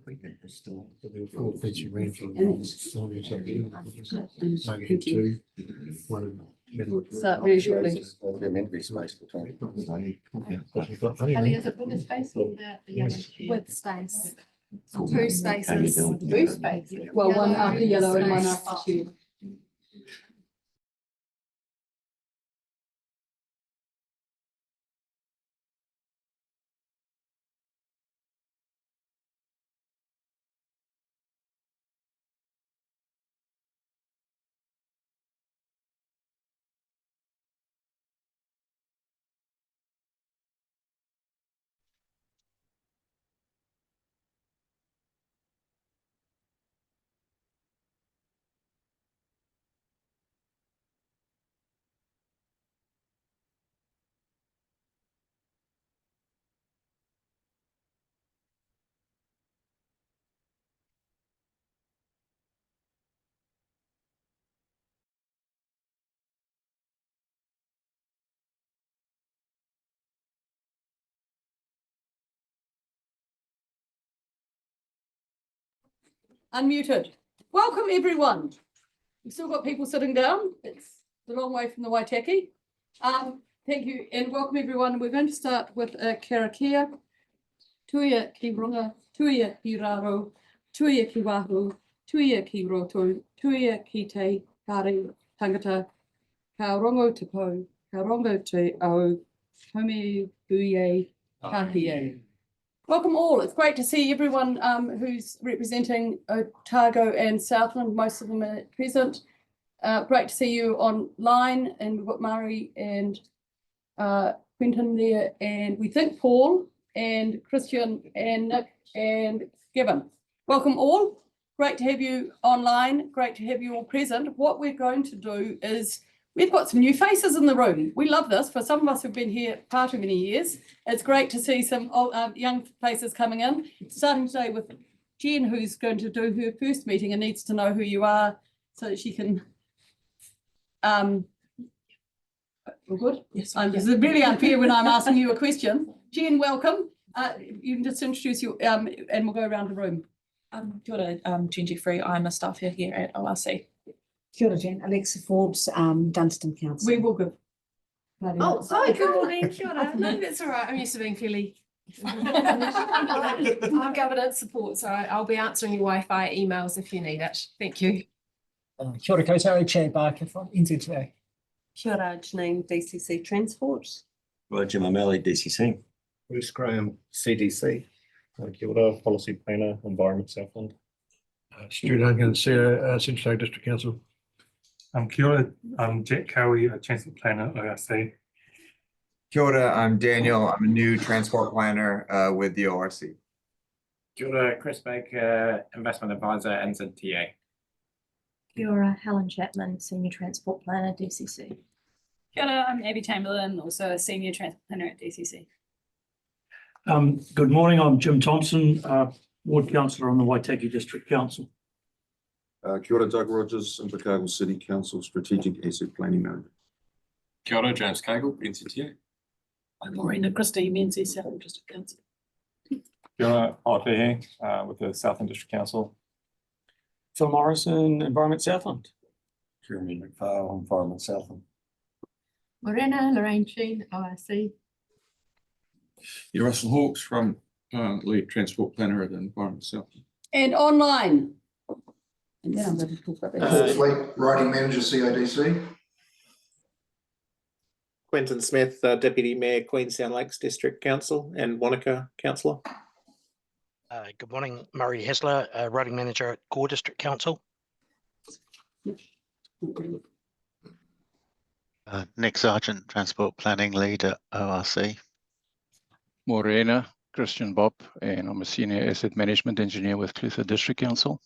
Four feature rainfall. Two, one. Start very shortly. Elementary space between. Ellie, is it bigger space or the yellow? With space. Two spaces. Two space. Well, one Yellow after yellow and one space. after two. Unmuted. Welcome, everyone. We've still got people sitting down. It's a long way from the Waitaki. Thank you and welcome, everyone. We're going to start with a karakia. Tuia ki runga, tuia ki raro, tuia ki wahu, tuia ki roto, tuia ki te kare tangata, ka rongo te po, ka rongo te au, home guye, kakie. Welcome all. It's great to see everyone who's representing Otago and Southland. Most of them are present. Great to see you online, and we've got Murray and Quentin there, and we think Paul and Christian and Nick and Given. Welcome all. Great to have you online. Great to have you all present. What we're going to do is we've got some new faces in the room. We love this. For some of us who've been here far too many years, it's great to see some young faces coming in. Starting today with Jen, who's going to do her first meeting and needs to know who you are so that she can. All good? Yes. This is really unfair when I'm asking you a question. Jen, welcome. You can just introduce you and we'll go around the room. Kia ora, Jen Jeffrey. I'm a staff here at ORC. Kia ora, Jen. Alexa Forbes, Dunstan Council. We will give. Oh, sorry, good morning. Kia ora. No, that's all right. I'm used to being fairly our governance support, so I'll be answering your Wi-Fi emails if you need it. Thank you. Kia ora koutou, Chair Barker from NZTA. Kia ora, Janine, DCC Transport. Roger Mameli, DCC. Bruce Graham, CDC. Kia ora, Policy Planner, Environment Southland. Stu Duncan, Central Otago District Council. Kia ora, I'm Jack Cowie, a Transport Planner, ORC. Kia ora, I'm Daniel. I'm a new transport planner with the ORC. Kia ora, Chris Baker, Investment Advisor, NZTA. Kia ora, Helen Chapman, Senior Transport Planner, DCC. Kia ora, I'm Abby Chamberlain, also a Senior Transport Planner at DCC. Good morning, I'm Jim Thompson, Ward Councillor on the Waitaki District Council. Kia ora, Doug Rogers, Invercargill City Council Strategic Asset Planning Manager. Kia ora, James Cagle, NZTA. I'm Marina Christie, Menzies Southern District Council. Kia ora, Olafehe, with the Southland District Council. Phil Morrison, Environment Southland. Jeremy McPhail, Environment Southland. Morena, Lorraine Sheen, ORC. Yeah, Russell Hawkes from Lead Transport Planner at Environment Southland. And online. And then I'm going to talk about that. Fleet Riding Manager, CIDC. Quentin Smith, Deputy Mayor, Queenstown Lakes District Council and Wanaka Councillor. Good morning, Murray Hessler, Riding Manager at Gore District Council. Nick Sargent, Transport Planning Lead at ORC. Morena, Christian Bob, and I'm a Senior Asset Management Engineer with Clutha District Council.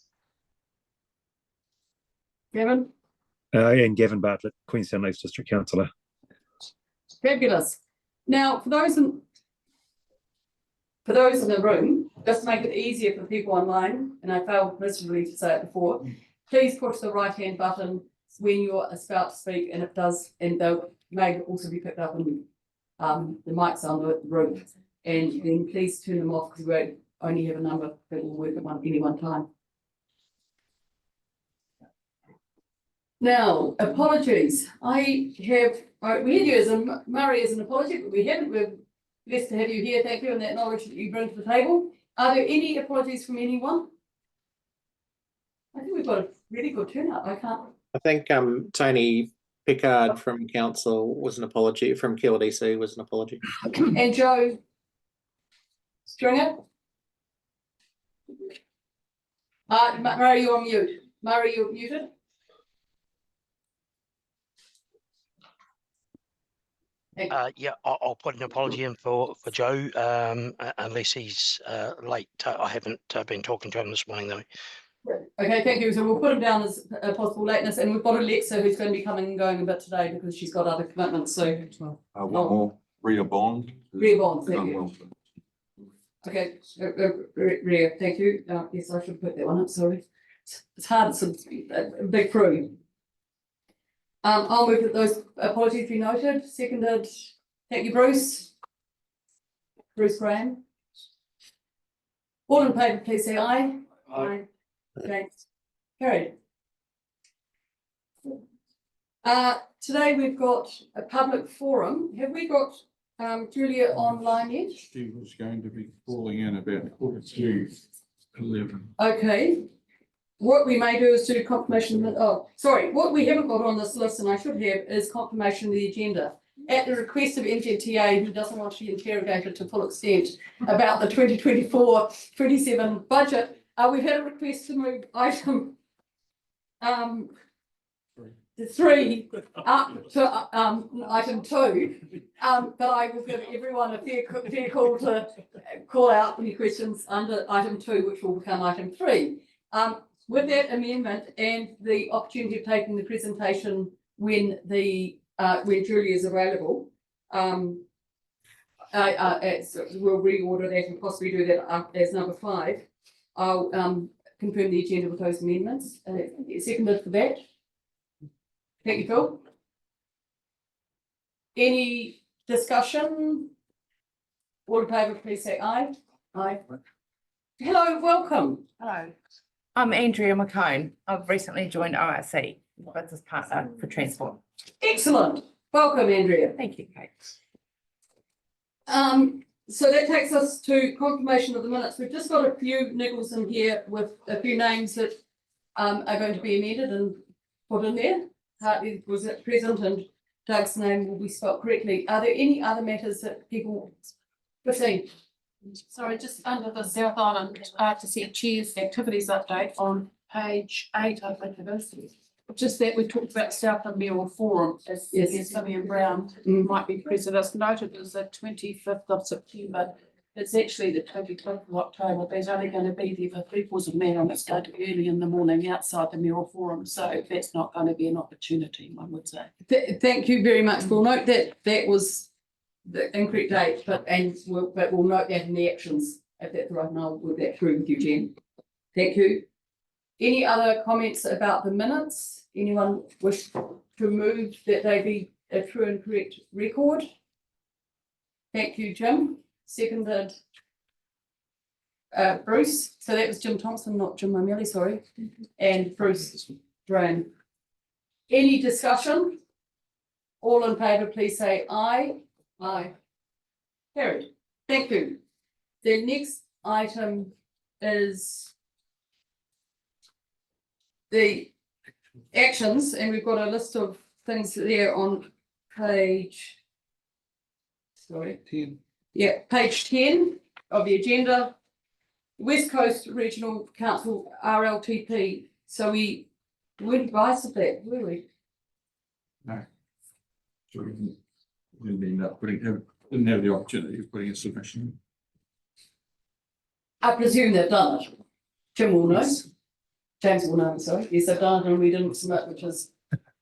Gavin? And Gavin Bartlett, Queenstown Lakes District Councillor. Fabulous. Now, for those in the room, just to make it easier for the people online, and I failed miserably to say it before, please push the right-hand button when you're about to speak, and it does, and they may also be picked up in the mics on the room. And then please turn them off because we won't only have a number that will work at any one time. Now, apologies. We had you as Murray as an apology, but we haven't. We're blessed to have you here. Thank you, and that knowledge that you bring to the table. Are there any apologies from anyone? I think we've got a really good turnout. I think Tony Pickard from council was an apology, from QLDC was an apology. And Joe Stringer? Murray, you're on mute. Murray, you're muted. Yeah, I'll put an apology in for Joe, unless he's late. I haven't been talking to him this morning though. Okay, thank you. So we'll put him down as a possible lateness, and we've got Alexa who's going to be coming and going a bit today because she's got other commitments. So One more, Rhea Bond. Rhea Bond, thank you. Okay, Rhea, thank you. Yes, I should put that one up. Sorry, it's hard. It's a big crew. I'll move that those apologies be noted. Seconded. Thank you, Bruce. Bruce Graham. All in favour, please say aye. Aye. Against. Carried. Today we've got a public forum. Have we got Julia online yet? She was going to be calling in about 11:45. Okay. What we may do is do confirmation that, what we haven't got on this list, and I should have, is confirmation of the agenda. At the request of NZTA, who doesn't want to be interrogated to full extent about the 2024-27 budget, we've had a request to move item 3 up to item 2, but I will give everyone a fair call to call out any questions under item 2, which will become item 3. With that amendment and the opportunity of taking the presentation when Julia is available, we'll reorder that and possibly do that as number 5. I'll confirm the agenda with those amendments. Seconded for that. Thank you, Phil. Any discussion? All in favour, please say aye. Aye. Hello, welcome. Hello. I'm Andrea McCone. I've recently joined ORC, business partner for transport. Excellent. Welcome, Andrea. Thank you, Kate. So that takes us to confirmation of the minutes. We've just got a few niggles in here with a few names that are going to be amended and put in there. Hartley was present and Doug's name will be spelled correctly. Are there any other matters that people proceed? Sorry, just under the South Island to see Chair's activities update on page 8, I think it is. Just that we talked about Southland Mayoral Forum as Vivian Brown might be present. As noted as the 25th of September. It's actually the 25th of October. There's only going to be there for 3/4 man, and it's going to be early in the morning outside the Mayoral Forum. So that's not going to be an opportunity, one would say. Thank you very much. We'll note that that was the incorrect date, but we'll note that in the actions if that's right, and I'll work that through with you, Jen. Thank you. Any other comments about the minutes? Anyone wish to move that they be a true and correct record? Thank you, Jim. Seconded Bruce. So that was Jim Thompson, not Jim O'Malley, sorry. And Bruce Drone. Any discussion? All in favour, please say aye. Aye. Carried. Thank you. The next item is the actions, and we've got a list of things there on page 10. Yeah, page 10 of the agenda. West Coast Regional Council RLTP. So we weren't advised of that, were we? No. So we didn't have the opportunity of putting a submission. I presume they've done it. Jim will know. James will know, sorry. Yes, they've done it and we didn't submit, which is,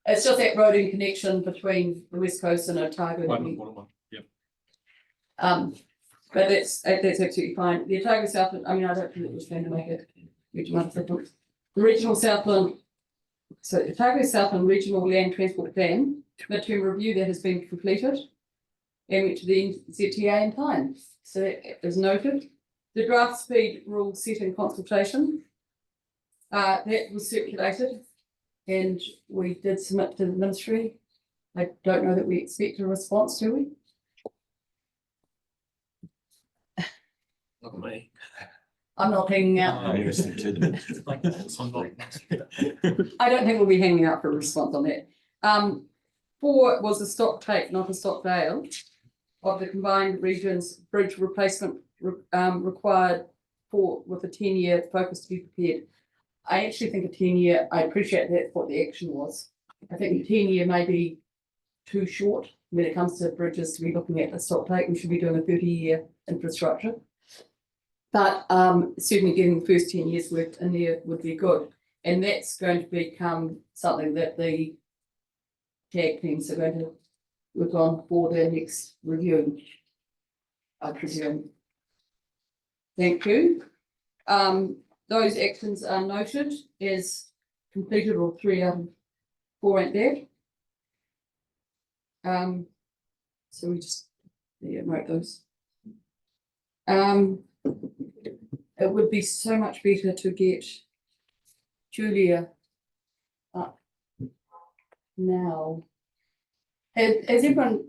it's just that road in connection between the West Coast and Otago. But that's absolutely fine. The Otago Southland, I mean, I don't think it was going to make a huge amount of difference. The Regional Southland, so Otago Southland Regional Land Transport Plan, midterm review that has been completed and went to the ZTA in time. So that is noted. the draft speed rule set in consultation. That was circulated and we did submit to the ministry. I don't know that we expect a response, do we? Not me. I'm not hanging out. Oh, yes, I don't think we'll be hanging out for a response on that. 4 was a stock take, not a stock dale, of the combined regions bridge replacement required with a 10-year focus to be prepared. I actually think a 10-year, I appreciate that's what the action was. I think a 10-year may be too short when it comes to bridges to be looking at a stock take. We should be doing a 30-year infrastructure. But certainly getting the first 10 years worked in there would be good. And that's going to become something that the tag teams are going to work on for their next review, I presume. Thank you. Those actions are noted as completed, or 3 out of 4 ain't there. So we just note those. It would be so much better to get Julia up now. Has everyone,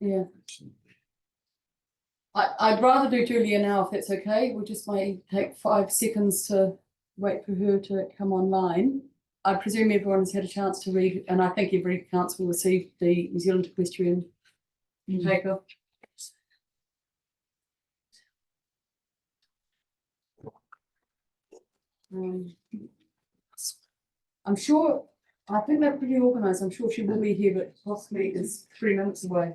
yeah. I'd rather do Julia now if that's okay. We just may take 5 seconds to wait for her to come online. I presume everyone has had a chance to read, and I think every council will receive the New Zealand Equestrian paper. I'm sure, I think they're pretty organised. I'm sure she will be here, but possibly is 3 minutes away.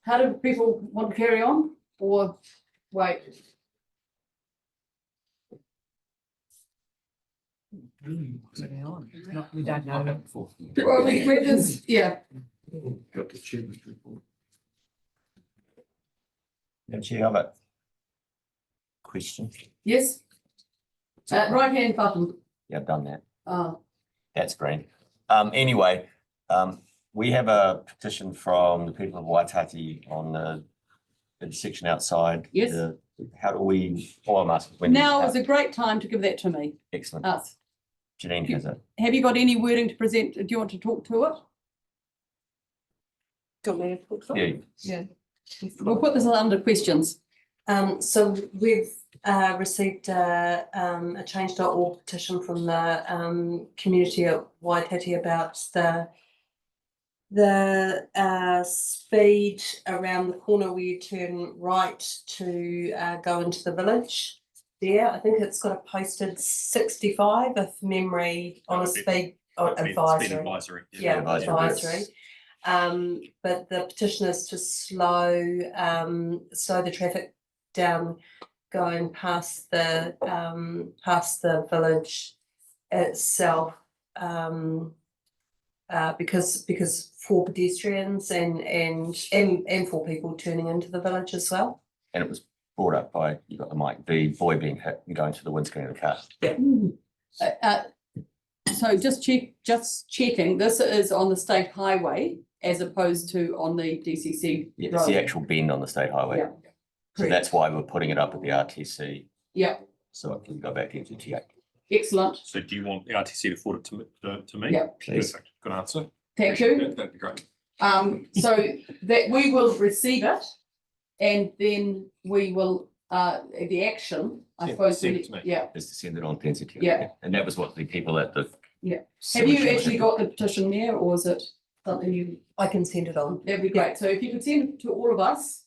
How do people want to carry on or wait? We don't know. Well, we're just, yeah. Got the chairman's report. Chair, I've got a question. Yes. Right hand button. Yeah, I've done that. Oh. That's green. Anyway, we have a petition from the people of Waitaki on the intersection outside. Yes. How do we follow us? When Now is a great time to give that to me. Excellent. Us. Janine has it. Have you got any wording to present? Do you want to talk to it? Do you want me to talk to it? Yeah. We'll put this under questions. So we've received a change.org petition from the community at Waitaki about the speed around the corner where you turn right to go into the village. There, I think it's got a posted 65 if memory on a speed advisory. Speed advisory. Yeah, advisory. But the petition is to slow the traffic down going past the village itself, because for pedestrians and for people turning into the village as well. And it was brought up by, you got the mic, the boy being hit and going to the windscreen of the car. Yeah. So just checking, this is on the state highway as opposed to on the DCC. Yeah, it's the actual bend on the state highway. Yeah. So that's why we're putting it up at the RTC. Yeah. So it can go back into TA. Excellent. So do you want the RTC to forward it to me? Yeah, please. Perfect. Good answer. Thank you. That'd be great. So that we will receive it and then we will, the action, I suppose. Yeah. Is to send it on density. Yeah. And that was what the people at the. Yeah. Have you actually got the petition there or is it something you? I can send it on. That'd be great. So if you could send it to all of us,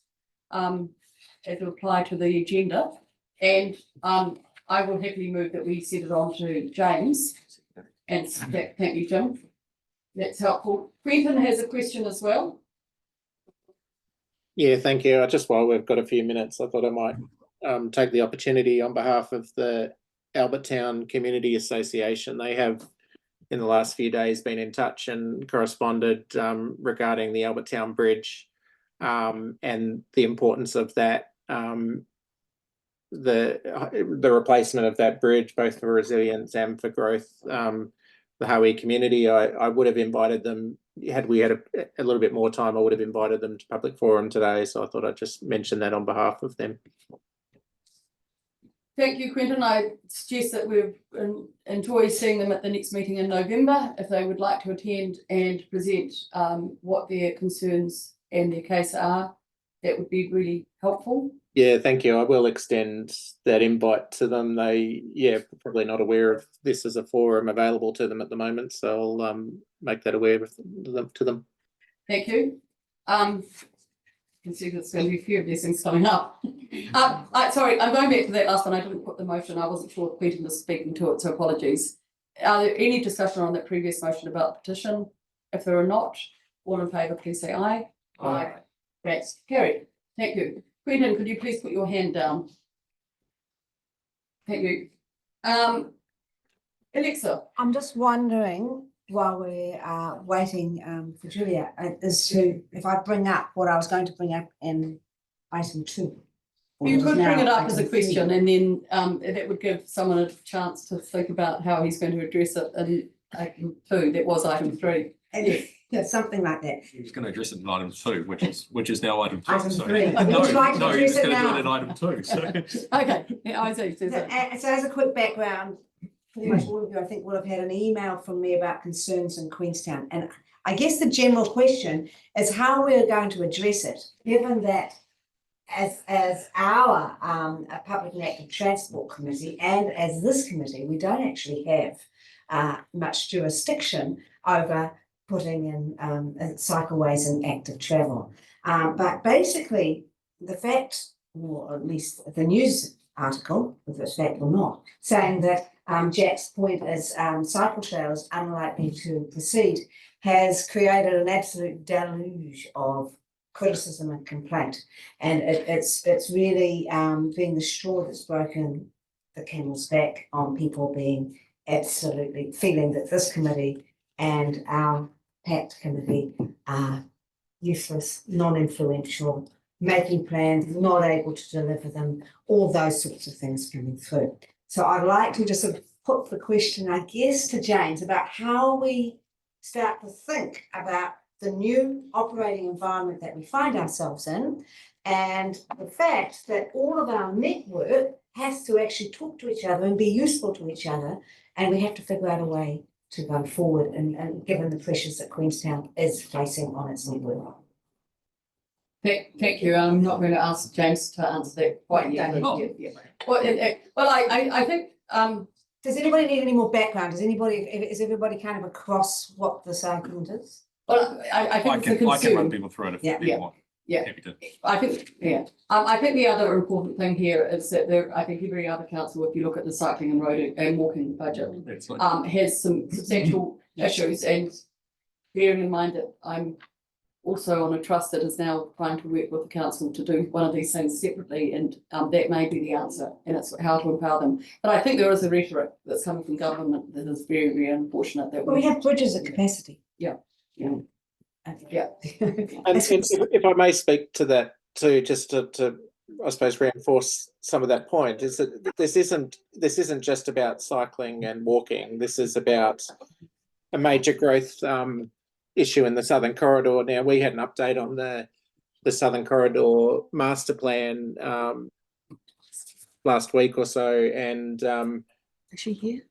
as a reply to the agenda, and I will happily move that we send it on to James. And thank you, Jim. That's helpful. Quentin has a question as well. Yeah, thank you. Just while we've got a few minutes, I thought I might take the opportunity on behalf of the Albert Town Community Association. They have, in the last few days, been in touch and corresponded regarding the Albert Town Bridge and the importance of that, the replacement of that bridge, both for resilience and for growth, the Hawi community. I would have invited them, had we had a little bit more time, I would have invited them to public forum today. So I thought I'd just mention that on behalf of them. Thank you, Quentin. I suggest that we enjoy seeing them at the next meeting in November if they would like to attend and present what their concerns and their case are. That would be really helpful. Yeah, thank you. I will extend that invite to them. They, probably not aware of this as a forum available to them at the moment. So I'll make that aware of to them. Thank you. You can see there's going to be a few of these things coming up. Sorry, I'm going back to that last one. I didn't put the motion. I wasn't sure if Quentin was speaking to it, so apologies. Are there any discussion on that previous motion about the petition? If there are not, all in favour, please say aye. Aye. That's carried. Thank you. Quentin, could you please put your hand down? Thank you. Alexa. I'm just wondering, while we are waiting for Julia, as to if I bring up what I was going to bring up in item 2. You could bring it up as a question, and then that would give someone a chance to think about how he's going to address it in item 2. That was item 3. Yes. Something like that. He was going to address it in item 2, which is now item 2. Item so 3. no, Would you like to no, he address was it going to do now? it in item 2. So. Okay, yeah, I see. So as a quick background, pretty much all of you, I think, will have had an email from me about concerns in Queenstown. And I guess the general question is how we're going to address it, given that as our Public and Active Transport Committee and as this committee, we don't actually have much jurisdiction over putting in cycleways and active travel. But basically, the fact, or at least the news article, if it's fact or not, saying that Jack's point is cycle trails unlikely to proceed, has created an absolute deluge of criticism and complaint. And it's really been the straw that's broken the camel's back on people being absolutely feeling that this committee and our PACT committee are useless, non-influential, making plans, not able to deliver them, all those sorts of things coming through. So I'd like to just sort of put the question, I guess, to James about how we start to think about the new operating environment that we find ourselves in, and the fact that all of our network has to actually talk to each other and be useful to each other, and we have to figure out a way to go forward, and given the pressures that Queenstown is facing on its network. Thank you. I'm not going to ask James to answer that quite yet. Well, I think. Does anybody need any more background? Is everybody kind of across what this argument is? Well, I think it's a concern. I can run people through it if you want. Yeah. Happy to. I think, I think the other important thing here is that I think every other council, if you look at the cycling and road and walking budget, has some substantial issues, and bearing in mind that I'm also on a trust that is now trying to work with the council to do one of these things separately, and that may be the answer, and it's how to empower them. But I think there is a rhetoric that's coming from government that is very, very unfortunate. That we have bridges at capacity. Yeah. And if I may speak to that too, just to I suppose reinforce some of that point, is that this isn't just about cycling and walking. This is about a major growth issue in the Southern Corridor. Now, we had an update on the Southern Corridor master plan last week or so, and is she here?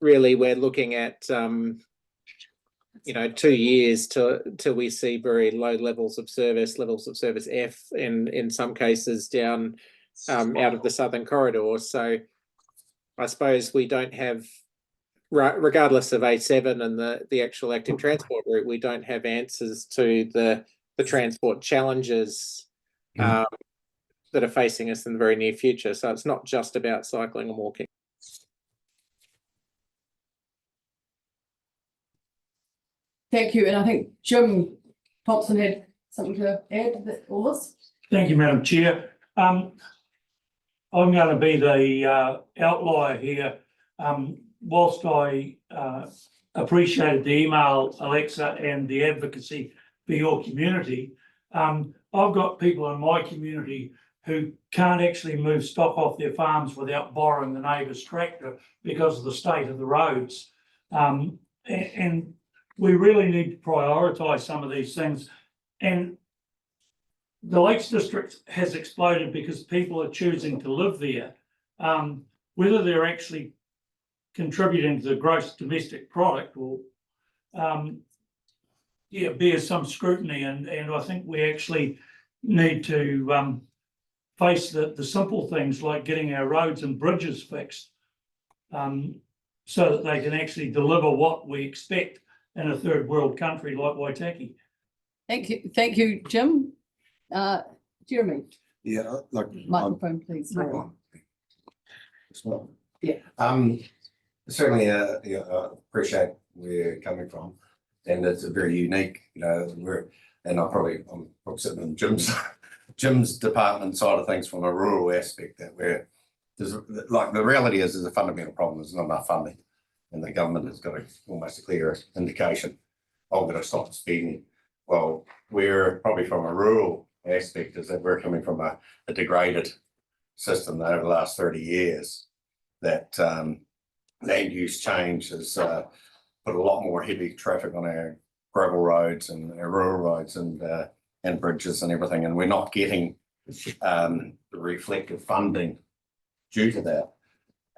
Really we're looking at 2 years till we see very low levels of service F in some cases down out of the Southern Corridor. So I suppose we don't have, regardless of A7 and the actual active transport route, we don't have answers to the transport challenges that are facing us in the very near future. So it's not just about cycling and walking. Thank you. And I think Jim Thompson had something to add to all this. Thank you, Madam Chair. I'm going to be the outlier here. Whilst I appreciated the email, Alexa, and the advocacy for your community, I've got people in my community who can't actually move stock off their farms without borrowing the neighbour's tractor because of the state of the roads. And we really need to prioritise some of these things. And the Lakes District has exploded because people are choosing to live there. Whether they're actually contributing to the gross domestic product will bear some scrutiny, and I think we actually need to face the simple things like getting our roads and bridges fixed, so that they can actually deliver what we expect in a third world country like Waitaki. Thank you, Jim. Jeremy, Yeah, like. microphone, please. Sorry. It's not. Yeah. Certainly, appreciate where you're coming from, and it's a very unique, I'm probably sitting in Jim's department side of things from a rural aspect that there's like the reality is there's a fundamental problem. There's not enough funding, and the government has got almost a clear indication. I'm going to stop speeding. Well, we're probably from a rural aspect is that we're coming from a degraded system over the last 30 years that land use change has put a lot more heavy traffic on our gravel roads and our rural roads and bridges and everything, and we're not getting the reflective funding due to that.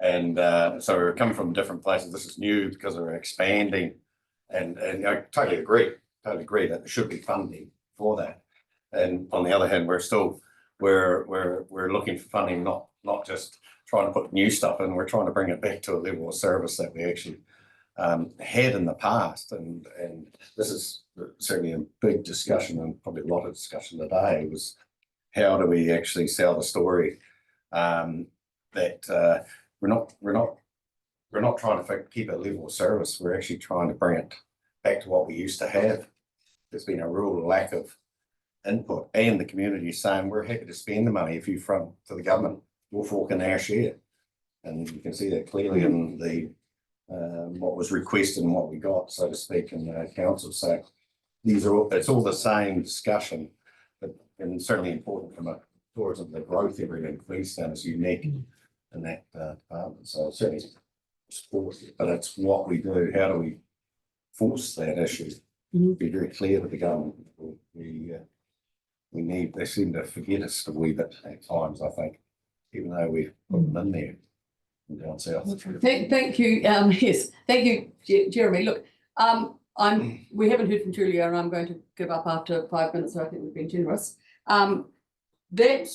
And so we're coming from different places. This is new because we're expanding, and I totally agree that there should be funding for that. And on the other hand, we're looking for funding, not just trying to put new stuff in. We're trying to bring it back to a level of service that we actually had in the past. And this is certainly a big discussion, and probably a lot of discussion today, was how do we actually sell the story that we're not trying to keep a level of service. We're actually trying to bring it back to what we used to have. There's been a real lack of input, and the community is saying we're happy to spend the money if you front to the government, we'll fork in our share. And you can see that clearly in the what was requested and what we got, so to speak, in the council. So it's all the same discussion, but and certainly important from a tourism, the growth area in Queenstown is unique in that department. So certainly support it, but it's what we do. How do we force that issue? Be very clear with the government. We need, they seem to forget us a wee bit at times, I think, even though we've put them in there down south. Thank you. Yes, thank you, Jeremy. Look, we haven't heard from Julia, and I'm going to give up after 5 minutes, so I think we've been generous. That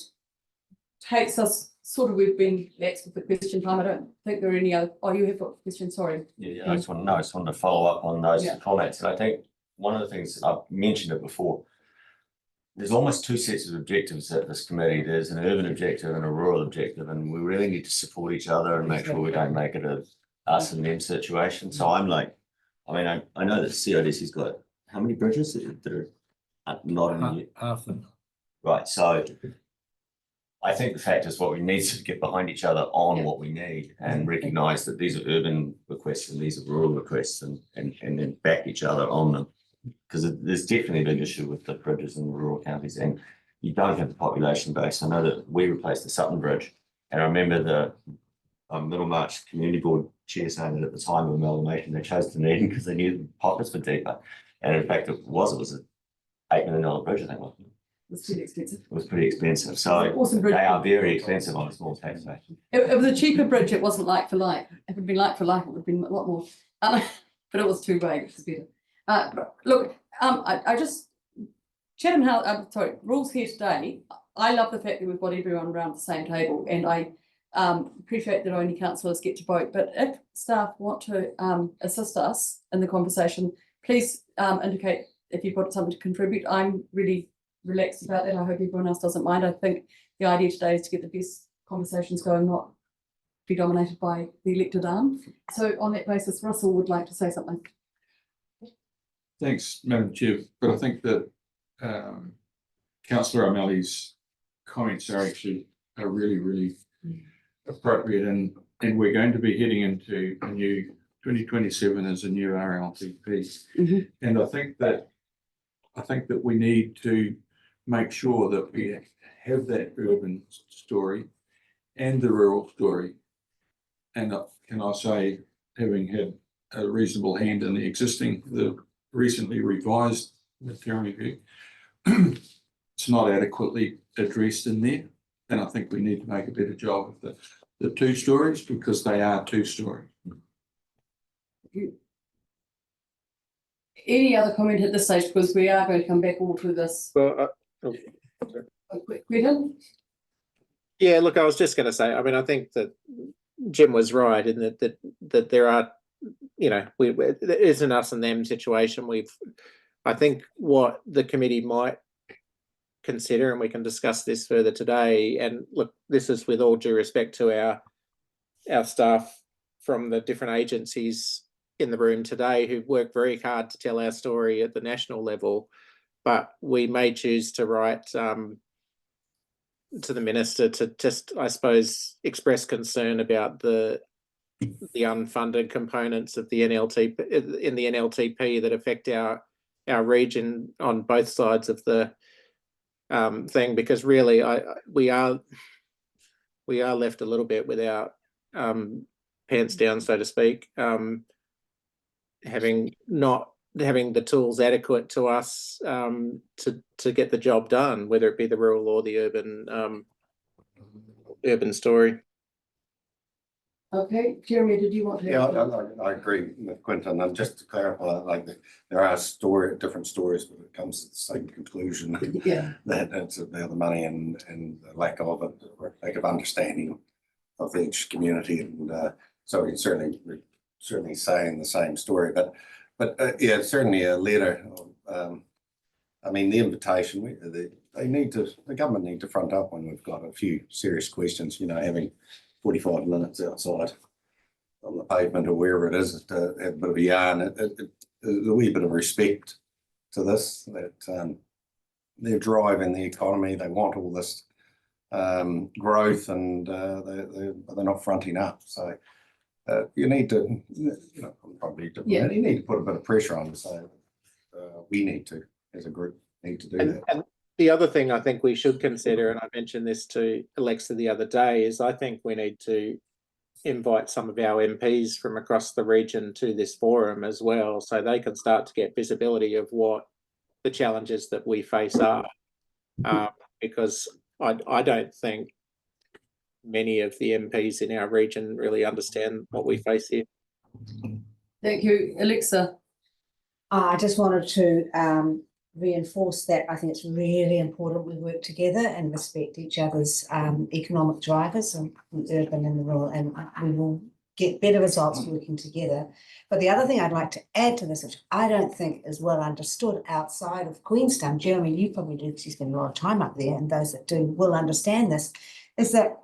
takes us we've been lax with the question time. I don't think there are any other. Oh, you have got a question, sorry. Yeah, I just wanted to follow up on those comments. And I think one of the things, I've mentioned it before, there's almost two sets of objectives at this committee. There's an urban objective and a rural objective, and we really need to support each other and make sure we don't make it a us and them situation. So I'm like, I know that CIDC's got how many bridges that are not in half them. Right, so I think the fact is what we need to get behind each other on what we need and recognise that these are urban requests and these are rural requests, and then back each other on them. Because there's definitely a big issue with the bridges in the rural counties, and you don't have the population base. I know that we replaced the Sutton Bridge, and I remember the Middlemarch Community Board chair saying that at the time of amalgamation they chose Dunedin because they knew the pockets were deeper, and in fact it was an $8 million bridge, I think, wasn't it? It was pretty expensive. It was pretty expensive, so Awesome bridge. they are very expensive on a small tax base. It was a cheaper bridge. It wasn't like for like. If it had been like for like, it would have been a lot more. But it was two-way, which is better. Look, I just Chatham House. Rules here today. I love the fact that we've got everyone around the same table, and I appreciate that only councillors get to vote. But if staff want to assist us in the conversation, please indicate if you've got something to contribute. I'm really relaxed about that. I hope everyone else doesn't mind. I think the idea today is to get the best conversations going, not be dominated by the elected arm. So on that basis, Russell would like to say something. Thanks, Madam Chair, but I think that Councillor O'Malley's comments are really appropriate, and we're going to be heading into a new 2027 as a new RLTP, and I think that we need to make sure that we have that urban story and the rural story. And can I say, having had a reasonable hand in the recently revised midterm review. It's not adequately addressed in there, and I think we need to make a better job of the two stories, because they are two stories. Any other comment at this stage, because we are going to come back all through this. Well, yeah, look, I was just going to say, I mean, I think that Jim was right in that there are, you know, it is an us and them situation. I think what the committee might consider, and we can discuss this further today, and look, this is with all due respect to our staff from the different agencies in the room today who work very hard to tell our story at the national level, but we may choose to write to the minister to just, I suppose, express concern about the unfunded components of the NLTP that affect our region on both sides of the thing, because really we are left a little bit without pants down, so to speak, having the tools adequate to us to get the job done, whether it be the rural or the urban story. Okay, Jeremy, did you want to? Yeah, I agree with Quentin, and just to clarify, like there are different stories, but it comes to the same conclusion. Yeah, that it's about the money and the lack of it, or lack of understanding of each community, and so we're certainly saying the same story, but yeah, certainly a letter. I mean, the invitation. The government need to front up when we've got a few serious questions. You know, having 45 minutes outside on the pavement or wherever it is to have a bit of a yarn. There's a wee bit of respect to this, that they're driving the economy. They want all this growth, and they're not fronting up. So you need to, you need to put a bit of pressure on to say we need to, as a group, need to do that. And the other thing I think we should consider, and I mentioned this to Alexa the other day, is I think we need to invite some of our MPs from across the region to this forum as well, so they can start to get visibility of what the challenges that we face are, because I don't think many of the MPs in our region really understand what we face here. Thank you, Alexa. I just wanted to reinforce that I think it's really important we work together and respect each other's economic drivers, and the urban and the rural, and we will get better results working together. But the other thing I'd like to add to this, which I don't think is well understood outside of Queenstown, Jeremy, you probably do because you spend a lot of time up there, and those that do will understand this, is that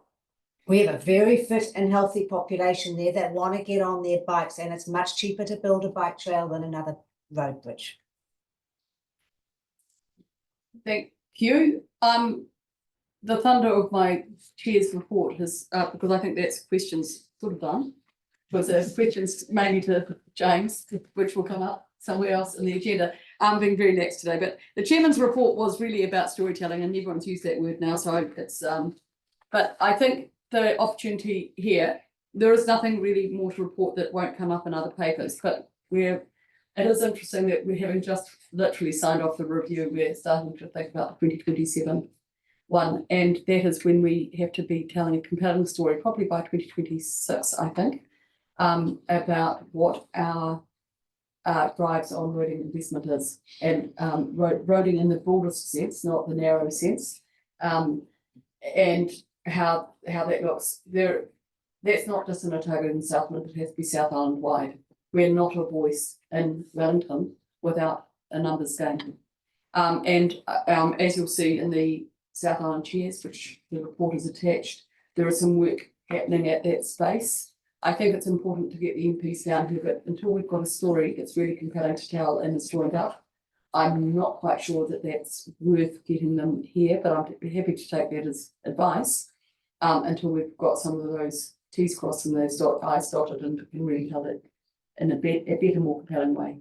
we have a very fit and healthy population there that want to get on their bikes, and it's much cheaper to build a bike trail than another road bridge. Thank you. The thunder of my chair's report has, because I think that's questions sort of done, because there's questions mainly to James, which will come up somewhere else in the agenda. I'm being very lax today, but the chairman's report was really about storytelling, and everyone's used that word now, so it's, but I think the opportunity here, there is nothing really more to report that won't come up in other papers, but it is interesting that we're having just literally signed off the review. We're starting to think about the 2027 one, and that is when we have to be telling a compelling story, probably by 2026, I think, about what our drives on roading investment is, and roading in the broadest sense, not the narrow sense, and how that looks. That's not just in Otago and Southland, it has to be South Island wide. We're not a voice in Wellington without a numbers game. And as you'll see in the South Island chairs, which the report is attached, there is some work happening at that space. I think it's important to get the MPs down here, but until we've got a story that's really compelling to tell and it's joined up, I'm not quite sure that that's worth getting them here, but I'm happy to take that as advice until we've got some of those T's crossed and those I's dotted and can really tell it in a better, more compelling way.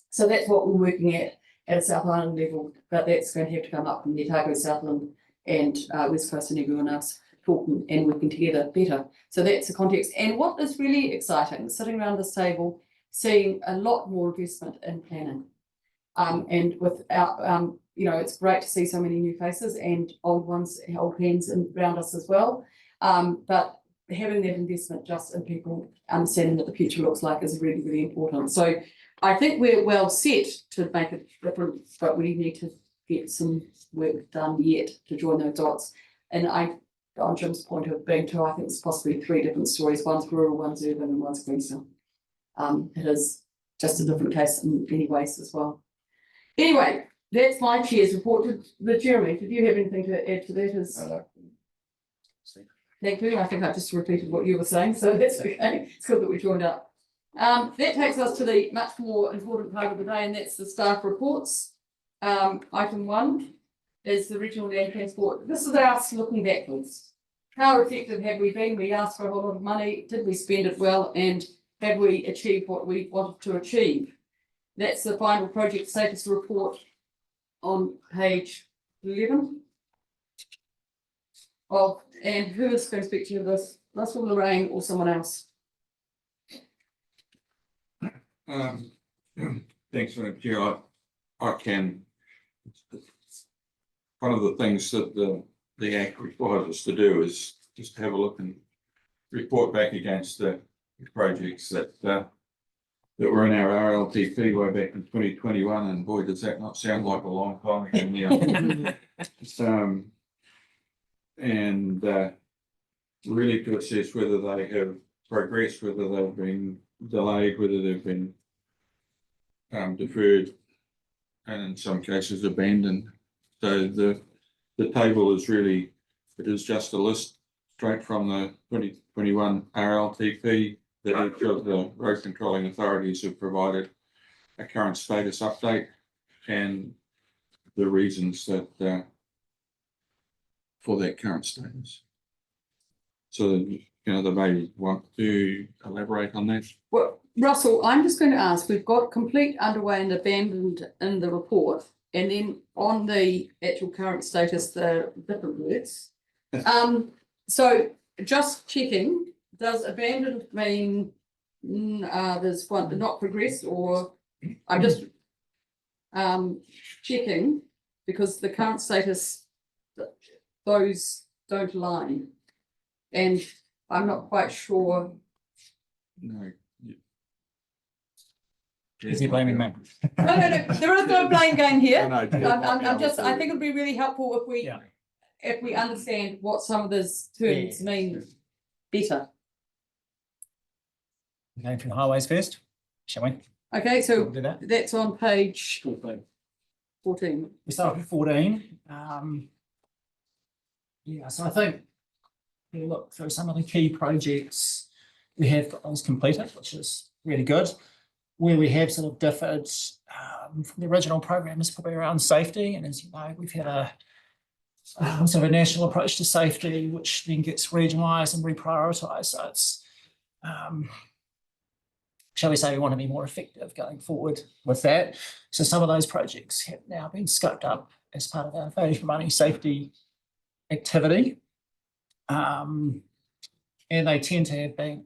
So that's what we're working at a South Island level, but that's going to have to come up from the Otago, Southland and West Coast and everyone else talking and working together better. So that's the context. And what is really exciting, sitting around this table, seeing a lot more investment in planning. And without, you know, it's great to see so many new faces and old ones, old hands around us as well. But having that investment just in people understanding what the future looks like is really, really important. So I think we're well set to make a difference, but we need to get some work done yet to join those dots. And on Jim's point of being two, I think it's possibly 3 different stories. One's rural, one's urban, and one's Queenstown. It is just a different case in many ways as well. Anyway, that's my chair's report. Jeremy, did you have anything to add to that? Thank you. I think I just repeated what you were saying, so that's okay. It's good that we joined up. That takes us to the much more important part of the day, and that's the staff reports. Item 1 is the regional land transport. This is us looking backwards. How effective have we been? We asked for a whole lot of money. Did we spend it well? And have we achieved what we wanted to achieve? That's the final project status report on page 11. And who is going to speak to you this? Russell, Lorraine, or someone else? Thanks, Madam Chair. I can. One of the things that the Act requires us to do is just have a look and report back against the projects that were in our RLTP way back in 2021, and boy, does that not sound like a long time ago now. And really to assess whether they have progressed, whether they've been delayed, whether they've been deferred, and in some cases abandoned. So the table is really, it is just a list straight from the 2021 RLTP that each of the road controlling authorities have provided a current status update and the reasons that for that current status. So, you know, they may want to elaborate on that. Well, Russell, I'm just going to ask, we've got complete, underway and abandoned in the report, and then on the actual current status, the different words. So just checking, does abandoned mean there's one not progressed, or I'm just checking because the current status, those don't align, and I'm not quite sure. No. Is he blaming me? No, there is no blame game here. No, I'm just, I think it'd be really helpful if we understand what some of those terms mean better. Going from highways first, shall we? Okay, so Do that. that's on page 14. We start with 14. Yeah, so I think if you look through some of the key projects, we have got those completed, which is really good. Where we have sort of differed from the original program is probably around safety, and as you know, we've had a sort of a national approach to safety, which then gets regionalised and reprioritised. So it's shall we say, we want to be more effective going forward with that. So some of those projects have now been scoped up as part of our value for money safety activity. And they tend to have been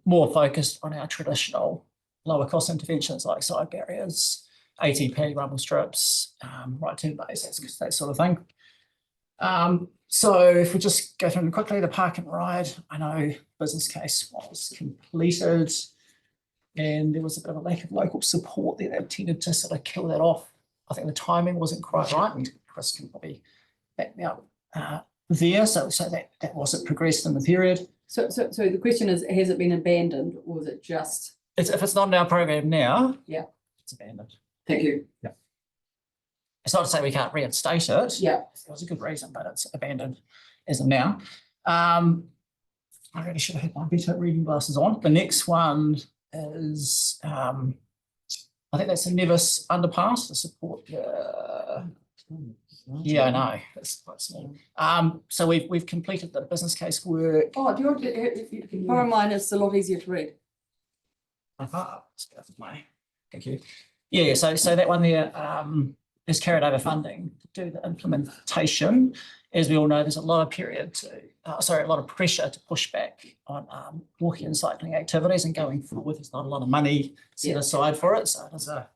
more focused on our traditional lower cost interventions like side barriers, ATP, rumble strips, right turn bays, that sort of thing. So if we just go through them quickly, the park and ride, I know business case was completed and there was a bit of a lack of local support there that tended to sort of kill that off. I think the timing wasn't quite right, and Chris can probably back me up there. So that wasn't progressed in the period. So the question is, has it been abandoned, or is it just? If it's not in our program now, yeah, it's abandoned. Thank you. Yeah. It's not to say we can't reinstate it. Yeah. It was a good reason, but it's abandoned as of now. I really should have had my better reading glasses on. The next one is, I think that's a Nevis underpass to support the. Yeah, I know. It's quite small. So we've completed the business case work. Oh, do you want to? If you can borrow mine, it's a lot easier to read. Thank you. Yeah, so that one there is carried over funding to do the implementation, as we all know, there's a lot of a lot of pressure to push back on walking and cycling activities, and going forward, there's not a lot of money set aside for it. So it is a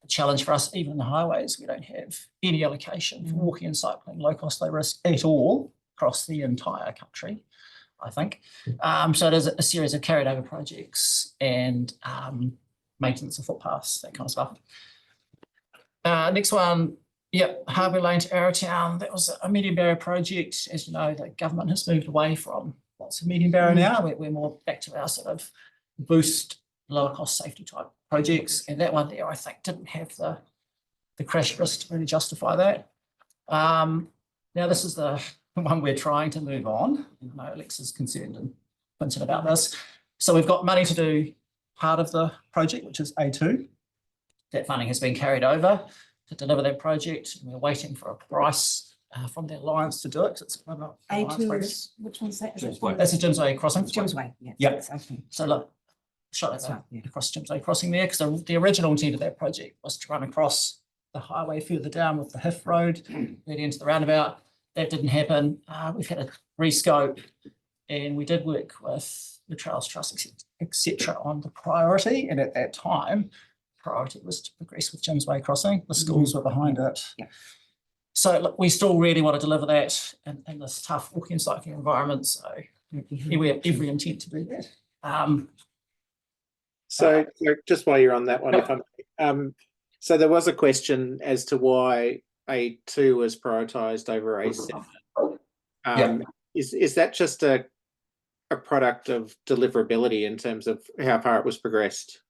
challenge for us. Even in the highways, we don't have any allocation for walking and cycling, low cost, low risk at all across the entire country, I think. So it is a series of carried over projects and maintenance of footpaths, that kind of stuff. Next one, Harbour Lane to Arrowtown. That was a medium barrier project. As you know, the government has moved away from lots of medium barrier now. We're more back to our sort of boost, lower cost safety type projects. And that one there, I think, didn't have the crash risk to really justify that. Now this is the one we're trying to move on. I know Alex is concerned and Quinton about this. So we've got money to do part of the project, which is A2. That funding has been carried over to deliver that project. We're waiting for a price from the Alliance to do it. It's A2, which one's that? That's a Jimsway crossing. Jimsway, Yeah. So look, shot across Jimsway crossing there, because the original intent of that project was to run across the highway further down with the Hiff Road, leading into the roundabout. That didn't happen. We've had a rescope, and we did work with the Trails Trust, etc., on the priority. And at that time, priority was to progress with Jimsway crossing. The schools were behind it. So look, we still really want to deliver that in this tough walking and cycling environment. So we have every intent to do that. So just while you're on that one, if I'm, so there was a question as to why A2 was prioritised over A7. Is that just a product of deliverability in terms of how far it was progressed?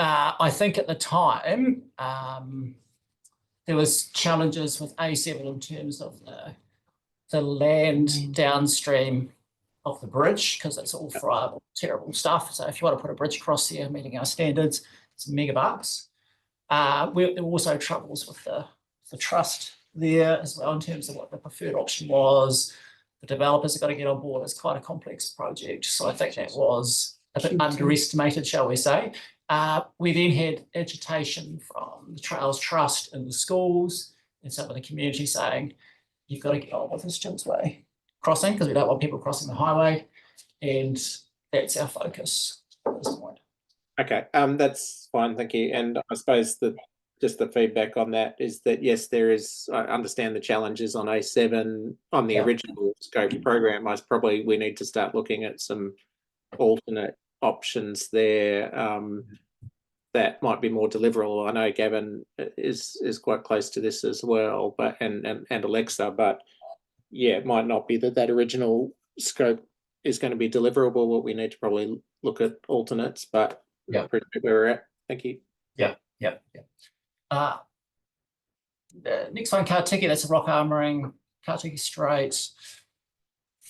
I think at the time, there was challenges with A7 in terms of the land downstream of the bridge, because it's all friable, terrible stuff. So if you want to put a bridge across here, meeting our standards, it's megabucks. There were also troubles with the trust there as well, in terms of what the preferred option was. The developers have got to get on board. It's quite a complex project. So I think that was a bit underestimated, shall we say. We then had agitation from the Trails Trust in the schools and some of the community saying, you've got to get on with this Jimsway crossing, because we don't want people crossing the highway. And that's our focus at this point. Okay, that's fine, thank you. And I suppose just the feedback on that is that, yes, there is, I understand the challenges on A7 on the original scope program. We need to start looking at some alternate options there that might be more deliverable. I know Gavin is quite close to this as well, but and Alexa, but yeah, it might not be that original scope is going to be deliverable. What we need to probably look at alternates, but pretty where we're at. Thank you. The next one, Kartiki, that's a rock armouring, Kartiki Strait.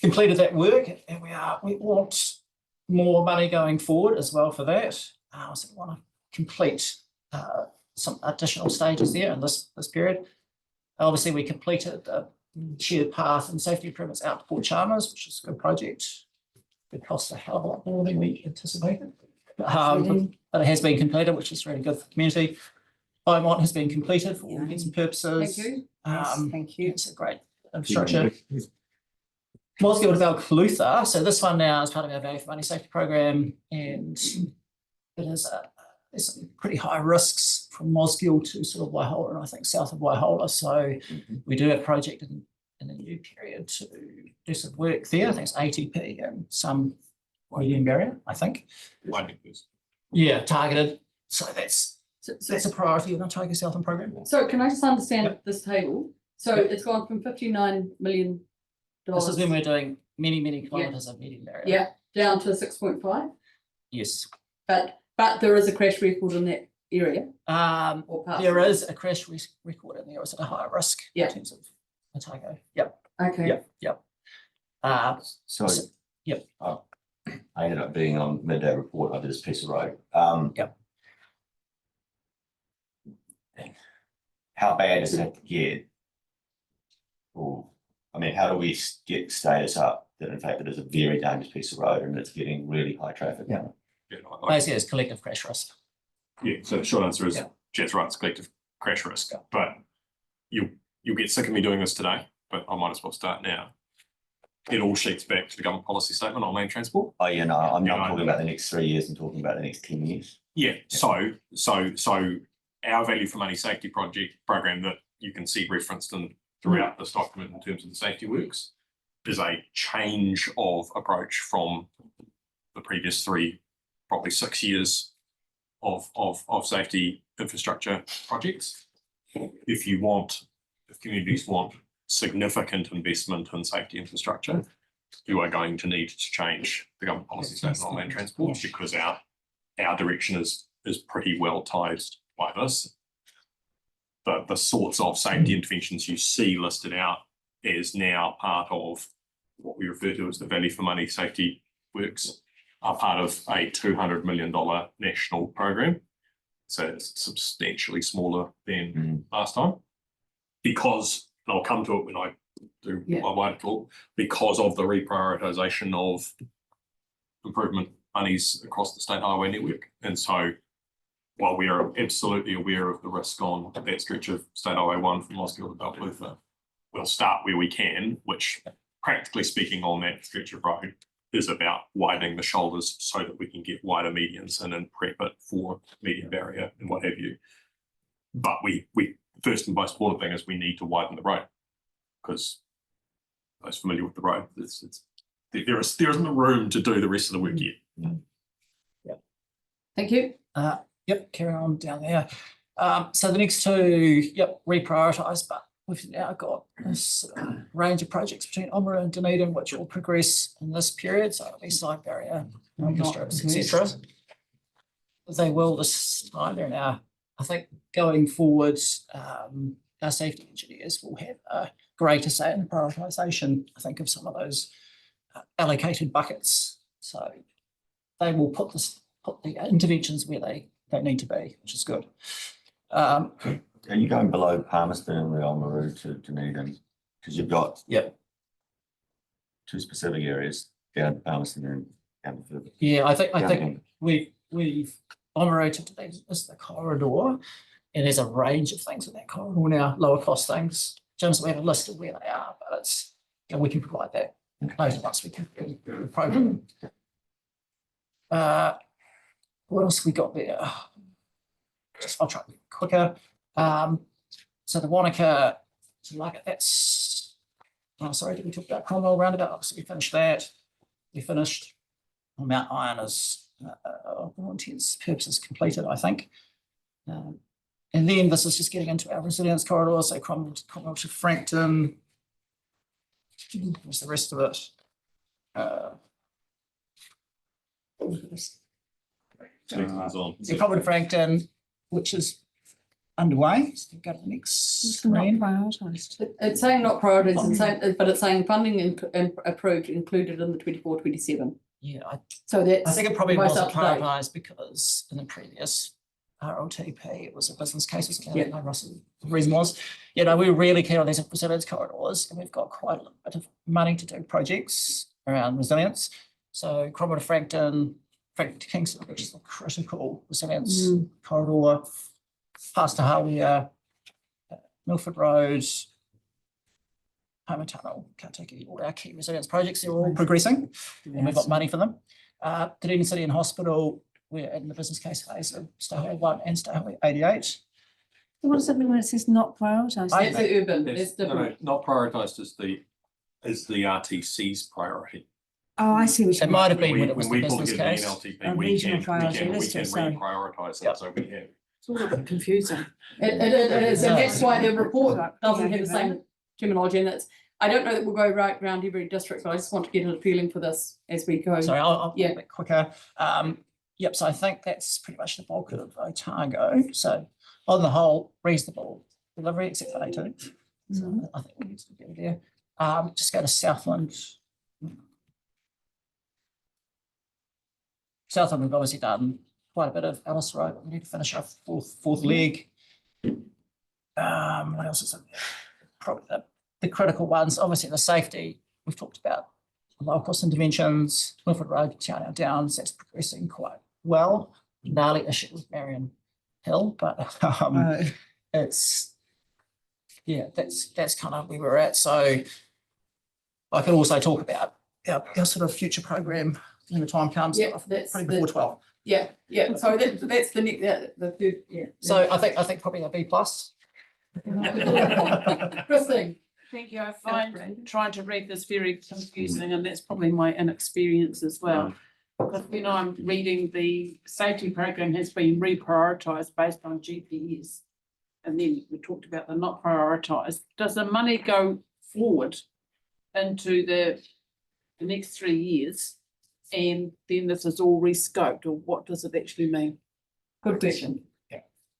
Completed that work, and we want more money going forward as well for that. So we want to complete some additional stages there in this period. Obviously, we completed the shared path and safety improvements out to Port Chalmers, which is a good project. It cost a hell of a lot more than we anticipated. But it has been completed, which is really good for the community. Beaumont has been completed for all intents and purposes. Thank you. Thank you. It's a great infrastructure. Mosgiel to Valkalutha. So this one now is part of our Value for Money Safety Program, and it is there's some pretty high risks from Mosgiel to sort of Waihola, and I think south of Waihola. So we do have a project in the new period to do some work there. I think it's ATP and some medium barrier, I think. Targeted. So that's a priority of the Otago Southern program. So can I just understand this table? So it's gone from $59 million. This is when we're doing many kilometres of medium barrier. Down to 6.5. Yes. But there is a crash record in that area. There is a crash record in there. It's at a higher risk in terms of Otago. Okay. I ended up being on midday report over this piece of road. How bad does it have to get? Or, I mean, how do we get status up that in fact it is a very dangerous piece of road and it's getting really high traffic? Basically, it's collective crash risk. So the short answer is, Jet's right, it's collective crash risk. But you'll get sick of me doing this today. but I might as well start now. It all sheets back to the government policy statement on land transport. Oh, yeah, no, I'm You not know, talking about the next 3 years, I'm talking about the next 10 years. Yeah, so our value for money safety project program that you can see referenced in throughout this document in terms of the safety works is a change of approach from the previous 3, probably 6 years of safety infrastructure projects. If communities want significant investment in safety infrastructure, you are going to need to change the government policy statement on land transport, because our direction is pretty well tied by this. The sorts of safety interventions you see listed out is now part of what we refer to as the value for money safety works, are part of a $200 million national program. So it's substantially smaller than last time, because, and I'll come to it when I do my wider talk, because of the reprioritization of improvement monies across the state highway network. And so while we are absolutely aware of the risk on that stretch of State Highway 1 from Loskiel to Belt Luther, we'll start where we can, which practically speaking on that stretch of road is about widening the shoulders so that we can get wider medians and then prep it for median barrier and what have you. But we first and most important thing is we need to widen the road, because those familiar with the road, there isn't room to do the rest of the work yet. Thank you. Yep, carry on down there. So the next 2, reprioritise, but we've now got this range of projects between Oamaru and Dunedin, which will progress in this period. So east side barrier, strips, etc. They will this time. They're now, I think, going forward, our safety engineers will have a greater say in the prioritisation, I think, of some of those allocated buckets. So they will put the interventions where they need to be, which is good. Are you going below Palmerston and Oamaru to Dunedin? Because you've got 2 specific areas down to Palmerston and down further. Yeah, I think we've Oamaru to Dunedin is the corridor, and there's a range of things in that corridor now, lower cost things. James, we have a list of where they are, but it's we can provide that later once we can do the program. What else we got there? I'll try to be quicker. So the Wanaka, that's, sorry, did we talk about Cromwell roundabout? So we finished that. We finished Mount Iron is, for all intents purposes, completed, I think. And then this is just getting into our resilience corridor. So Cromwell to Frankton. What's the rest of it? Cromwell to Frankton, which is underway. So go to the next screen. It's saying not prioritised, but it's saying funding approved included in the 24-27. Yeah, so that's, I think it probably most wasn't up to date. prioritised because in the previous RLTP it was a business case. I don't know, Russell, the reason was, we were really keen on these resilience corridors, and we've got quite a bit of money to do projects around resilience. So Cromwell to Frankton to Kingston, which is a critical resilience corridor, past Tahawea, Milford Road, Homer Tunnel, Katiki, all our key resilience projects, they're all progressing, and we've got money for them. Dunedin City and Hospital, we're in the business case phase of State Highway 1 and State Highway 88. What does that mean when it says not prioritised? It's the urban. It's not prioritised as the RTC's priority. Oh, I see. It might have been when it was the we pull business together case. the NLTP, A we regional can priority list or so. reprioritise it. So we have. It's all a bit confusing. It is, and that's why the report doesn't have the same terminology, and it's, I don't know that we'll go right around every district, but I just want to get a feeling for this as we go. Sorry, I'll be a bit quicker. So I think that's pretty much the bulk of Otago. So on the whole, reasonable delivery, except for A2. So I think we need to go there. Just go to Southland. Southland, we've obviously done quite a bit of Alice Road. We need to finish our fourth leg. What else is in there? Probably the critical ones. Obviously, the safety we've talked about. Low cost interventions, Milford Road, Tiana Downs, that's progressing quite well. Gnarly issue with Marion Hill, but it's yeah, that's kind of where we're at. So I can also talk about our sort of future program when the time comes. Yeah, that's probably before 12. Yeah, so that's the next, the third, yeah. So I think probably a B plus. Christine. Thank you. I find trying to read this very confusing, and that's probably my inexperience as well. Because when I'm reading, the safety program has been reprioritised based on GPS. And then we talked about the not prioritised. Does the money go forward into the next 3 years? And then this is all rescoped, or what does it actually mean? Good question.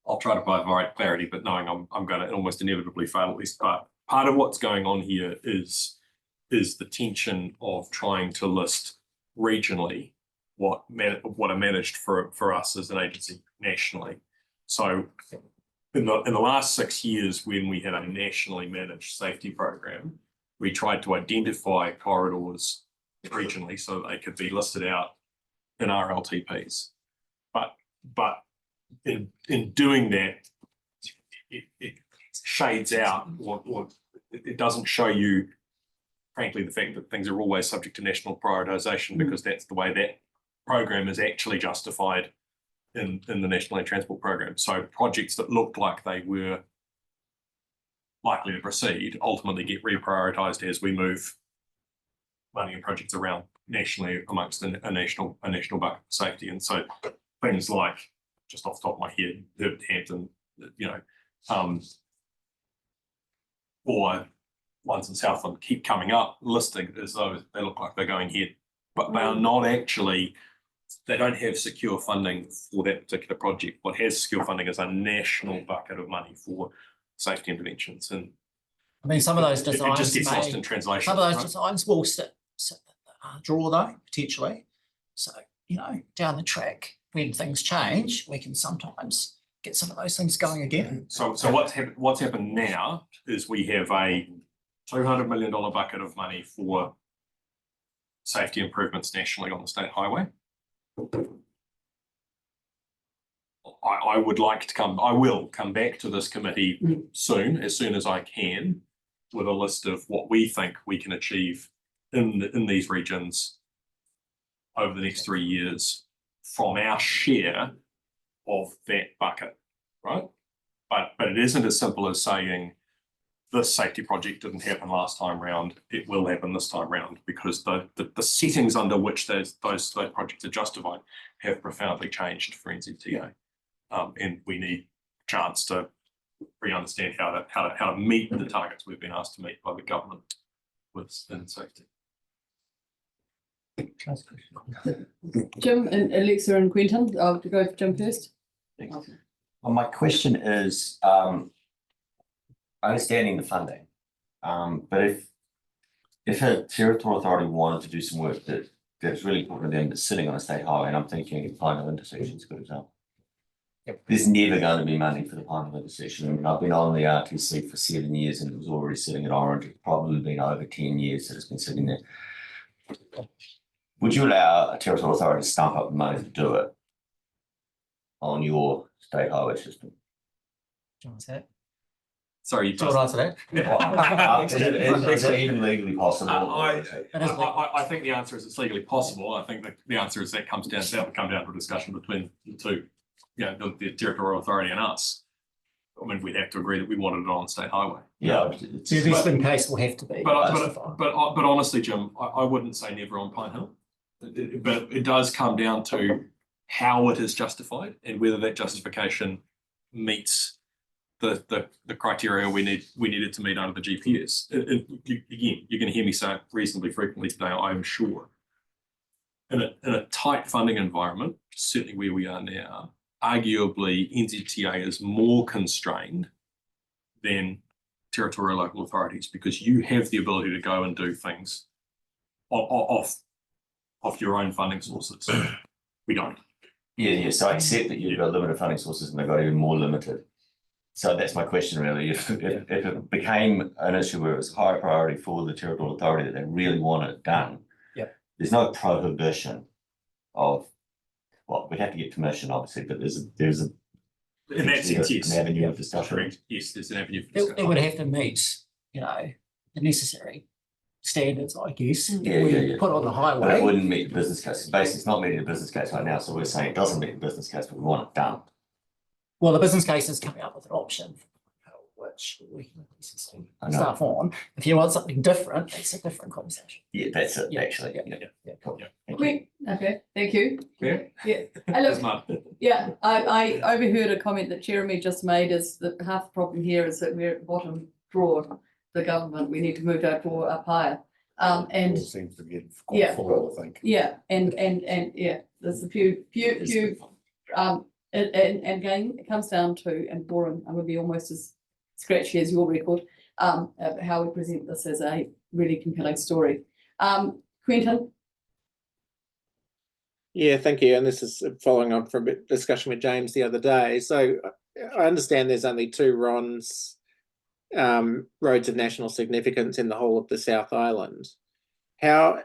I'll try to provide clarity, but knowing I'm going to almost inevitably fail at least part of what's going on here is the tension of trying to list regionally what are managed for us as an agency nationally. So in the last 6 years, when we had a nationally managed safety program, we tried to identify corridors regionally so they could be listed out in RLTPs. But in doing that, it shades out or it doesn't show you, frankly, the fact that things are always subject to national prioritisation, because that's the way that program is actually justified in the National Land Transport Program. So projects that looked like they were likely to proceed ultimately get reprioritised as we move money and projects around nationally amongst a national bucket for safety. And so things like, just off the top of my head, Hampton, or ones in Southland keep coming up, listing as though they look like they're going ahead, but they are not actually. They don't have secure funding for that particular project. What has secure funding is a national bucket of money for safety interventions. And I mean, some of those it designs just gets lost in translation. Some of those right? designs will draw though, potentially. So, down the track, when things change, we can sometimes get some of those things going again. So what's happened now is we have a $200 million bucket of money for safety improvements nationally on the state highway. I will come back to this committee soon as I can, with a list of what we think we can achieve in these regions over the next 3 years from our share of that bucket, right? But it isn't as simple as saying this safety project didn't happen last time round, it will happen this time round, because the settings under which those projects are justified have profoundly changed for NZTA. And we need a chance to re-understand how to meet the targets we've been asked to meet by the government within safety. Jim and Alexa and Quentin, I'll go for Jim first. Well, my question is, understanding the funding, but if a territorial authority wanted to do some work that's really important to them, that's sitting on a state highway, and I'm thinking Pine Hill intersection is a good example. There's never going to be money for the Pine Hill intersection. I mean, I've been on the RTC for 7 years and it was already sitting at Orange. It's probably been over 10 years that it's been sitting there. Would you allow a territorial authority to stump up the money to do it on your state highway system? Do you want to say it? Sorry, you Do you want to answer that? Is it even legally possible? I think the answer is it's legally possible. I think the answer is that come down to a discussion between the two, the territorial authority and us. I mean, we'd have to agree that we wanted it on state highway. Yeah. The Eastern case will have to be. But honestly, Jim, I wouldn't say never on Pine Hill. But it does come down to how it is justified and whether that justification meets the criteria we needed to meet under the GPS. Again, you're going to hear me say it reasonably frequently today, I am sure. In a tight funding environment, certainly where we are now, arguably NZTA is more constrained than territorial local authorities, because you have the ability to go and do things off your own funding sources. We don't. Yeah. So I accept that you've got limited funding sources and they've got even more limited. So that's my question really. If it became an issue where it was high priority for the territorial authority that they really want it done, there's no prohibition of, well, we'd have to get permission obviously, but there's In that sense, yes. An avenue of discussion. Correct. Yes, there's an avenue for It discussion. would have to meet, you know, the necessary standards, I guess. Yeah, we yeah, yeah. put on the But it highway. wouldn't meet the business case. Basically, it's not meeting the business case right now, so we're saying it doesn't meet the business case, but we want it done. Well, the business case is coming up with an option, which we can I know. stuff on. If you want something different, it's a different conversation. Yeah, that's it, Yeah, actually. yeah, Yeah. Cool. Thank you. Quick, okay, thank you. Yeah. Yeah, That's look, my- yeah, I overheard a comment that Jeremy just made is that half the problem here is that we're at the bottom drawer, the government, we need to move our drawer up higher. And It seems to get Yeah. quite full, I think. yeah, and yeah, there's a few, and again, it comes down to, and boring, I'm gonna be almost as scratchy as your record, of how we present this as a really compelling story. Quentin? Yeah, thank you. And this is following on from a discussion with James the other day. So I understand there's only 2 RONs, roads of national significance in the whole of the South Island. How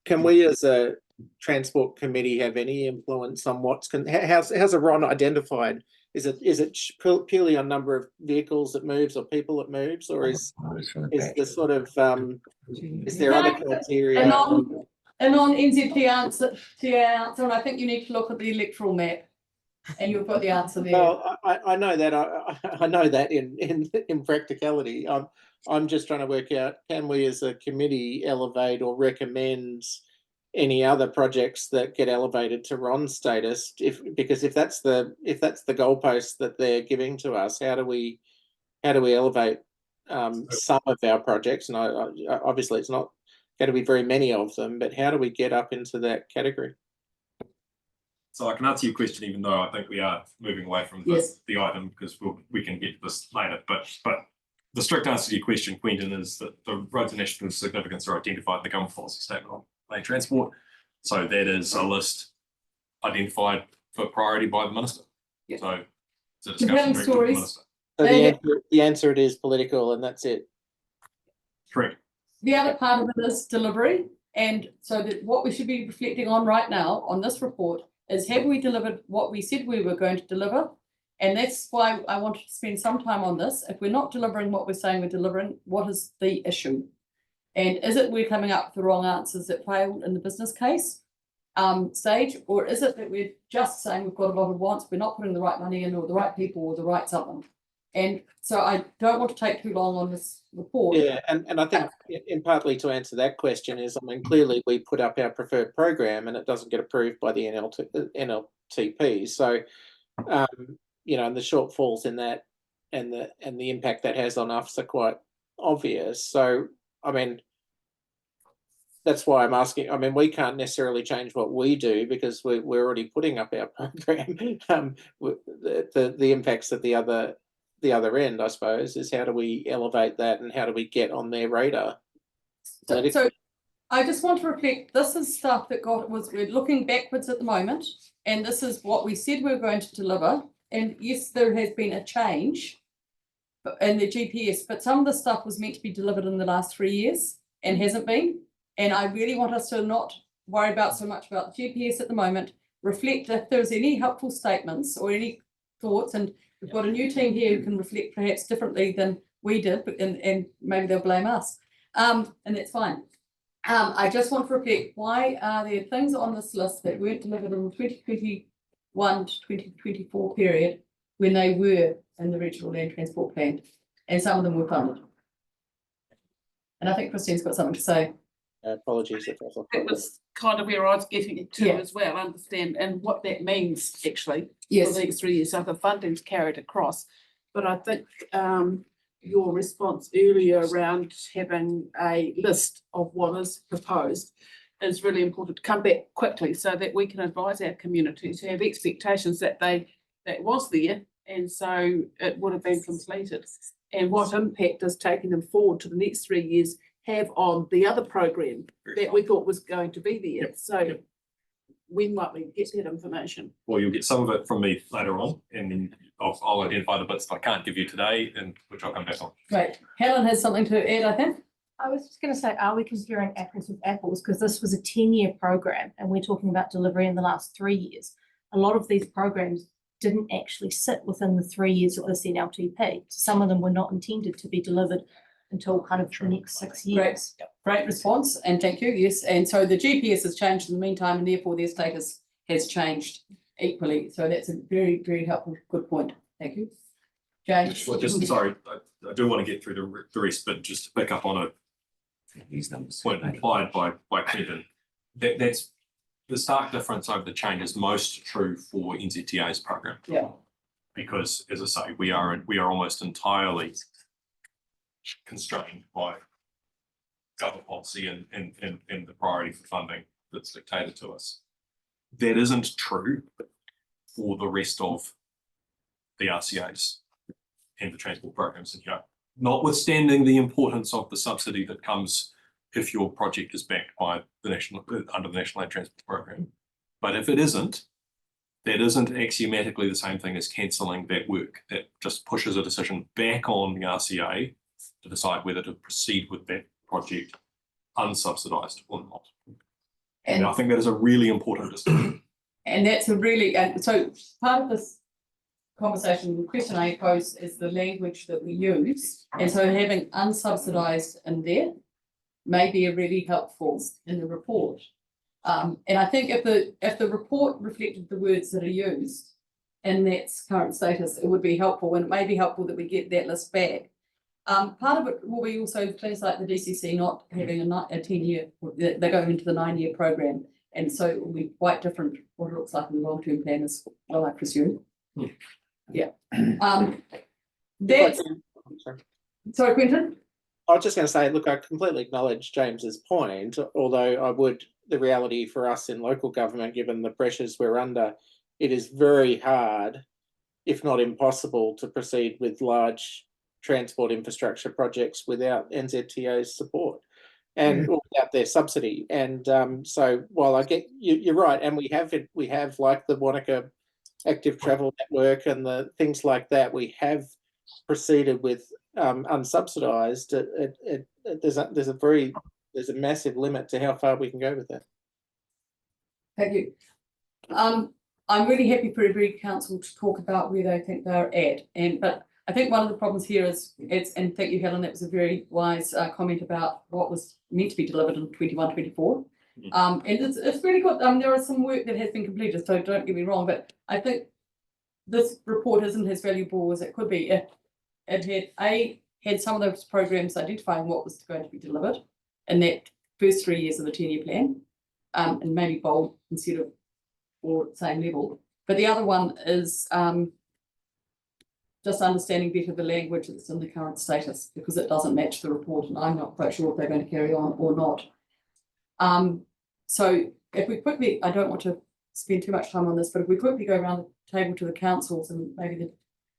can we as a transport committee have any influence on how's a RON identified? Is it purely on number of vehicles it moves or people it moves, or is the sort of is there other criteria? And on NZT answer, and I think you need to look at the electoral map, and you've got the answer there. Well, I know that I know that in practicality. I'm just trying to work out, can we as a committee elevate or recommend any other projects that get elevated to RON status? Because if that's the goalpost that they're giving to us, how do we elevate some of our projects? And obviously it's not going to be very many of them, but how do we get up into that category? So I can answer your question, even though I think we are moving away from the item, because we can get to this later. But the strict answer to your question, Quentin, is that the roads of national significance are identified in the government policy statement on land transport. So that is a list identified for priority by the minister. Yeah. So it's a Compelling discussion directly with the stories. minister. So the answer it is political, and that's it. Correct. The other part of it is delivery. And so that what we should be reflecting on right now on this report is, have we delivered what we said we were going to deliver? And that's why I wanted to spend some time on this. If we're not delivering what we're saying we're delivering, what is the issue? And is it we're coming up with the wrong answers that failed in the business case stage? Or is it that we're just saying we've got a lot of wants, we're not putting the right money in, or the right people, or the right something? And so I don't want to take too long on this report. Yeah, and I think in partly to answer that question is, I mean, clearly we put up our preferred program and it doesn't get approved by the NLTP. So, you know, and the shortfalls in that and the impact that has on us are quite obvious. So, I mean, that's why I'm asking. I mean, we can't necessarily change what we do because we're already putting up our program. The impacts at the other end, I suppose, is how do we elevate that and how do we get on their radar? So I just want to reflect, this is stuff that we're looking backwards at the moment, and this is what we said we were going to deliver. And yes, there has been a change in the GPS, but some of the stuff was meant to be delivered in the last 3 years and hasn't been. And I really want us to not worry about so much about the GPS at the moment, reflect if there's any helpful statements or any thoughts, and we've got a new team here who can reflect perhaps differently than we did, and maybe they'll blame us. And that's fine. I just want to reflect, why are there things on this list that weren't delivered in the 2021 to 2024 period when they were in the regional land transport plan, and some of them were funded? And I think Christine's got something to say. Apologies if that's That was kind of where I was getting to Yeah. as well, understand, and what that means actually Yes. for these 3 years. So the funding's carried across. But I think your response earlier around having a list of what is proposed is really important to come back quickly so that we can advise our community to have expectations that that was there, and so it would have been completed. And what impact is taking them forward to the next 3 years have on the other program that we thought was going to be there. Yep. So when might we get that information? Well, you'll get some of it from me later on, and then I'll identify the bits that I can't give you today, and which I'll come back on. Great. Helen has something to add, I think. I was just going to say, are we comparing apples with apples? Because this was a 10-year program and we're talking about delivery in the last 3 years. A lot of these programs didn't actually sit within the 3 years of this NLTP. Some of them were not intended to be delivered until kind of the next 6 years. Great response, and thank you, yes. And so the GPS has changed in the meantime, and therefore their status has changed equally. So that's a very, very helpful, good point. Thank you. James? Sorry, I do want to get through the rest, but just to pick up on these numbers point implied by Kevin, that's the stark difference over the change is most true for NZTA's program. Yeah. Because, as I say, we are almost entirely constrained by government policy and the priority for funding that's dictated to us. That isn't true for the rest of the RCAs and the transport programs in here, notwithstanding the importance of the subsidy that comes if your project is backed by the under the National Land Transport Program. But if it isn't, that isn't axiomatically the same thing as cancelling that work. That just pushes a decision back on the RCA to decide whether to proceed with that project unsubsidised or not. And I think that is a really important distinction. And that's a really, and so part of this conversation, the question I pose is the language that we use. And so having unsubsidised in there may be a really helpful in the report. And I think if the report reflected the words that are used in that current status, it would be helpful, and it may be helpful that we get that list back. Part of it will be also things like the DCC not having a 10-year, they're going into the 9-year program, and so it will be quite different what it looks like in the long-term plan as well, I presume. Yeah. That's, sorry, Quentin? I was just going to say, look, I completely acknowledge James's point, although the reality for us in local government, given the pressures we're under, it is very hard, if not impossible, to proceed with large transport infrastructure projects without NZTA's support and without their subsidy. And so while I get you're right, and we have like the Wanaka Active Travel Network and the things like that, we have proceeded with unsubsidised. There's a massive limit to how far we can go with that. Thank you. I'm really happy for every council to talk about where they think they're at, but I think one of the problems here is and thank you, Helen, that was a very wise comment about what was meant to be delivered in 21-24. And it's really good. There is some work that has been completed, so don't get me wrong, but I think this report isn't as valuable as it could be if it had some of those programs identifying what was going to be delivered in that first 3 years of the 10-year plan, and maybe bold instead of or same level. But the other one is just understanding better the language that's in the current status, because it doesn't match the report, and I'm not quite sure if they're going to carry on or not. So if we quickly, I don't want to spend too much time on this, but if we quickly go around the table to the councils, and maybe the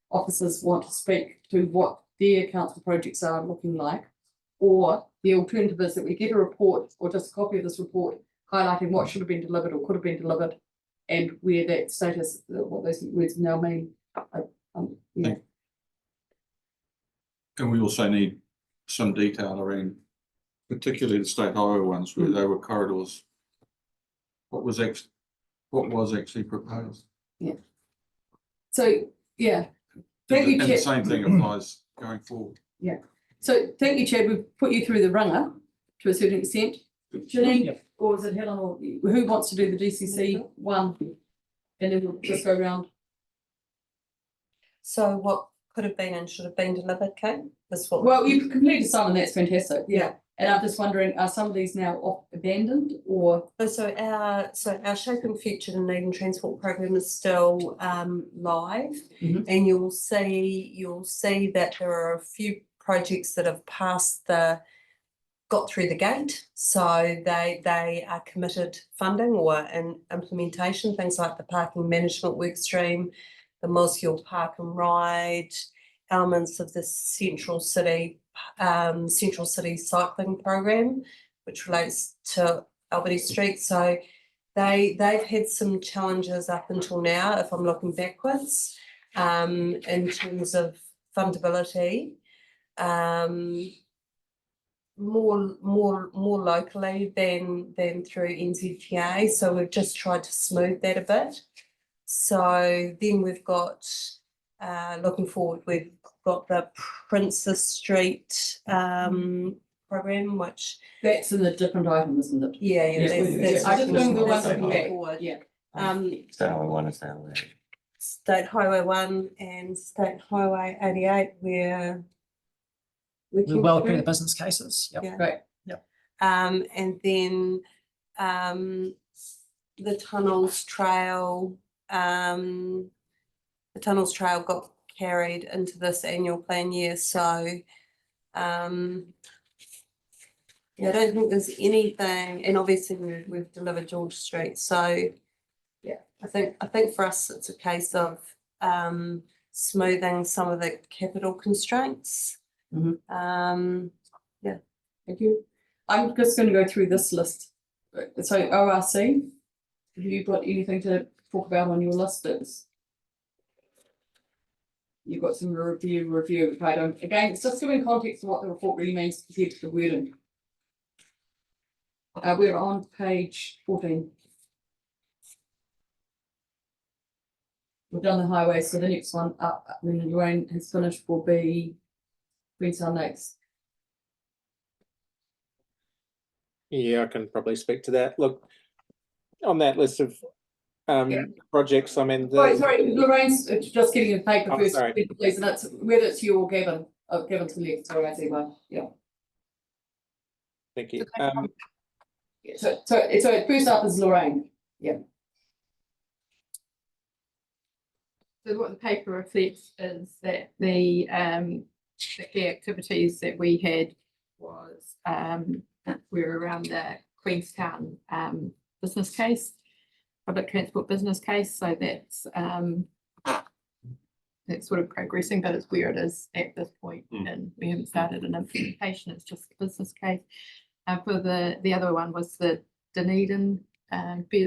officers want to speak to what their council projects are looking like, or the alternative is that we get a report or just a copy of this report highlighting what should have been delivered or could have been delivered, and where that status, what those words now mean. Yeah. And we also need some detail around, particularly the state highway ones where they were corridors. What was actually proposed? Yeah. So yeah, thank you, and Chad. the same thing applies going forward. Yeah. So thank you, Chad. We've put you through the ringer to a certain extent. Janine, or is it Helen, or who wants to do the DCC one? And then we'll just go around. So what could have been and should have been delivered, Kate? Well, you've completed some, and that's fantastic. Yeah. And I'm just wondering, are some of these now abandoned, or? So our Shaping Future and Need and Transport program is still live, and you'll see that there are a few projects that have got through the gate. So they are committed funding or in implementation, things like the parking management work stream, the Mosgiel Park and Ride, elements of the Central City cycling program, which relates to Albany Street. So they've had some challenges up until now, if I'm looking backwards, in terms of fundability, more locally than through NZTA. So we've just tried to smooth that a bit. So then we've got, looking forward, we've got the Princess Street program, which. That's in a different item, isn't it? Yeah, that's. I just think the that's one looking back, forward. yeah. State Highway 1 is down there. State Highway 1 and State Highway 88, where. The developing the business cases. Yep. Yeah. Great. Yep. And then the Tunnels Trail, got carried into this annual plan year, so yeah, I don't think there's anything, and obviously we've delivered George Street, so yeah, I think for us it's a case of smoothing some of the capital constraints. Yeah. Thank you. I'm just going to go through this list. So ORC, have you got anything to talk about on your list? You've got some review. Again, it's just giving context of what the report really means compared to the wording. We're on page 14. We've done the highway, so the next one up when Lorraine has finished will be Queenstown Lakes. Yeah, I can probably speak to that. Look, on that list of projects, I mean, Sorry, Lorraine's just getting a paper Oh, first, sorry. please, and that's whether it's you or Gavin. Gavin's left, sorry, I see one. Yeah. thank you. So first up is Lorraine. Yeah. So what the paper reflects is that the key activities that we had was we're around the Queenstown business case, public transport business case. So that's sort of progressing, but it's where it is at this point, and we haven't started an implementation. It's just the business case. For the other one was the Dunedin,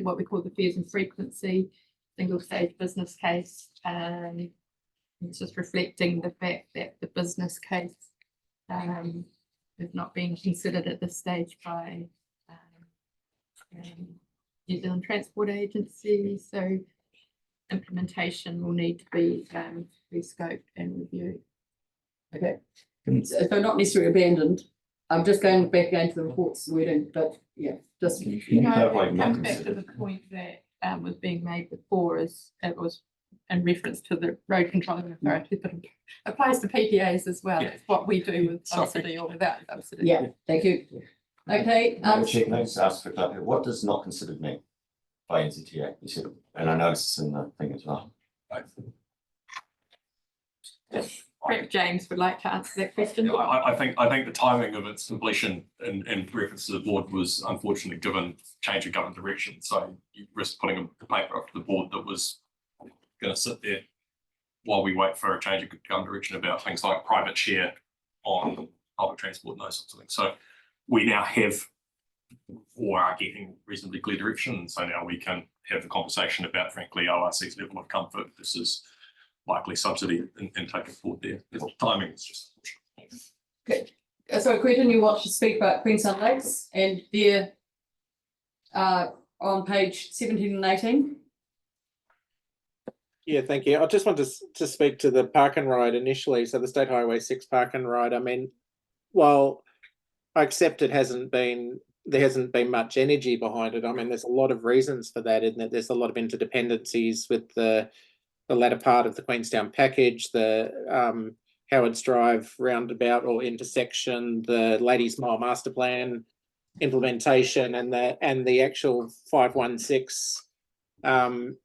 what we call the fares and frequency single stage business case. It's just reflecting the fact that the business case is not being considered at this stage by New Zealand Transport Agency. So implementation will need to be rescoped and reviewed. Okay. So not necessarily abandoned. I'm just going back into the report's wording, but yeah, just. No, it comes back to the point that was being made before, is it was in reference to the road controlling authority, but it applies to PPAs as well. It's what we do with subsidy or without subsidy. Yeah, thank you. Okay. Chair, can I just ask for clarity, what does not considered mean by NZTA? You said, and I noticed it's in the thing as well. Perhaps James would like to answer that question. I think the timing of its completion in reference to the board was unfortunately given change of government direction. So you risk putting a paper up to the board that was going to sit there while we wait for a change of government direction about things like private share on public transport and those sorts of things. So we now have, or are getting, reasonably clear direction, and so now we can have the conversation about, frankly, ORC's level of comfort. This is likely subsidy and take it forward there. The timing is just unfortunate. Okay. So Quentin, you want to speak about Queenstown Lakes, and they're on page 17 and 18. Yeah, thank you. I just want to speak to the park and ride initially. So the State Highway 6 park and ride, I mean, while I accept there hasn't been much energy behind it, I mean, there's a lot of reasons for that, in that there's a lot of interdependencies with the latter part of the Queenstown package, the Howards Drive roundabout or intersection, the Ladies Mile master plan implementation, and the actual 516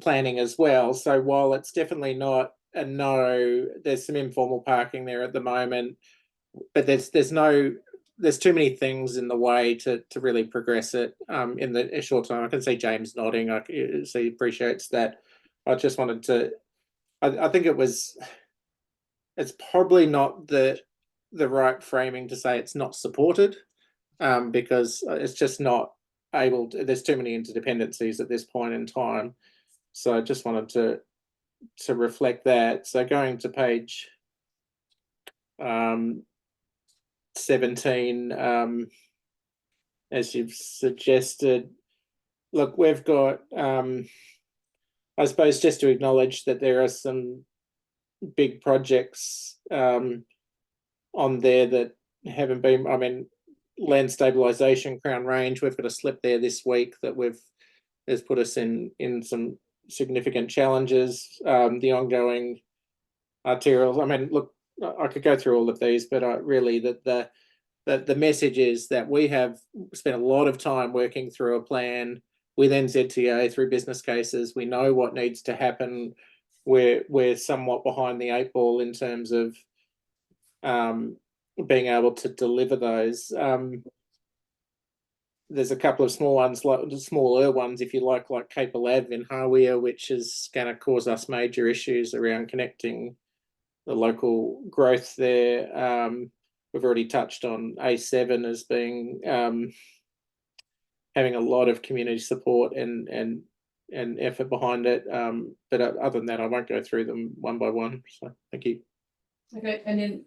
planning as well. So while it's definitely not a no, there's some informal parking there at the moment, but there's too many things in the way to really progress it in the short time. I can see James nodding. I see he appreciates that. I just wanted to, I think it's probably not the right framing to say it's not supported, because it's just not able to, there's too many interdependencies at this point in time. So I just wanted to reflect that. So going to page 17, as you've suggested, look, we've got I suppose just to acknowledge that there are some big projects on there that haven't been, I mean, land stabilisation, Crown Range, we've got a slip there this week that has put us in some significant challenges. The ongoing arterials, I mean, look, I could go through all of these, but really the message is that we have spent a lot of time working through a plan with NZTA through business cases. We know what needs to happen. We're somewhat behind the 8 ball in terms of being able to deliver those. There's a couple of small ones, like smaller ones, if you like Cape Ave in Hawea, which is going to cause us major issues around connecting the local growth there. We've already touched on A7 as being having a lot of community support and effort behind it. But other than that, I won't go through them one by one. So thank you. Okay, and then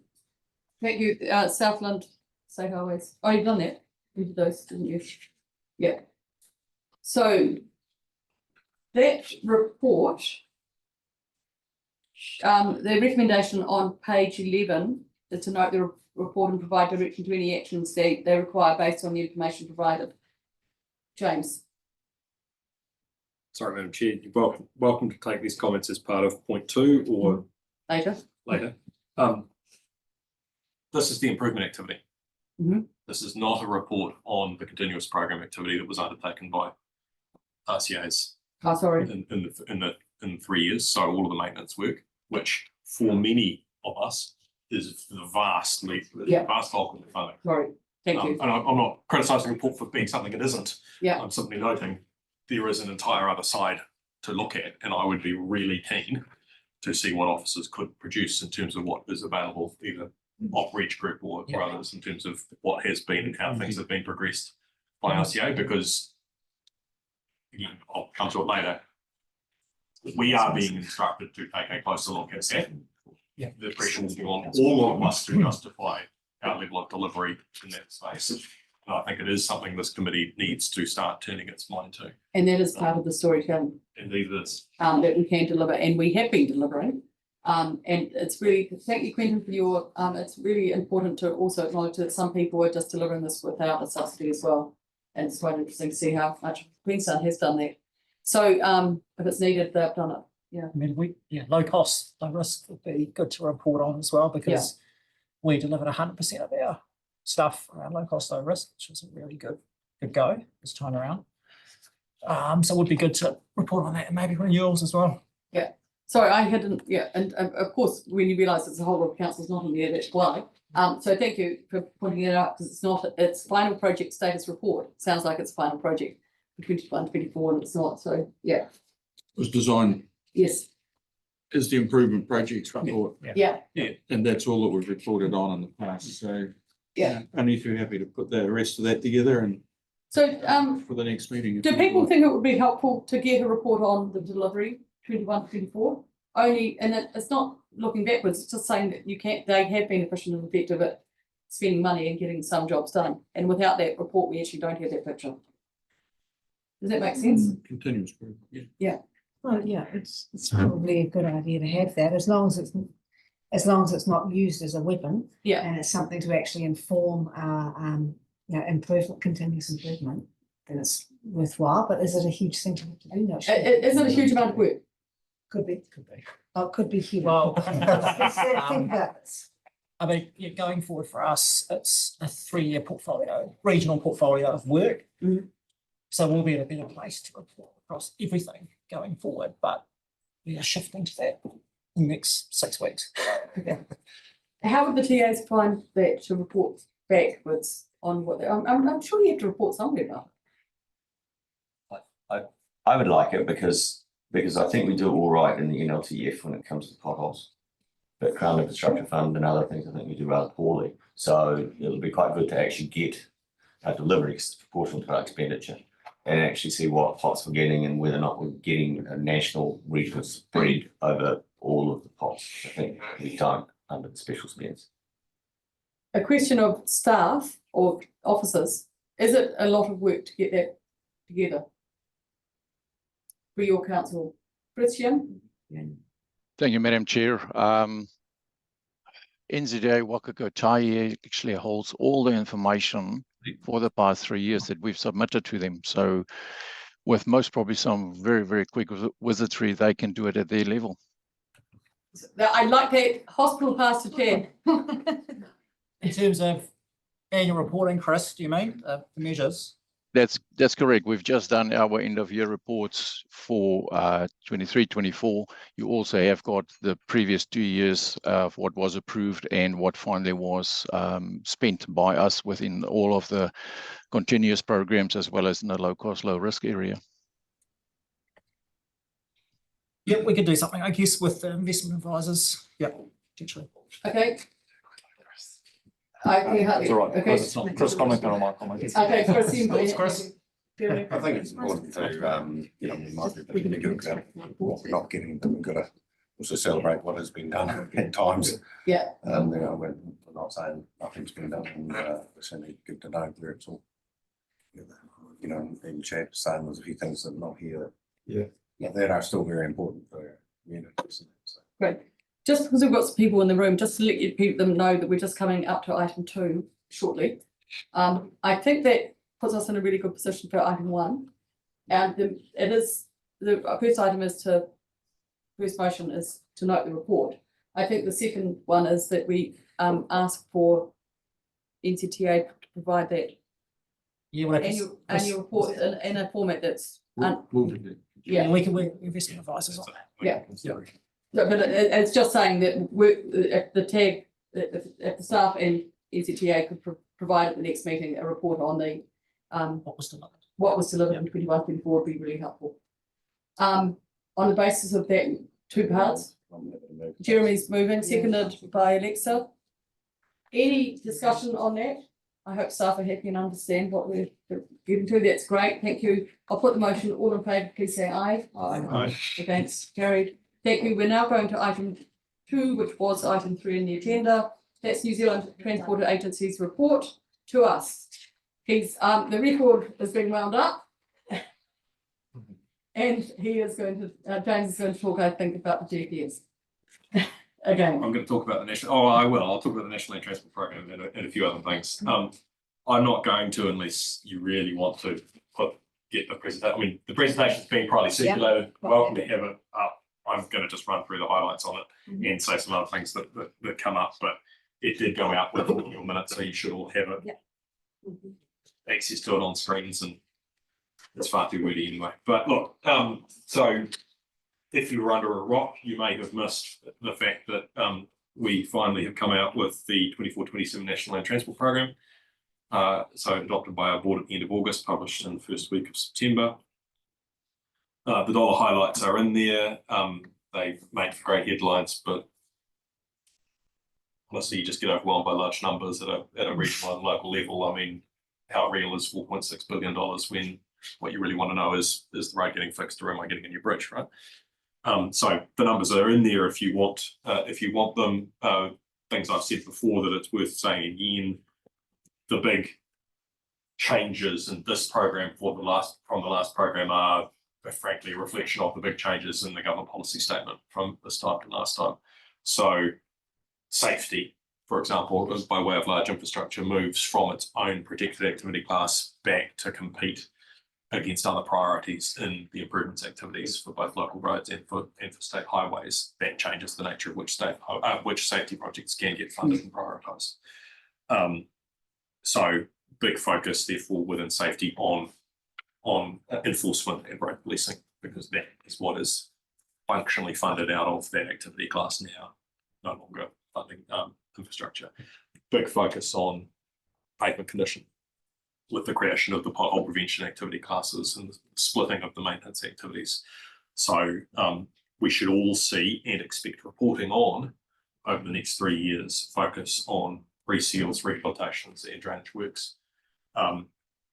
thank you, Southland State Highways. Oh, you've done that. You did those, didn't you? Yeah. So that report, the recommendation on page 11 is to note the report and provide direction to any actions they require based on the information provided. James. Sorry, Madam Chair, you're welcome to take these comments as part of point 2 or Later. This is the improvement activity. Mm-hmm. This is not a report on the continuous program activity that was undertaken by RCAs. Oh, sorry. In 3 years. So all of the maintenance work, which for many of us is the vast bulk of the funding. Sorry. Thank you. And I'm not criticising the report for being something it isn't. Yeah. I'm simply noting there is an entire other side to look at, and I would be really keen to see what officers could produce in terms of what is available either off Reach Group or others in terms of what has been and how things have been progressed by RCA, because again, I'll come to it later. We are being instructed to take a closer look at that. Yeah. The pressure will be on all of us to justify our level of delivery in that space. And I think it is something this committee needs to start turning its mind to. And that is part of the storytelling. Indeed it is. That we can deliver, and we have been delivering. And it's really, thank you, Quentin, for your, it's really important to also acknowledge that some people are just delivering this without a subsidy as well. And it's quite interesting to see how much Queensland has done that. So if it's needed, they've done it. Yeah. I mean, low cost, low risk would be good to report on as well, because we delivered 100% of our stuff around low cost, low risk, which was a really good go this time around. So it would be good to report on that, and maybe renewals as well. Yeah. Sorry, I hadn't, and of course, when you realise it's a whole lot of councils not in there, that's why. So thank you for pointing it out, because it's final project status report. It sounds like it's final project for 21-24, and it's not. So yeah. It was designed. Yes. Is the improvement projects report. Yeah. And that's all that we've reported on in the past. So only if you're happy to put the rest of that together and so for the next meeting. Do people think it would be helpful to get a report on the delivery 21-24? Only, and it's not looking backwards, it's just saying that they have been efficient and effective at spending money and getting some jobs done. And without that report, we actually don't have that picture. Does that make sense? Continuous. Yeah. Well, yeah, it's probably a good idea to have that, as long as it's not used as a weapon. Yeah. And it's something to actually inform improvement, continuous improvement, then it's worthwhile. But is it a huge thing to do? No, Is it a huge amount of work? Could be. Oh, it could be huge. Well, Think about this. I mean, going forward for us, it's a 3-year portfolio, regional portfolio of work. Mm-hmm. So we'll be in a better place to report across everything going forward, but we are shifting to that in the next 6 weeks. How would the TAs find that to report backwards on what I'm sure you have to report something about I would like it because I think we do all right in the NLTF when it comes to potholes. But Crown Infrastructure Fund and other things, I think we do rather poorly. So it'll be quite good to actually get our delivery proportional to our expenditure and actually see what pots we're getting and whether or not we're getting a national regional spread over all of the pots. I think we don't under the special spends. a question of staff or officers. Is it a lot of work to get that together for your council Christian? Thank you, Madam Chair. NZA Wakakotai actually holds all the information for the past 3 years that we've submitted to them. So with most probably some very, very quick wizardry, they can do it at their level. I like that hospital pass to 10. In terms of annual reporting, Chris, do you mean, measures? That's correct. We've just done our end of year reports for 23-24. You also have got the previous 2 years of what was approved and what finally was spent by us within all of the continuous programs, as well as in the low cost, low risk area. Yep, we could do something, I guess, with investment advisors. Yep, potentially. Okay. It's all right. Okay. Chris commented on my comments. Okay, Chris, you Chris. I think it's important to, we might be a bit negative about what we're not getting, but we've got to also celebrate what has been done at times. Yeah. We're not saying nothing's been done, and it's certainly good to know where it's all. In chat saying there's a few things that are not here. Yeah. That are still very important for communities. So. Great. Just because we've got some people in the room, just to let them know that we're just coming up to item 2 shortly. I think that puts us in a really good position for item 1. And the first motion is to note the report. I think the second one is that we ask for NCTA to provide that annual report in a format that's Yeah, we can investment advisors on that. Yeah. But it's just saying that if the staff and NCTA could provide at the next meeting a report on the what was delivered in 21-24 would be really helpful. On the basis of that 2 parts, Jeremy's moving, seconded by Alexa. Any discussion on that? I hope staff are happy and understand what we're getting to. That's great. Thank you. I'll put the motion. All in favour, please say aye. Aye. Against, carried. Thank you. We're now going to item 2, which was item 3 in the agenda. That's New Zealand Transport Agency's report to us. The record has been wound up. And he is going to, James is going to talk, I think, about the GPS. Again. I'm going to talk about the national, I will. I'll talk about the National Land Transport Program and a few other things. I'm not going to unless you really want to get the presentation. I mean, the presentation's been probably circulated. Welcome to have it up. I'm going to just run through the highlights on it and say some other things that come up, but it did go out with your minutes, so you should all have it. Access to it on screens, and it's far too wordy anyway. But look, so if you were under a rock, you may have missed the fact that we finally have come out with the 24-27 National Land Transport Program. So adopted by our board at the end of August, published in the first week of September. The dollar highlights are in there. They make great headlines, but honestly, you just get overwhelmed by large numbers at a regional and local level. I mean, how real is $4.6 billion when what you really want to know is the road getting fixed, or am I getting a new bridge, right? So the numbers are in there if you want them. Things I've said before that it's worth saying again. The big changes in this program from the last program are frankly a reflection of the big changes in the government policy statement from this time to last time. So safety, for example, by way of large infrastructure, moves from its own protected activity class back to compete against other priorities in the improvements activities for both local roads and for state highways. That changes the nature of which safety projects can get funded and prioritised. So big focus, therefore, within safety on enforcement and road policing, because that is what is functionally funded out of that activity class now, no longer funding infrastructure. Big focus on pavement condition, with the creation of the pothole prevention activity classes and the splitting of the maintenance activities. So we should all see and expect reporting on over the next 3 years, focus on reseals, rehabilitations and drainage works.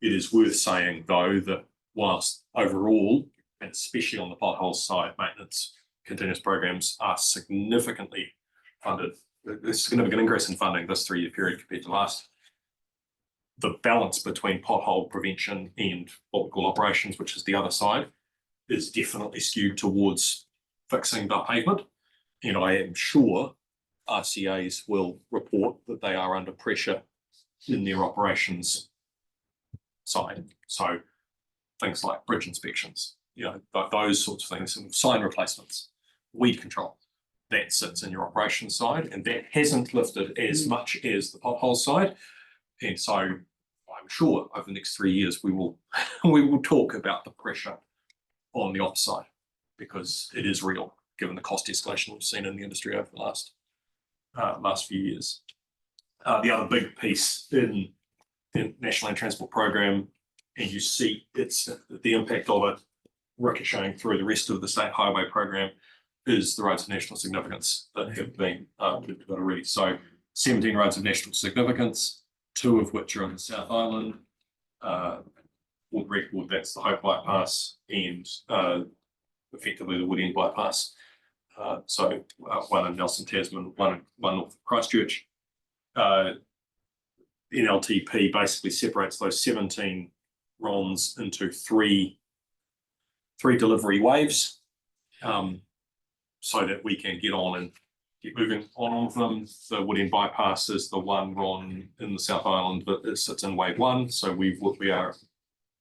It is worth saying though that whilst overall, and especially on the pothole side, maintenance continuous programs are significantly funded. There's a significant increase in funding this 3-year period compared to last. The balance between pothole prevention and what we call operations, which is the other side, is definitely skewed towards fixing the pavement. And I am sure RCAs will report that they are under pressure in their operations side. So things like bridge inspections, those sorts of things, and sign replacements, weed control, that sits in your operations side, and that hasn't lifted as much as the pothole side. And so I'm sure over the next 3 years we will talk about the pressure on the ops side, because it is real given the cost escalation we've seen in the industry over the last few years. The other big piece in the National Land Transport Program, and you see it's the impact of it ricocheting through the rest of the state highway program, is the roads of national significance that have been looked at already. So 17 roads of national significance, 2 of which are in the South Island. Wood Record, that's the Hope Bypass, and effectively the Wood End Bypass. So one in Nelson Tasman, one north of Christchurch. NLTP basically separates those 17 RONs into three delivery waves, so that we can get on and get moving on all of them. The Wood End Bypass is the one RON in the South Island that it sits in wave 1, so we are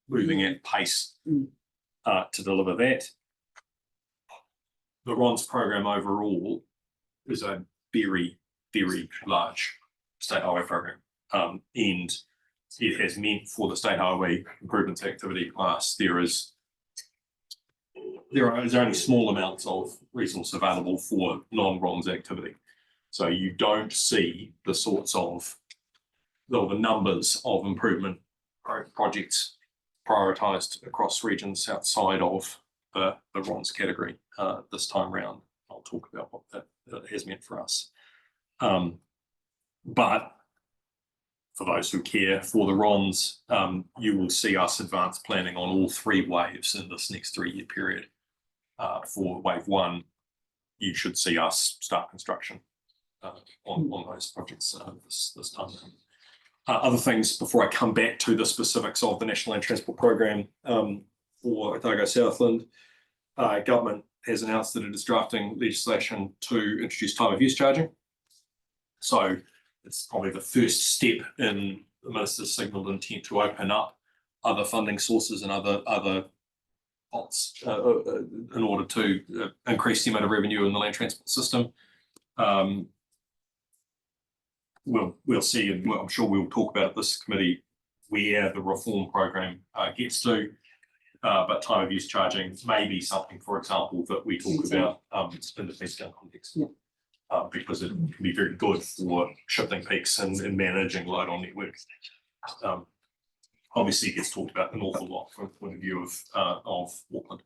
moving at pace to deliver that. The RONs program overall is a very, very large state highway program, and it has meant for the state highway improvements activity class there is only small amounts of resource available for non-RONs activity. So you don't see the sorts of the numbers of improvement projects prioritised across regions outside of the RONs category this time round. I'll talk about what that has meant for us. But for those who care for the RONs, you will see us advance planning on all 3 waves in this next 3-year period. For wave 1, you should see us start construction on those projects this time. Other things before I come back to the specifics of the National Land Transport Program for Otago Southland, government has announced that it is drafting legislation to introduce time of use charging. So it's probably the first step in the minister's signalled intent to open up other funding sources and other pots in order to increase the amount of revenue in the land transport system. We'll see, and I'm sure we'll talk about at this committee where the reform program gets to. But time of use charging may be something, for example, that we talk about in the festival context, because it can be very good for shifting peaks and managing load on networks. Obviously, it gets talked about an awful lot from the point of view of Auckland.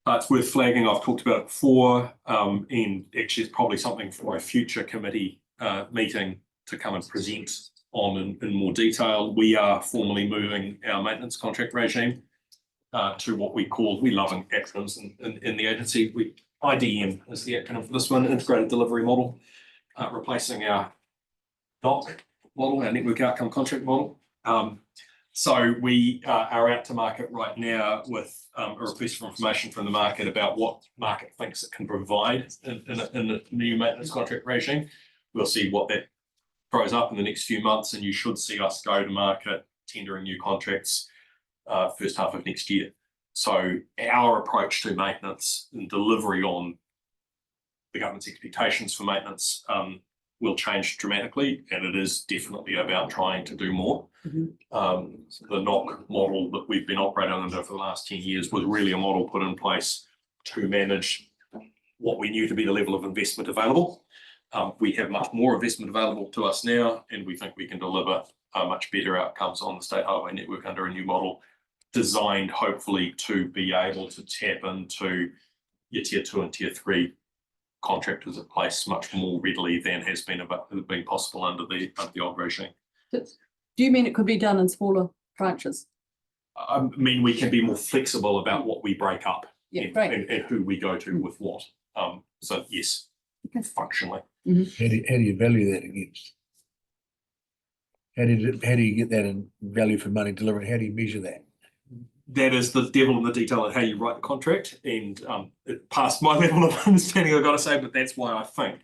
It's worth flagging, I've talked about it before, and actually it's probably something for a future committee meeting to come and present on in more detail. We are formally moving our maintenance contract regime to what we love acronyms in the agency. IDM is the acronym for this one, Integrated Delivery Model, replacing our NOC model, our Network Outcome Contract model. So we are out to market right now with a request for information from the market about what market thinks it can provide in the new maintenance contract regime. We'll see what that throws up in the next few months, and you should see us go to market tendering new contracts first half of next year. So our approach to maintenance and delivery on the government's expectations for maintenance will change dramatically, and it is definitely about trying to do more. The NOC model that we've been operating under for the last 10 years was really a model put in place to manage what we knew to be the level of investment available. We have much more investment available to us now, and we think we can deliver much better outcomes on the state highway network under a new model designed hopefully to be able to tap into your tier 2 and tier 3 contractors at place much more readily than has been possible under the old regime. Do you mean it could be done in smaller tranches? I mean, we can be more flexible about what we break up and who we go to with what. So yes, functionally. How do you value that against? How do you get that in value for money delivered? How do you measure that? that is the devil in the detail in how you write the contract, and it passed my level of understanding, I've got to say, but that's why I think,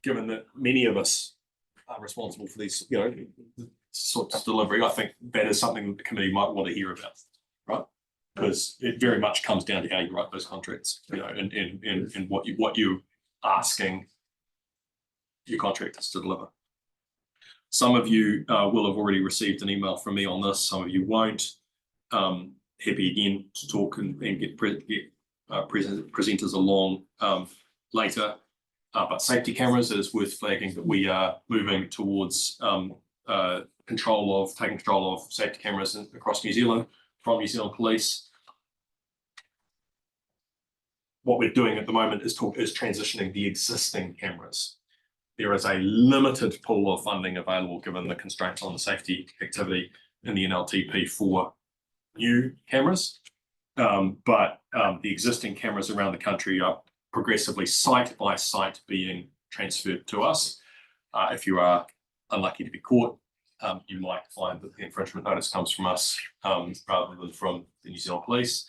given that many of us are responsible for these, sorts of delivery, I think that is something that the committee might want to hear about, right? Because it very much comes down to how you write those contracts, and what you're asking your contractors to deliver. Some of you will have already received an email from me on this. Some of you won't. Happy again to talk and get presenters along later. But safety cameras, it is worth flagging that we are moving towards taking control of safety cameras across New Zealand from New Zealand Police. What we're doing at the moment is transitioning the existing cameras. There is a limited pool of funding available given the constraints on the safety activity in the NLTP for new cameras. But the existing cameras around the country are progressively site by site being transferred to us. If you are unlucky to be caught, you might find that the infringement notice comes from us rather than from the New Zealand Police.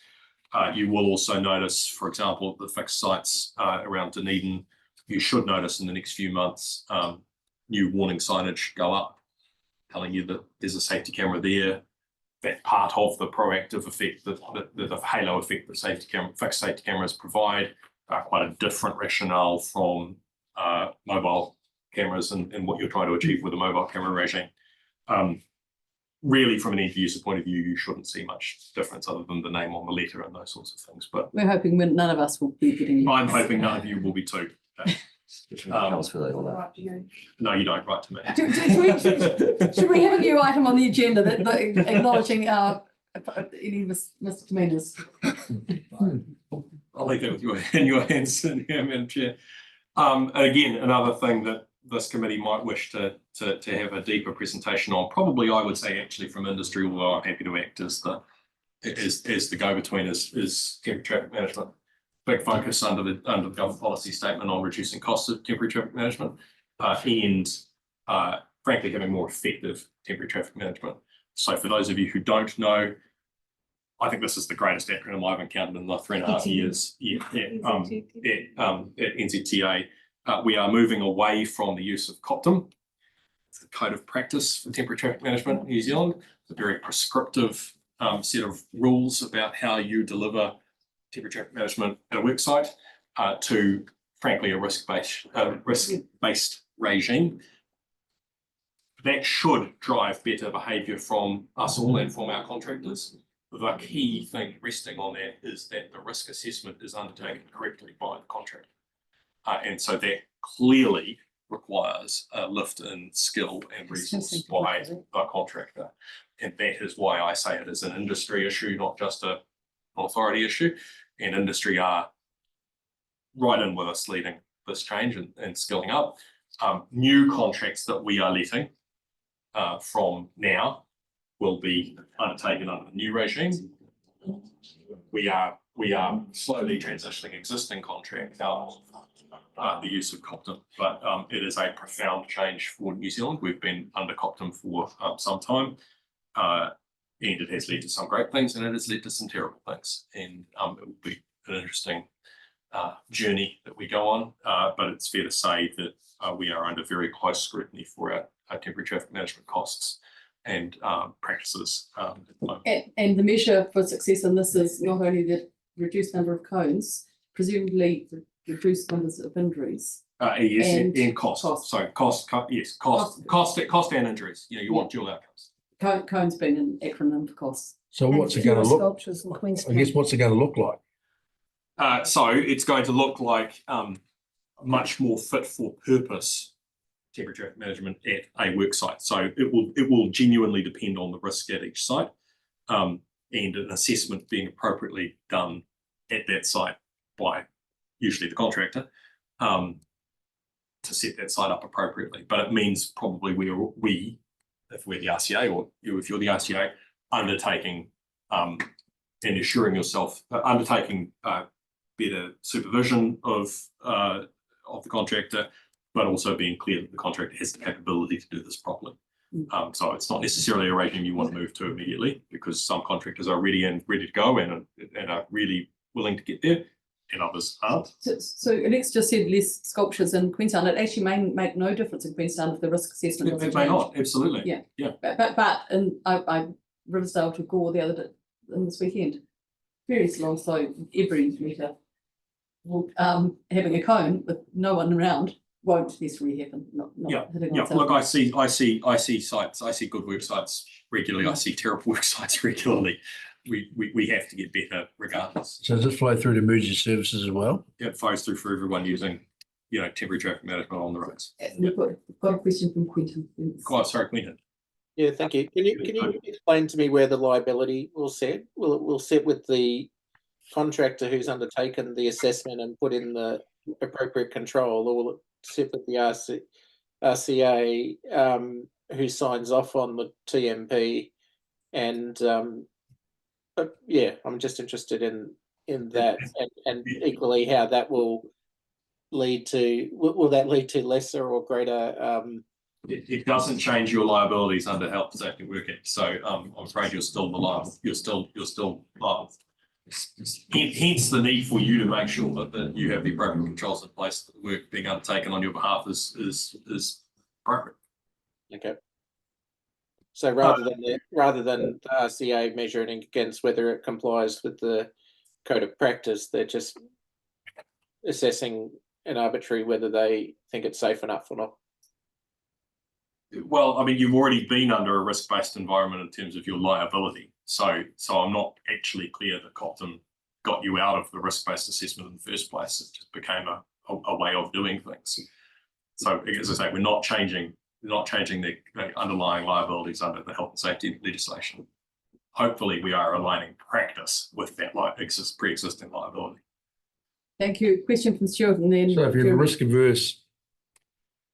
You will also notice, for example, the fixed sites around Dunedin, you should notice in the next few months new warning signage go up, telling you that there's a safety camera there. That part of the proactive effect, the halo effect that fixed safety cameras provide, quite a different rationale from mobile cameras and what you're trying to achieve with a mobile camera regime. Really, from an end user point of view, you shouldn't see much difference other than the name on the letter and those sorts of things. But we're hoping none of us will be getting. I'm hoping none of you will be too. No, you don't write to me. Should we have a new item on the agenda that acknowledging our any misdemeanors? I'll leave that with you in your hands, Madam Chair. Again, another thing that this committee might wish to have a deeper presentation on, probably I would say actually from industry, although I'm happy to act as the go-between, is temporary traffic management. Big focus under the government policy statement on reducing costs of temporary traffic management and frankly having more effective temporary traffic management. So for those of you who don't know, I think this is the greatest acronym I've encountered in the 3.5 years at NZTA. We are moving away from the use of COPTM. It's the code of practice for temporary traffic management in New Zealand. It's a very prescriptive set of rules about how you deliver temporary traffic management at a work site to, frankly, a risk-based regime. That should drive better behaviour from us all and from our contractors. The key thing resting on that is that the risk assessment is undertaken correctly by the contractor. And so that clearly requires a lift in skill and resource by the contractor. And that is why I say it is an industry issue, not just an authority issue. And industry are right in with us leading this change and skilling up. New contracts that we are letting from now will be undertaken under the new regime. We are slowly transitioning existing contracts out of the use of COPTM, but it is a profound change for New Zealand. We've been under COPTM for some time, and it has led to some great things and it has led to some terrible things. And it will be an interesting journey that we go on, but it's fair to say that we are under very close scrutiny for our temporary traffic management costs and practices at the moment. And the measure for success in this is not only the reduced number of cones, presumably reduced numbers of injuries. Yes, and cost. So cost and injuries. You want dual outcomes. Cones being an acronym for costs. So what's it going to look? I guess what's it going to look like? So it's going to look like much more fit for purpose temporary traffic management at a work site. So it will genuinely depend on the risk at each site, and an assessment being appropriately done at that site by usually the contractor to set that site up appropriately. But it means probably we if we're the RCA or if you're the RCA, undertaking and assuring yourself undertaking better supervision of the contractor, but also being clear that the contractor has the capability to do this properly. So it's not necessarily a regime you want to move to immediately, because some contractors are ready to go and are really willing to get there, and others aren't. So Alex just said less sculptures in Queenstown. It actually may make no difference in Queenstown if the risk assessment. It may not, absolutely. Yeah. Yeah. But and I Riversdale to Gore the other day, this weekend, very slow. So every meter, having a cone with no one around won't necessarily happen. Not hitting on Look, I see sites. I see good work sites regularly. I see terrible work sites regularly. We have to get better regardless. So does it flow through to emergency services as well? It flows through for everyone using, temporary traffic management on the roads. We've got a question from Quentin. Sorry, Quentin. Yeah, thank you. Can you explain to me where the liability will sit? Will it sit with the contractor who's undertaken the assessment and put in the appropriate control, or will it sit with the RCA who signs off on the TMP? And but yeah, I'm just interested in that, and equally how that will lead to. Will that lead to lesser or greater? It doesn't change your liabilities under Health and Safety Work Act. So I'm afraid you're still liable. You're still liable. Hence the need for you to make sure that you have the appropriate controls in place, that the work being undertaken on your behalf is appropriate. Okay. So rather than the RCA measuring against whether it complies with the code of practice, they're just assessing an arbitrary whether they think it's safe enough or not. Well, I mean, you've already been under a risk-based environment in terms of your liability. So I'm not actually clear that Copton got you out of the risk-based assessment in the first place. It just became a way of doing things. So as I say, we're not changing the underlying liabilities under the health and safety legislation. Hopefully we are aligning practice with that pre-existing liability. Thank you. Question from Stuart, and then. So if you have a risk-averse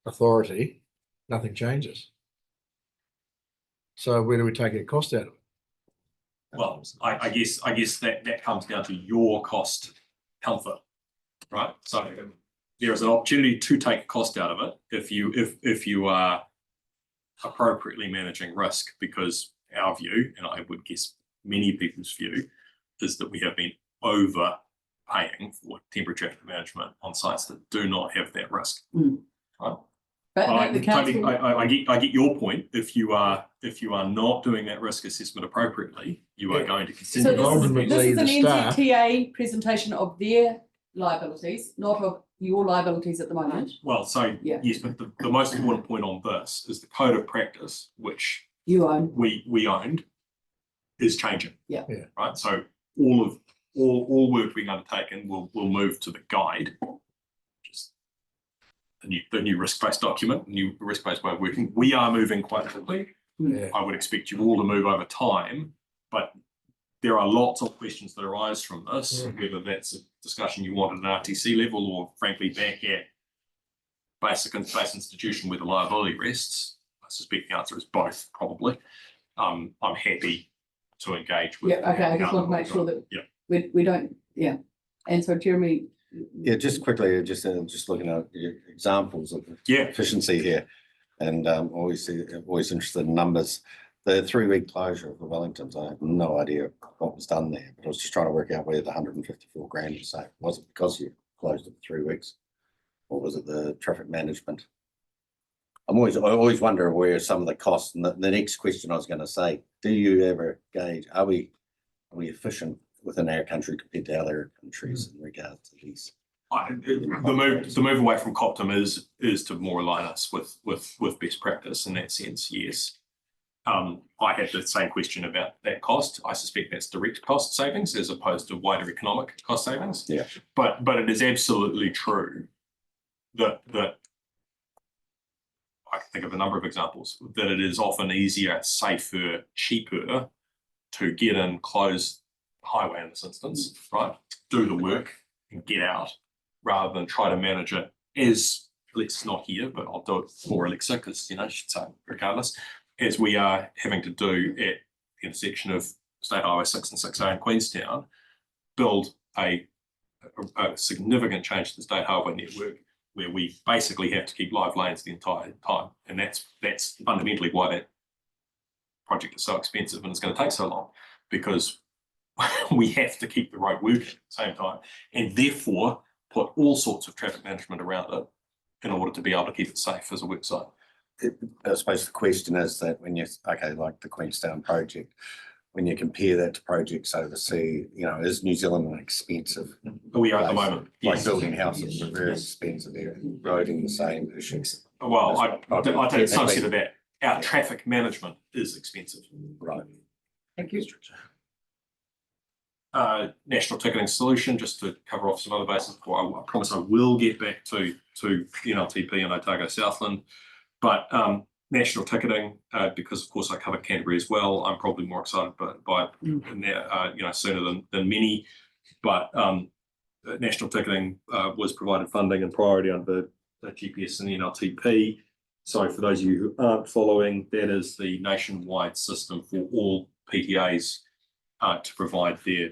authority, nothing changes. So where do we take our cost out of it? Well, I guess that comes down to your cost comfort, right? So there is an opportunity to take cost out of it if you are appropriately managing risk, because our view, and I would guess many people's view, is that we have been overpaying for temporary traffic management on sites that do not have that risk. Right? But I get your point. If you are not doing that risk assessment appropriately, you are going to consider. So this is an NZTA presentation of their liabilities, not of your liabilities at the moment. Well, so yes, but the most important point on this is the code of practice, which you own, we owned, is changing. Yeah. Right. So all work being undertaken will move to the guide, which is the new risk-based document, new risk-based way of working. We are moving quite quickly. Yeah. I would expect you all to move over time, but there are lots of questions that arise from this, whether that's a discussion you want at an RTC level or frankly back at basic institution where the liability rests. I suspect the answer is both, probably. I'm happy to engage with. Yeah, okay, I just want to make sure that we don't, and so Jeremy. Yeah, just quickly, just looking at examples of efficiency here, and always interested in numbers. The 3-week closure of the Wellingtons, I have no idea what was done there, but I was just trying to work out where the 154 grand was saved. Was it because you closed it for 3 weeks, or was it the traffic management? I always wonder where some of the costs. And the next question I was going to say: do you ever gauge are we efficient within our country compared to other countries in regard to these? The move away from Coptum is to more align us with best practice in that sense. Yes. I had the same question about that cost. I suspect that's direct cost savings as opposed to wider economic cost savings. Yeah. But it is absolutely true that I can think of a number of examples that it is often easier, safer, cheaper to get in, close highway in this instance, right? Do the work and get out rather than try to manage it as Alexa's not here, but I'll do it for Alexa because she should say regardless, as we are having to do at the intersection of State Highway 6 and 6A in Queenstown, build a significant change to the State Highway network where we basically have to keep live lanes the entire time. And that's fundamentally why that project is so expensive and it's going to take so long, because we have to keep the road working at the same time, and therefore put all sorts of traffic management around it in order to be able to keep it safe as a work site. I suppose the question is that when you, okay, like the Queenstown project, when you compare that to projects overseas, you know, is New Zealand an expensive? We are at the moment. Like Yes. building houses are very expensive there, roading the same issues. Well, I take some sense of that. Our traffic management is expensive. Right. Thank you. National ticketing solution, just to cover off some other bases before I promise I will get back to NLTP and Otago Southland. But national ticketing, because of course I cover Canterbury as well, I'm probably more excited by it sooner than many. But national ticketing was provided funding and priority under the GPS and the NLTP. So for those of you who aren't following, that is the nationwide system for all PTAs to provide their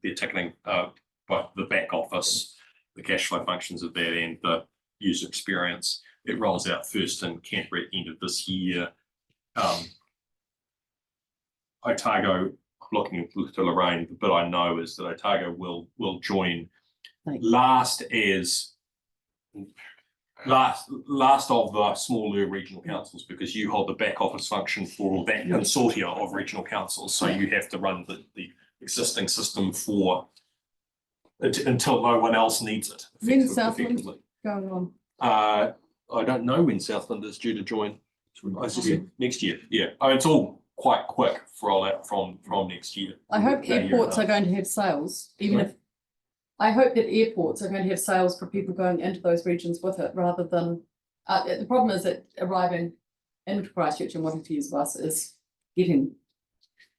ticketing, by the back office, the cash flow functions of that, and the user experience. It rolls out first in Canterbury at the end of this year. Otago, I'm looking to Lorraine, but I know is that Otago will join last of the smaller regional councils, because you hold the back office function for all that consortia of regional councils. So you have to run the existing system for until no one else needs it. When Southland going on? I don't know when Southland is due to join. Next year. Yeah. Oh, it's all quite quick for all that from next year. I hope airports are going to have sales, I hope that airports are going to have sales for people going into those regions with it, rather than, the problem is that arriving into Christchurch and wanting to use bus is getting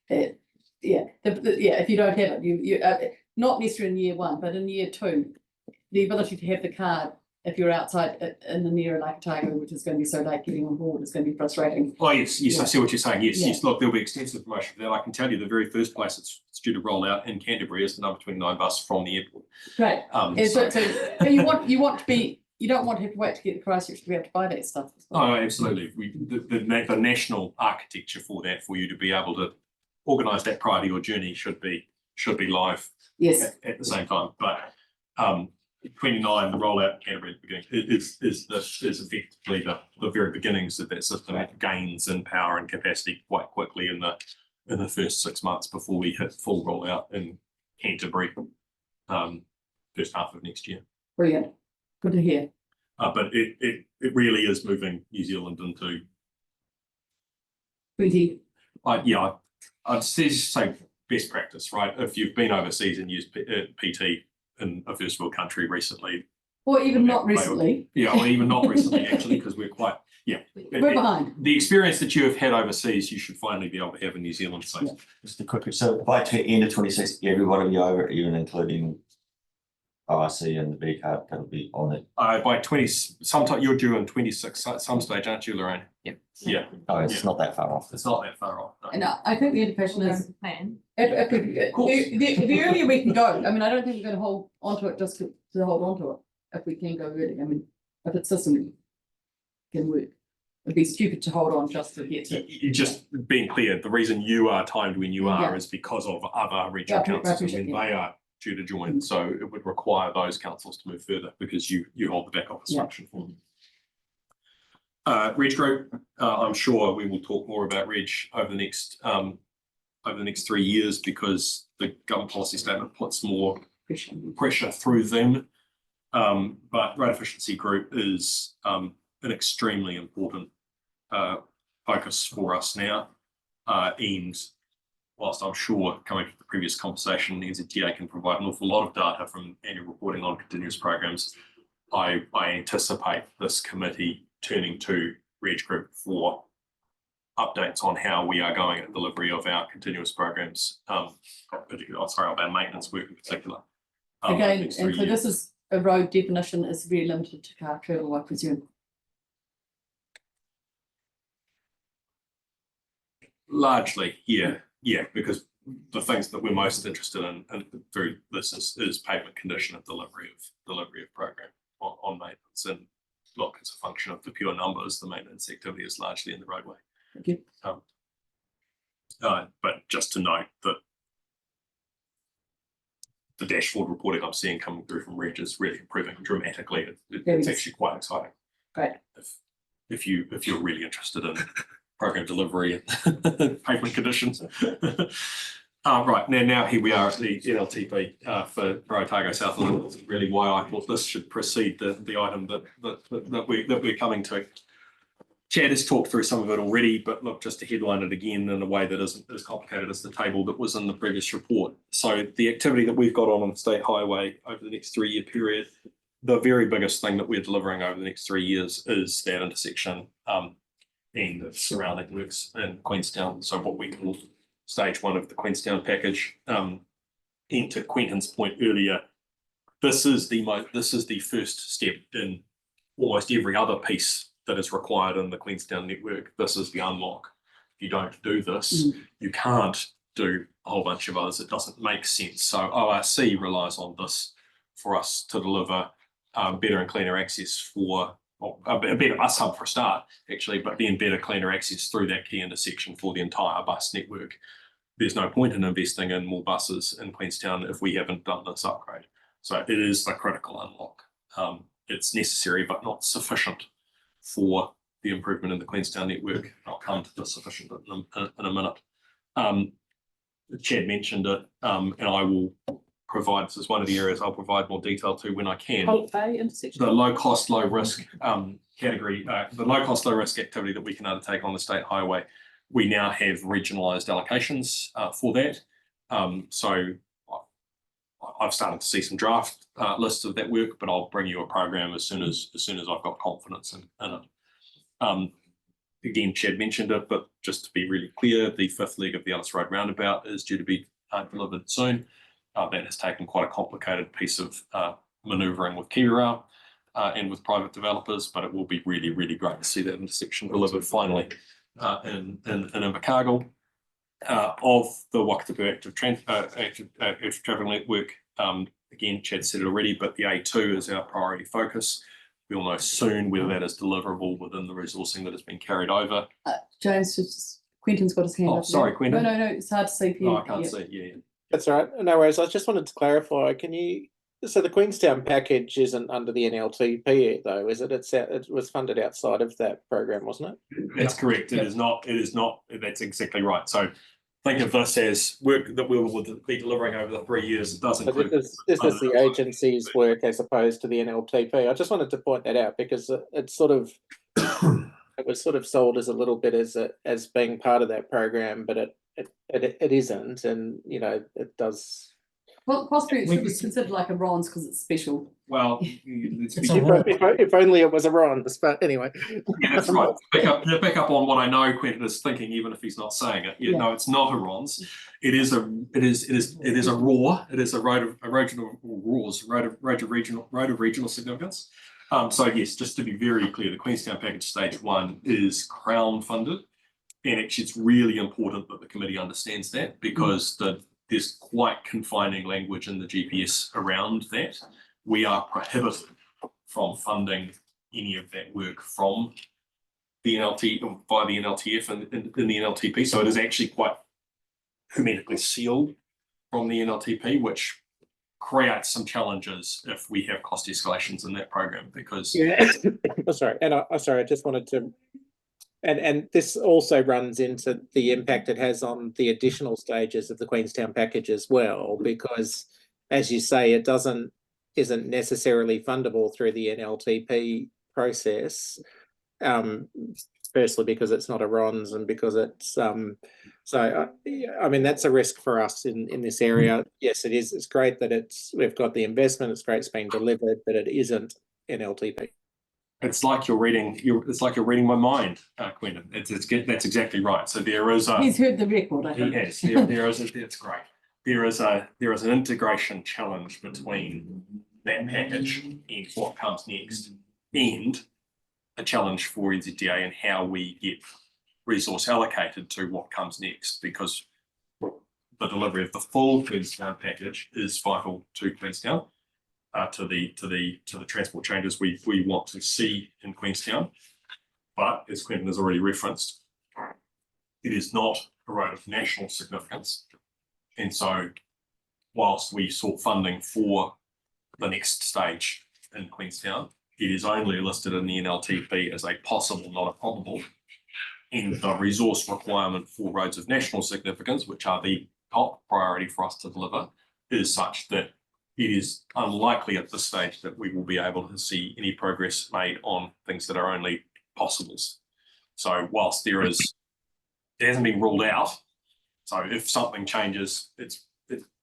it. If you don't have it, you not necessarily in year one, but in year two, the ability to have the card, if you're outside in the near like Otago, which is going to be so late getting on board, is going to be frustrating. Oh yes, I see what you're saying. Yes. Look, there'll be extensive promotion for that. I can tell you the very first place it's due to roll out in Canterbury is the number 29 bus from the airport. Great. So you want to be. You don't want to have to wait to get the Christchurch to be able to buy that stuff. Oh, absolutely. The national architecture for that, for you to be able to organise that prior to your journey, should be live. Yes. At the same time, but 29, the rollout in Canterbury at the beginning is effectively the very beginnings of that system. It gains in power and capacity quite quickly in the first 6 months before we hit full rollout in Canterbury, first half of next year. Brilliant. Good to hear. But it really is moving New Zealand into 20. I'd say best practice, right? If you've been overseas and used PT in a first world country recently, or even not recently. Or even not recently, actually, because we're quite, we're behind. The experience that you have had overseas, you should finally be able to have in New Zealand. So, just a quick, so by end of 26, everybody will be over, even including ORC and the B card, that'll be on it. By 20, sometime you're due in 26 at some stage, aren't you, Lorraine? Yep. Yeah. Oh, it's not that far off. It's not that far off. No. And I think the indication is plan. The earlier we can go. I mean, I don't think we're going to hold onto it just to hold onto it. If we can go early, I mean, if it's system can work, it'd be stupid to hold on just to get to. Just being clear, the reason you are timed when you are is because of other regional councils and when they are due to join. So it would require those councils to move further because you hold the back office function for them. Reg Group, I'm sure we will talk more about Reg over the next 3 years, because the government policy statement puts more pressure through them. But Road Efficiency Group is an extremely important focus for us now. And whilst I'm sure, coming to the previous conversation, NZTA can provide an awful lot of data from annual reporting on continuous programs, I anticipate this committee turning to Reg Group for updates on how we are going at delivery of our continuous programs, particularly, of our maintenance work in particular. Again, and so this is a road definition is very limited to car travel, I presume. Largely, yeah, because the things that we're most interested in through this is pavement condition and delivery of program. on maintenance. And look, it's a function of the pure numbers. The maintenance activity is largely in the roadway. Thank you. But just to note that the dashboard reporting I'm seeing coming through from Reg is really improving dramatically. It's actually quite exciting. Great. If you're really interested in program delivery and pavement conditions. Right, now here we are at the NLTP for Otago South, and that's really why I thought this should precede the item that we're coming to. Chad has talked through some of it already, but look, just to headline it again in a way that isn't as complicated as the table that was in the previous report. So the activity that we've got on the state highway over the next 3-year period, the very biggest thing that we're delivering over the next 3 years is that intersection and the surrounding works in Queenstown. So what we call stage 1 of the Queenstown package. And to Quentin's point earlier, this is the first step in almost every other piece that is required in the Queenstown network. This is the unlock. If you don't do this, you can't do a whole bunch of others. It doesn't make sense. So ORC relies on this for us to deliver better and cleaner access for, well, a better bus hub for a start, actually, but then better, cleaner access through that key intersection for the entire bus network. There's no point in investing in more buses in Queenstown if we haven't done this upgrade. So it is a critical unlock. It's necessary, but not sufficient for the improvement in the Queenstown network. I'll come to the sufficient in a minute. Chad mentioned it, and I will provide, this is one of the areas I'll provide more detail to when I can. The low cost, low risk category, the low cost, low risk activity that we can undertake on the state highway. We now have regionalised allocations for that. So I've started to see some draft lists of that work, but I'll bring you a program as soon as I've got confidence in it. Again, Chad mentioned it, but just to be really clear, the 5th leg of the Ellis Road roundabout is due to be delivered soon. That has taken quite a complicated piece of manoeuvring with KiwiRail and with private developers, but it will be really, really great to see that intersection delivered finally in Invercargill. Of the Wakatipu active traffic network, again, Chad said it already, but the A2 is our priority focus. We'll know soon whether that is deliverable within the resourcing that has been carried over. James, Quentin's got his hand up. Oh, sorry, Quentin. No, it's hard to see. No, I can't see. Yeah. That's all right. No worries. I just wanted to clarify. So the Queenstown package isn't under the NLTP though, is it? It was funded outside of that program, wasn't it? That's correct. It is not. That's exactly right. So think of this as work that we will be delivering over the 3 years. It does include. This is the agency's work as opposed to the NLTP. I just wanted to point that out because it's sort of it was sort of sold as a little bit as being part of that program, but it isn't, and it does. Well, possibly it should be considered like a RONS because it's special. Well, if only it was a RONS, but anyway. Yeah, that's right. To pick up on what I know Quentin is thinking, even if he's not saying it. Yeah. No, it's not a RONS. It is a ROR. It is a road of regional significance. So yes, just to be very clear, the Queenstown package stage 1 is Crown funded, and actually it's really important that the committee understands that because there's quite confining language in the GPS around that. We are prohibited from funding any of that work from the NLT or by the NLTF and in the NLTP. So it is actually quite hermetically sealed from the NLTP, which creates some challenges if we have cost escalations in that program because. Yeah, sorry, and I just wanted to. And this also runs into the impact it has on the additional stages of the Queenstown package as well, because, as you say, it isn't necessarily fundable through the NLTP process. Firstly, because it's not a RONS, and because it's I mean that's a risk for us in this area. Yes, it is. It's great that we've got the investment. It's great it's been delivered, but it isn't NLTP. It's like you're reading my mind, Quentin. That's exactly right. So there is a. He's heard the record. I think. He has. There is. It's great. There is an integration challenge between that package and what comes next, and a challenge for NZTA and how we get resource allocated to what comes next, because the delivery of the full Queenstown package is vital to Queenstown. to the transport changes we want to see in Queenstown. But as Quentin has already referenced, it is not a road of national significance. And so whilst we sought funding for the next stage in Queenstown, it is only listed in the NLTP as a possible, not a probable. And the resource requirement for roads of national significance, which are the top priority for us to deliver, is such that it is unlikely at this stage that we will be able to see any progress made on things that are only possibles. So whilst it hasn't been ruled out, so if something changes, it's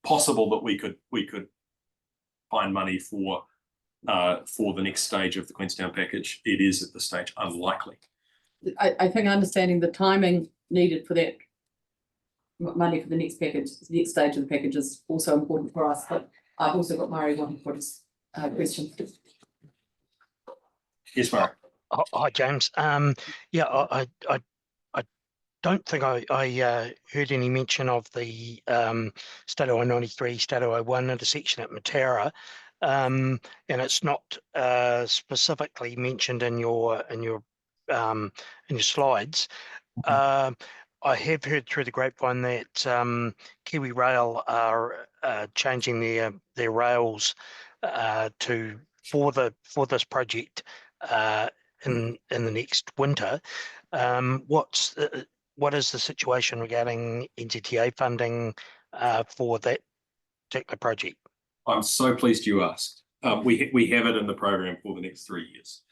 possible that we could find money for the next stage of the Queenstown package. It is at this stage unlikely. I think understanding the timing needed for that money for the next package, the next stage of the package is also important for us. But I've also got Murray wanting for his question. Yes, Murray. Hi, James. Yeah, I don't think I heard any mention of the Stato 93, Stato 01 intersection at Matera, and it's not specifically mentioned in your slides. I have heard through the grapevine that Kiwi Rail are changing their rails for this project in the next winter. What is the situation regarding NZTA funding for that particular project? I'm so pleased you asked. We have it in the program for the next 3 years.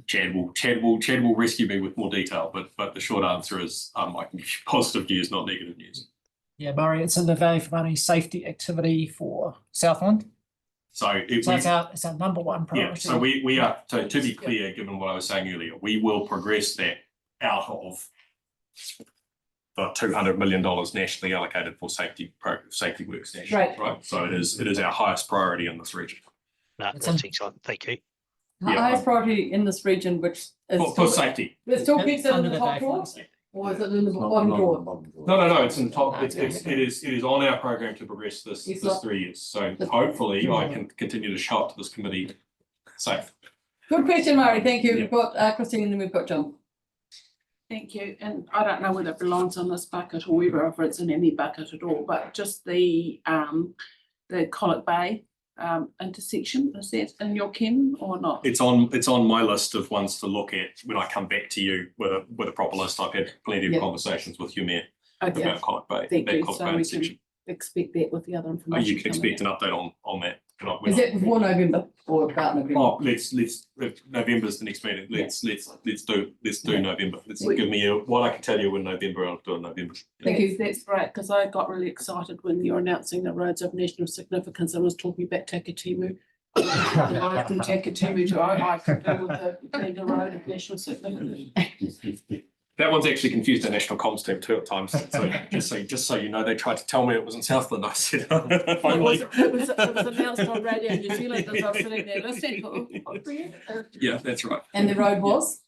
Chad will rescue me with more detail, but the short answer is I can give you positive news, not negative news. Yeah, Murray, it's in the value for money safety activity for Southland. So it's our number one priority. Yeah, so we are, so to be clear, given what I was saying earlier, we will progress that out of the $200 million nationally allocated for safety works nationally, right? So it is our highest priority in this region. No, that's excellent. Thank you. Highest priority in this region, which is for safety. It still keeps it in the top drawer, or is it in the bottom drawer? No, it's in the top. It is on our program to progress this 3 years. So hopefully I can continue to show up to this committee safe. Good question, Murray. Thank you. We've got Christine and then we've got John. Thank you. And I don't know whether it belongs on this bucket or whether if it's in any bucket at all, but just the Colic Bay intersection, is that in your ken or not? It's on my list of ones to look at when I come back to you with a proper list. I've had plenty of conversations with you, Mayor, about Colic Bay. Thank you. So we can expect that with the other information. You can expect an update on that. Is it before November or about November? Oh, let's November's the next meeting. Let's do November. Give me what I can tell you in November. I'll do in November. Thank you. That's great, because I got really excited when you were announcing the roads of national significance. I was talking about Takatimu. From Takatimu to Ojai with the road of national significance. That one's actually confused the national comms team too at times. So just so you know, they tried to tell me it was in Southland. I said, finally. It was announced on Radio New Zealand as I was sitting there listening. Yeah, that's right. And the road was?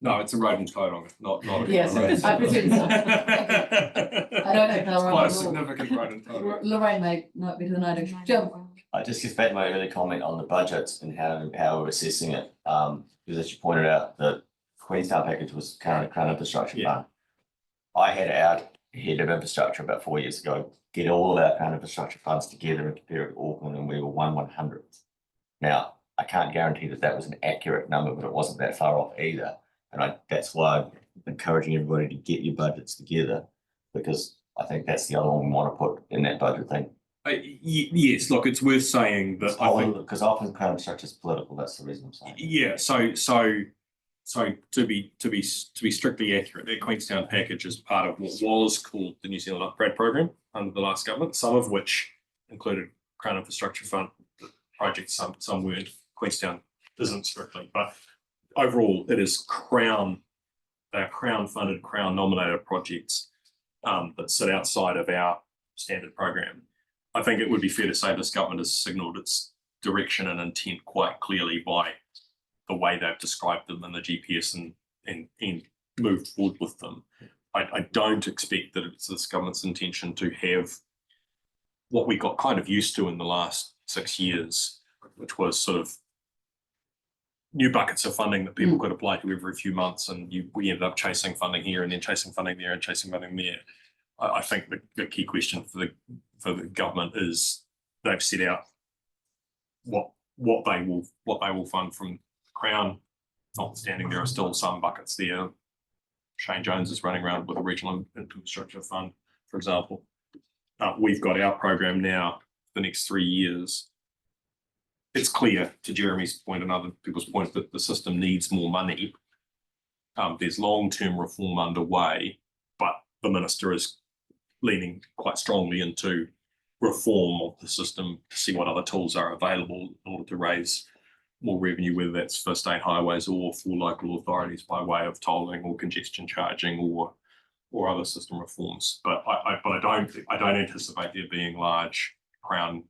No, it's a road in Tauranga, not a yes, road. I presume so. I don't know. It's quite a significant road in Tauranga. Lorraine may not be the night. Jim. I just get back to my earlier comment on the budget and how we're assessing it. Because as you pointed out, the Queenstown package was current Crown Infrastructure Fund. I had our head of infrastructure about 4 years ago get all of our Crown Infrastructure funds together and compare it to Auckland, and we were 1/100th. Now, I can't guarantee that was an accurate number, but it wasn't that far off either. And that's why I'm encouraging everybody to get your budgets together, because I think that's the other one we want to put in that budget thing. Yes, look, it's worth saying that because often Crown Infrastructure is political. That's the reason I'm saying. Yeah, so to be strictly accurate, that Queenstown package is part of what was called the New Zealand Upgrade Program under the last government, some of which included Crown Infrastructure Fund projects, some weren't. Queenstown isn't strictly, but overall it is Crown funded, Crown nominated projects that sit outside of our standard program. I think it would be fair to say this government has signalled its direction and intent quite clearly by the way they've described them in the GPS and moved forward with them. I don't expect that it's this government's intention to have what we got kind of used to in the last 6 years, which was sort of new buckets of funding that people could apply to every few months, and we ended up chasing funding here and then chasing funding there and chasing funding there. I think the key question for the government is they've set out what they will fund from Crown, notwithstanding there are still some buckets there. Shane Jones is running around with a regional infrastructure fund, for example. We've got our program now for the next 3 years. It's clear, to Jeremy's point and other people's point, that the system needs more money. There's long-term reform underway, but the minister is leaning quite strongly into reform of the system to see what other tools are available in order to raise more revenue, whether that's for state highways or for local authorities by way of tolling or congestion charging or other system reforms. But I don't anticipate there being large Crown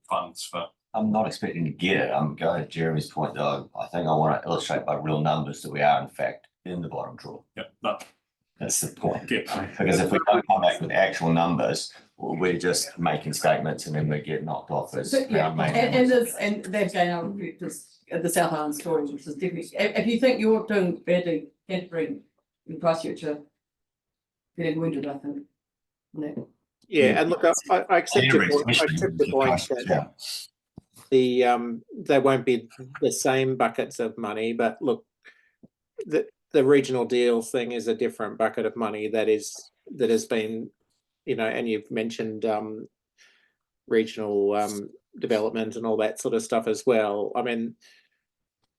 funds for. I'm not expecting to get it. I'm going to Jeremy's point though. I think I want to illustrate by real numbers that we are in fact in the bottom drawer. Yeah, that's the point. Because if we don't come back with actual numbers, we're just making statements and then we get knocked off as and they've gained our the South Island story, which is definitely, if you think you're doing badly, Canterbury and Christchurch are getting wounded, I think. Yeah, and look, I accept your point. I accept the point that they won't be the same buckets of money, but look, the regional deal thing is a different bucket of money that has been, and you've mentioned regional development and all that sort of stuff as well. I mean,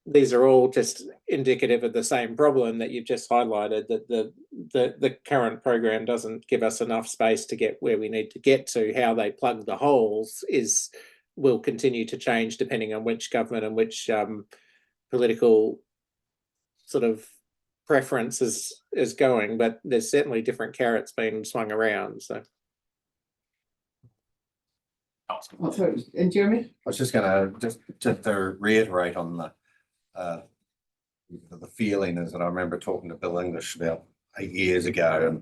these are all just indicative of the same problem that you've just highlighted, that the current program doesn't give us enough space to get where we need to get to. How they plug the holes will continue to change depending on which government and which political sort of preference is going, but there's certainly different carrots being swung around. So. And Jeremy? I was just going to to reiterate on the feeling is that I remember talking to Bill English about 8 years ago,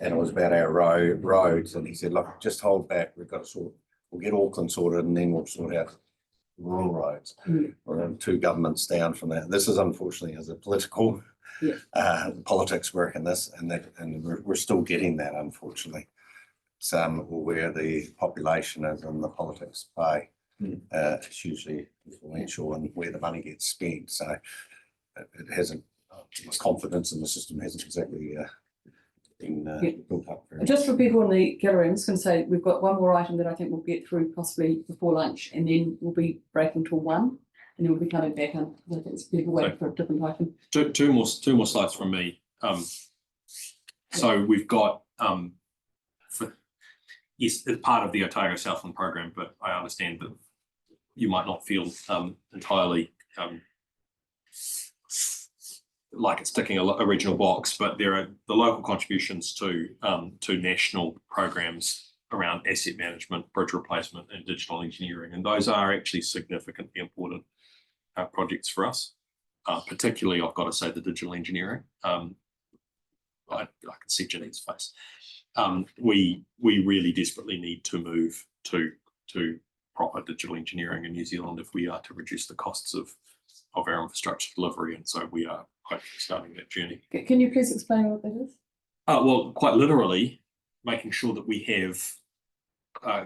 and it was about our roads, and he said, "Look, just hold back. We'll get Auckland sorted, and then we'll sort out rural roads." We're 2 governments down from that. This is unfortunately as a political politics work in this, and we're still getting that, unfortunately. Where the population is and the politics play. It's hugely influential and where the money gets spent. So it hasn't, confidence in the system hasn't exactly been built up. Just for people in the gallery, I'm just going to say we've got one more item that I think we'll get through possibly before lunch, and then we'll be breaking till 1, and then we'll be coming back on. I think it's people waiting for a different item. Two more slides from me. So we've got yes, it's part of the Otago Southland program, but I understand that you might not feel entirely like it's ticking a regional box, but there are the local contributions to national programs around asset management, bridge replacement, and digital engineering, and those are actually significantly important projects for us. Particularly, I've got to say, the digital engineering. I can see Janine's face. We really desperately need to move to proper digital engineering in New Zealand if we are to reduce the costs of our infrastructure delivery, and so we are hopefully starting that journey. Can you please explain what that is? Well, quite literally, making sure that we have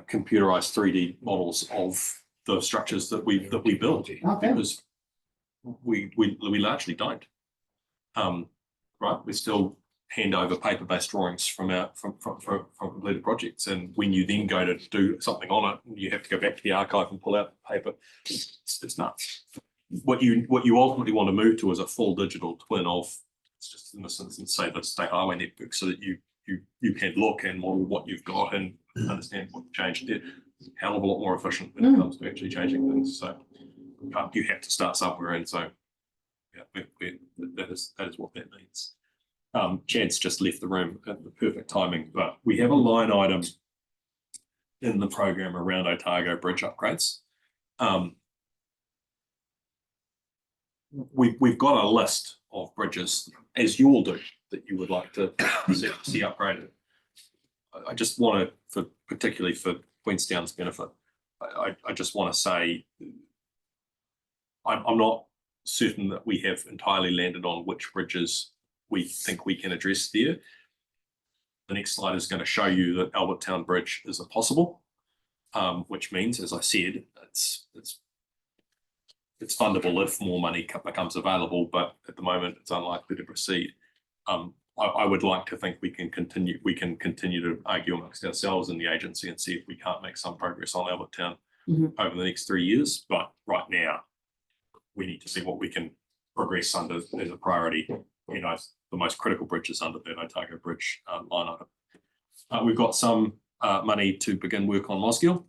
computerized 3D models of the structures that we build, because we largely don't. Right, we still hand over paper-based drawings from completed projects, and when you then go to do something on it, you have to go back to the archive and pull out the paper. It's nuts. What you ultimately want to move to is a full digital twin of, it's just in this instance, say the state highway network, so that you can look and model what you've got and understand what changed. They're a hell of a lot more efficient when it comes to actually changing things. So you have to start somewhere, and so yeah, that is what that means. Chad's just left the room at the perfect timing, but we have a line item in the program around Otago bridge upgrades. We've got a list of bridges, as you all do, that you would like to see upgraded. I just want to, particularly for Queenstown's benefit, I just want to say, I'm not certain that we have entirely landed on which bridges we think we can address there. The next slide is going to show you that Albert Town Bridge is a possible, which means, as I said, it's fundable if more money becomes available, but at the moment it's unlikely to proceed. I would like to think we can continue to argue amongst ourselves in the agency and see if we can't make some progress on Albert Town over the next 3 years. But right now, we need to see what we can progress under as a priority. You know, the most critical bridge is under that Otago Bridge line item. We've got some money to begin work on Mosgiel,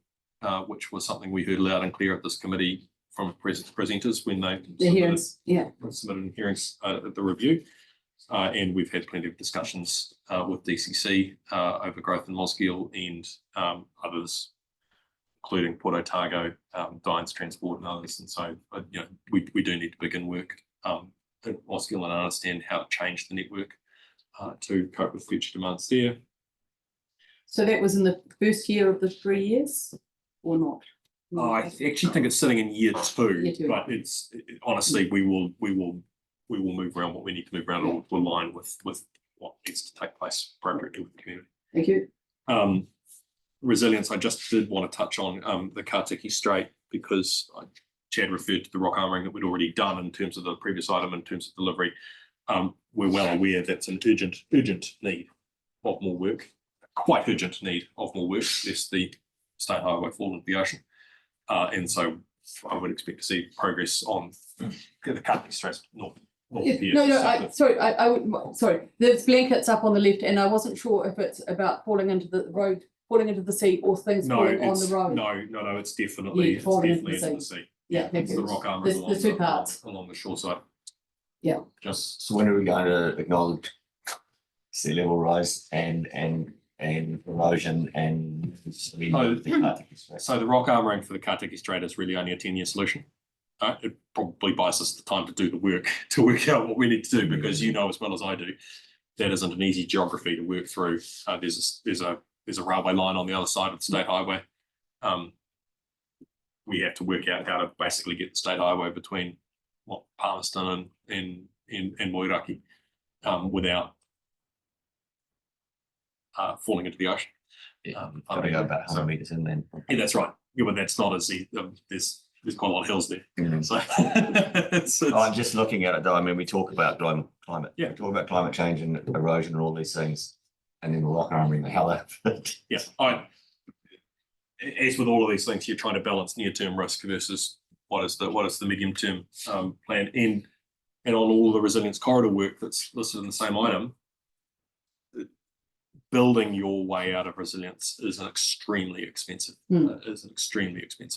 which was something we heard loud and clear at this committee from presenters when they submitted hearings at the review. And we've had plenty of discussions with DCC over growth in Mosgiel and others, including Port Otago, Dines Transport and others. And so, you know, we do need to begin work in Mosgiel and understand how to change the network to cope with future demands there. So that was in the first year of the 3 years or not? I actually think it's sitting in year two, but it's honestly, we will move around what we need to move around to align with what needs to take place appropriately with the community. Thank you. Resilience, I just did want to touch on the Kartiki Strait, because Chad referred to the rock armouring that we'd already done in terms of the previous item, in terms of delivery. We're well aware that's an urgent need of more work, quite urgent need of more work, lest the state highway fall into the ocean. And so I would expect to see progress on the Kartiki Strait north. Sorry. There's blankets up on the left, and I wasn't sure if it's about falling into the road, falling into the sea, or things falling on the road. No, it's definitely into the sea. Yeah, it's the rock armour the two parts along the shore side. Yeah. Just so when are we going to acknowledge sea level rise and erosion and so the rock armouring for the Kartiki Strait is really only a 10-year solution. It probably buys us the time to do the work to work out what we need to do, because you know as well as I do that isn't an easy geography to work through. There's a railway line on the other side of the state highway. We have to work out how to basically get the state highway between Palmerston and Moiraki without falling into the ocean. Gotta go about 100 metres in then. Yeah, that's right. Yeah, but that's not as there's quite a lot of hills there. So I'm just looking at it though. I mean, we talk about climate. Yeah. We talk about climate change and erosion and all these things, and then the rock armouring, the hell out of it. Yeah, as with all of these things, you're trying to balance near-term risk versus what is the medium-term plan. And on all the resilience corridor work that's listed in the same item, building your way out of resilience is an extremely expensive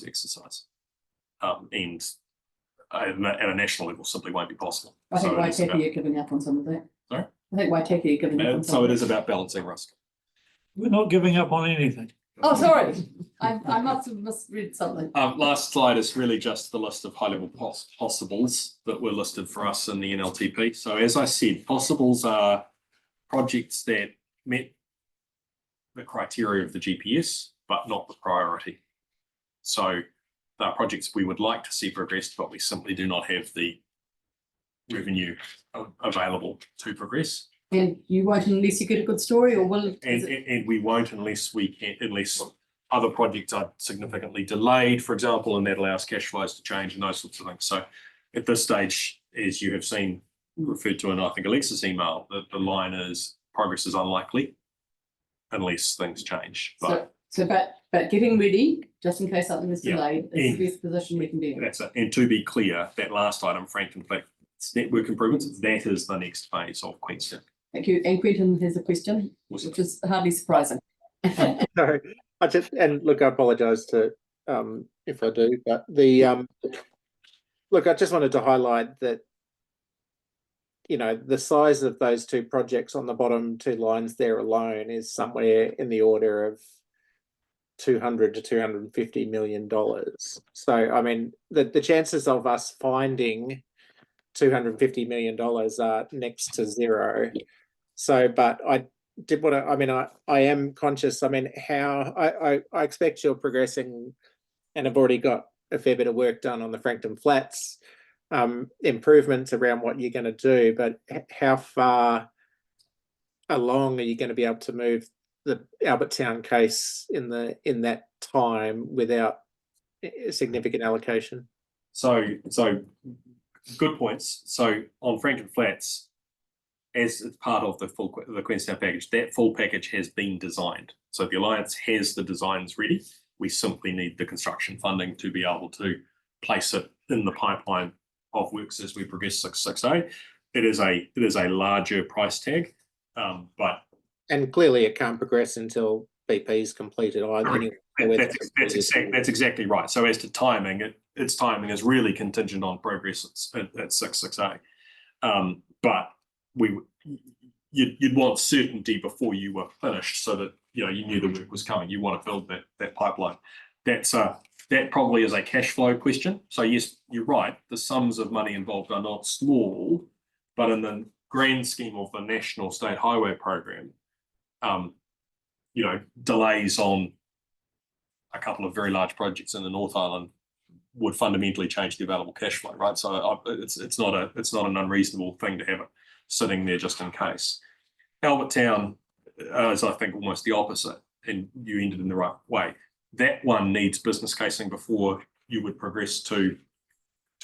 exercise. And at a national level simply won't be possible. I think Waitaki are giving up on some of that. Sorry? I think Waitaki are giving up on some so of it is about balancing risk. We're not giving up on anything. Oh, sorry. I must have misread something. Last slide is really just the list of high-level possibles that were listed for us in the NLTP. So as I said, possibles are projects that met the criteria of the GPS, but not the priority. So there are projects we would like to see progressed, but we simply do not have the revenue available to progress. And you won't unless you get a good story, or will? And we won't unless other projects are significantly delayed, for example, and that allows cash flows to change and those sorts of things. So at this stage, as you have seen referred to in, I think, Alexa's email, the line is progress is unlikely unless things change. But getting ready, just in case something is delayed, is the best position we can be in. That's it. And to be clear, that last item, Franklin network improvements, that is the next phase of Queenstown. Thank you. And Quentin has a question, which is hardly surprising. No, I apologise to if I do, but I just wanted to highlight that, you know, the size of those two projects on the bottom two lines there alone is somewhere in the order of $200 to $250 million. So, I mean, the chances of us finding $250 million are next to zero. So, but I did want to, I mean, I am conscious, I mean, how I expect you're progressing and have already got a fair bit of work done on the Frankton Flats improvements around what you're going to do, but how far along are you going to be able to move the Albert Town case in that time without a significant allocation? So good points. So on Frankton Flats, as it's part of the Queenstown package, that full package has been designed. So the Alliance has the designs ready. We simply need the construction funding to be able to place it in the pipeline of works as we progress 668. It is a larger price tag, but and clearly it can't progress until BP's completed either. That's exactly right. So as to timing, its timing is really contingent on progress at 668. But you'd want certainty before you were finished, so that you knew the work was coming. You want to build that pipeline. That probably is a cash flow question. So yes, you're right. The sums of money involved are not small, but in the grand scheme of the National State Highway Program, delays on a couple of very large projects in the North Island would fundamentally change the available cash flow, right? So it's not an unreasonable thing to have it sitting there just in case. Albert Town is, I think, almost the opposite, and you ended in the right way. That one needs business casing before you would progress to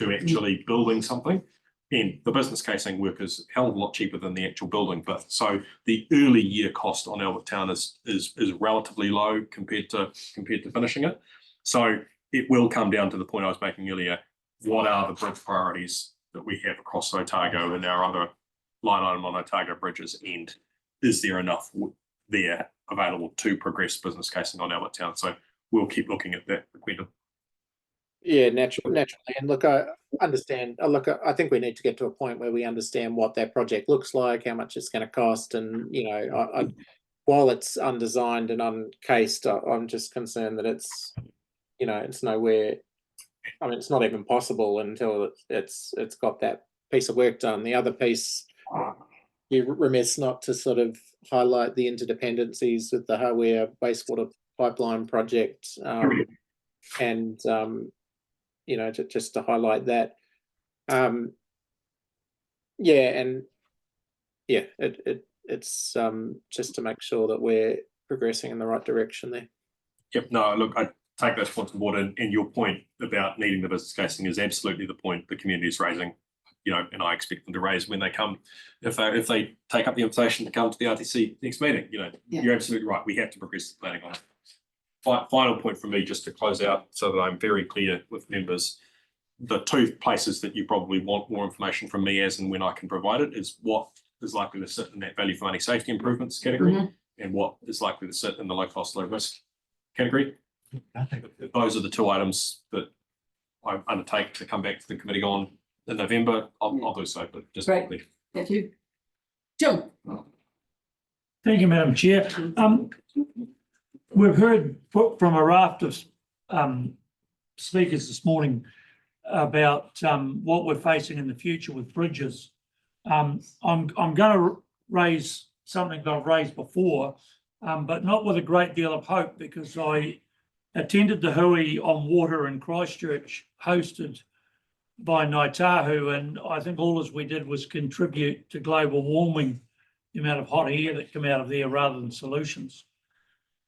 actually building something. And the business casing work is a hell of a lot cheaper than the actual building bit. So the early year cost on Albert Town is relatively low compared to finishing it. So it will come down to the point I was making earlier. What are the bridge priorities that we have across Otago and our other line item on Otago bridges, and is there enough there available to progress business casing on Albert Town? So we'll keep looking at that, Quentin. Yeah, naturally. And look, I understand. I think we need to get to a point where we understand what that project looks like, how much it's going to cost, and while it's undesigned and uncased, I'm just concerned that it's nowhere. I mean, it's not even possible until it's got that piece of work done. The other piece, you're remiss not to sort of highlight the interdependencies with the Hawea wastewater pipeline project, and just to highlight that. It's just to make sure that we're progressing in the right direction there. Yep. No, look, I take those points on board, and your point about needing the business casing is absolutely the point the community is raising. And I expect them to raise when they come, if they take up the invitation to come to the RTC next meeting. You're absolutely right. We have to progress the planning on it. Final point from me, just to close out, so that I'm very clear with members. The two places that you probably want more information from me as and when I can provide it is what is likely to sit in that value for money safety improvements category, and what is likely to sit in the low cost, low risk category. Those are the two items that I undertake to come back to the committee on in November. I'll do so, but just great. Thank you. Jim. Thank you, Madam Chair. We've heard from a raft of speakers this morning about what we're facing in the future with bridges. I'm going to raise something that I've raised before, but not with a great deal of hope, because I attended the Hui on Water in Christchurch, hosted by Ngaitahu, and I think all as we did was contribute to global warming, the amount of hot air that came out of there rather than solutions.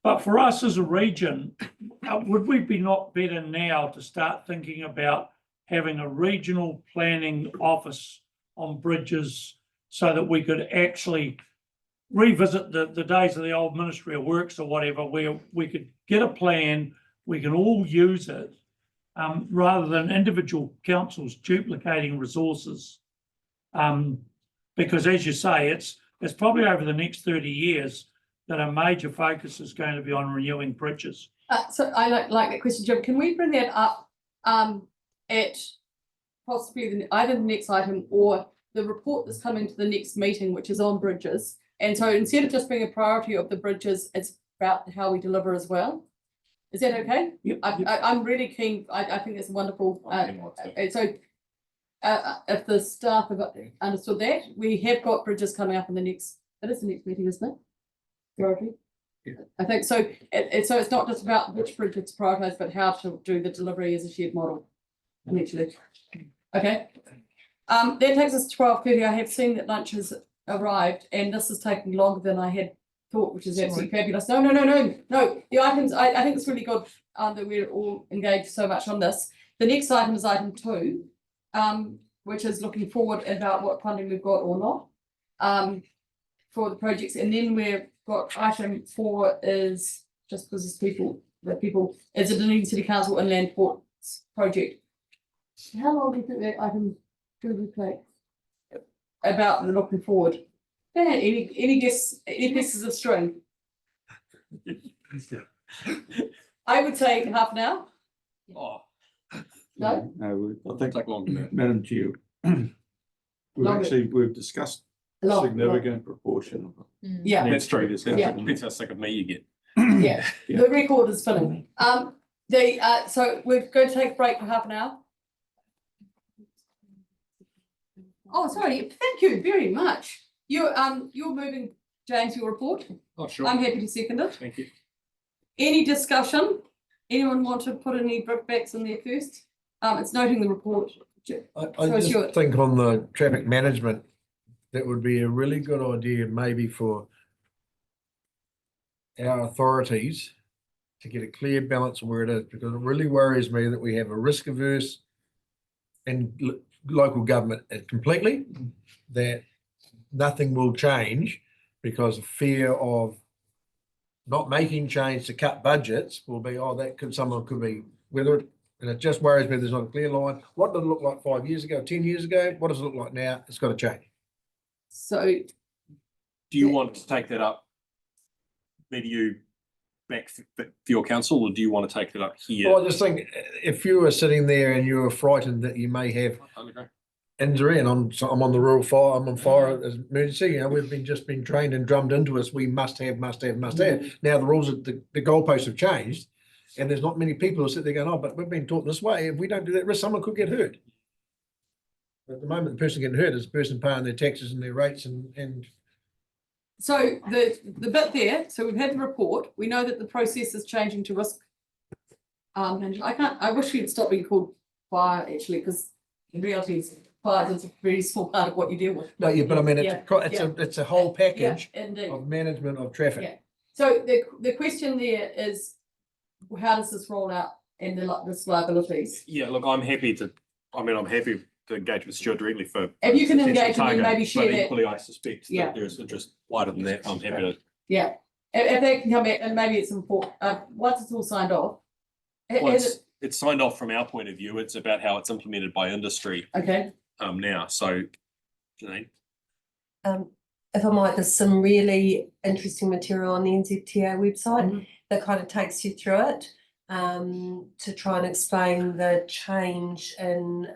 But for us as a region, would we be not better now to start thinking about having a regional planning office on bridges, so that we could actually revisit the days of the old Ministry of Works or whatever, where we could get a plan, we can all use it, rather than individual councils duplicating resources. Because as you say, it's probably over the next 30 years that a major focus is going to be on renewing bridges. So I like that question, Jim. Can we bring that up at possibly either the next item or the report that's coming to the next meeting, which is on bridges? And so instead of just being a priority of the bridges, it's about how we deliver as well. Is that okay? Yep. I'm really keen. I think it's wonderful. So if the staff have understood that, we have got bridges coming up in the next, it is the next meeting, isn't it? Priority. I think so. So it's not just about which projects to prioritise, but how to do the delivery as a shared model. Eventually. Okay. That takes us to 12:30. I have seen that lunch has arrived, and this is taking longer than I had thought, which is absolutely fabulous. No. The items, I think it's really good that we're all engaged so much on this. The next item is item 2, which is looking forward about what funding we've got or not for the projects. And then we've got item 4 is just because it's it's a Dunedin City Council Inland Ports project. How long do you think that item do we take? About the looking forward. Yeah, any guesses of string? I would say half an hour. Oh, No? No, I think like longer than that. Madam Chair. We've discussed a significant proportion of it. Yeah. That's true. Yeah. Depends how sick of me you get. Yeah, the record is filling. So we're going to take a break for half an hour. Oh, sorry. Thank you very much. You're moving, James, your report. Oh, sure. I'm happy to second it. Thank you. Any discussion? Anyone want to put any brickbats in there first? It's noting the report. I just think on the traffic management, that would be a really good idea maybe for our authorities to get a clear balance of where it is, because it really worries me that we have a risk averse and local government completely, that nothing will change because of fear of not making change to cut budgets will be, someone could be, and it just worries me there's not a clear line. What did it look like 5 years ago, 10 years ago? What does it look like now? It's got to change. So do you want to take that up? Maybe you back for your council, or do you want to take that up here? Well, I just think if you were sitting there and you were frightened that you may have injury, and I'm on the rural fire, I'm on fire as emergency, we've been trained and drummed into us, we must have. Now the rules of the goalposts have changed, and there's not many people who sit there going, oh, but we've been taught this way. If we don't do that risk, someone could get hurt. At the moment, the person getting hurt is the person paying their taxes and their rates and So the bit there, so we've had the report. We know that the process is changing to risk. And I wish we'd stop being called fire actually, because in reality, fire is a very small part of what you deal with. No, yeah, but I mean, it's a whole package of management of traffic. Yeah. So the question there is, how does this roll out and this liabilities? Yeah, look, I'm happy to engage with Stuart directly for. If you can engage and then maybe share that. Equally, I suspect that there's interest wider than that. I'm happy to. Yeah, if they can come back, and maybe it's important, once it's all signed off. Well, it's signed off from our point of view. It's about how it's implemented by industry. Okay. Now, so, Janine. If I might, there's some really interesting material on the NZTA website that kind of takes you through it to try and explain the change in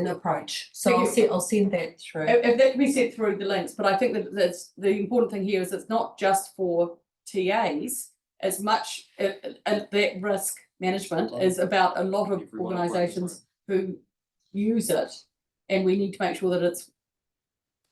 approach. So I'll send that through. If that can be sent through the links, but I think that's the important thing here is it's not just for TAs as much that risk management is about a lot of organisations who use it, and we need to make sure that it's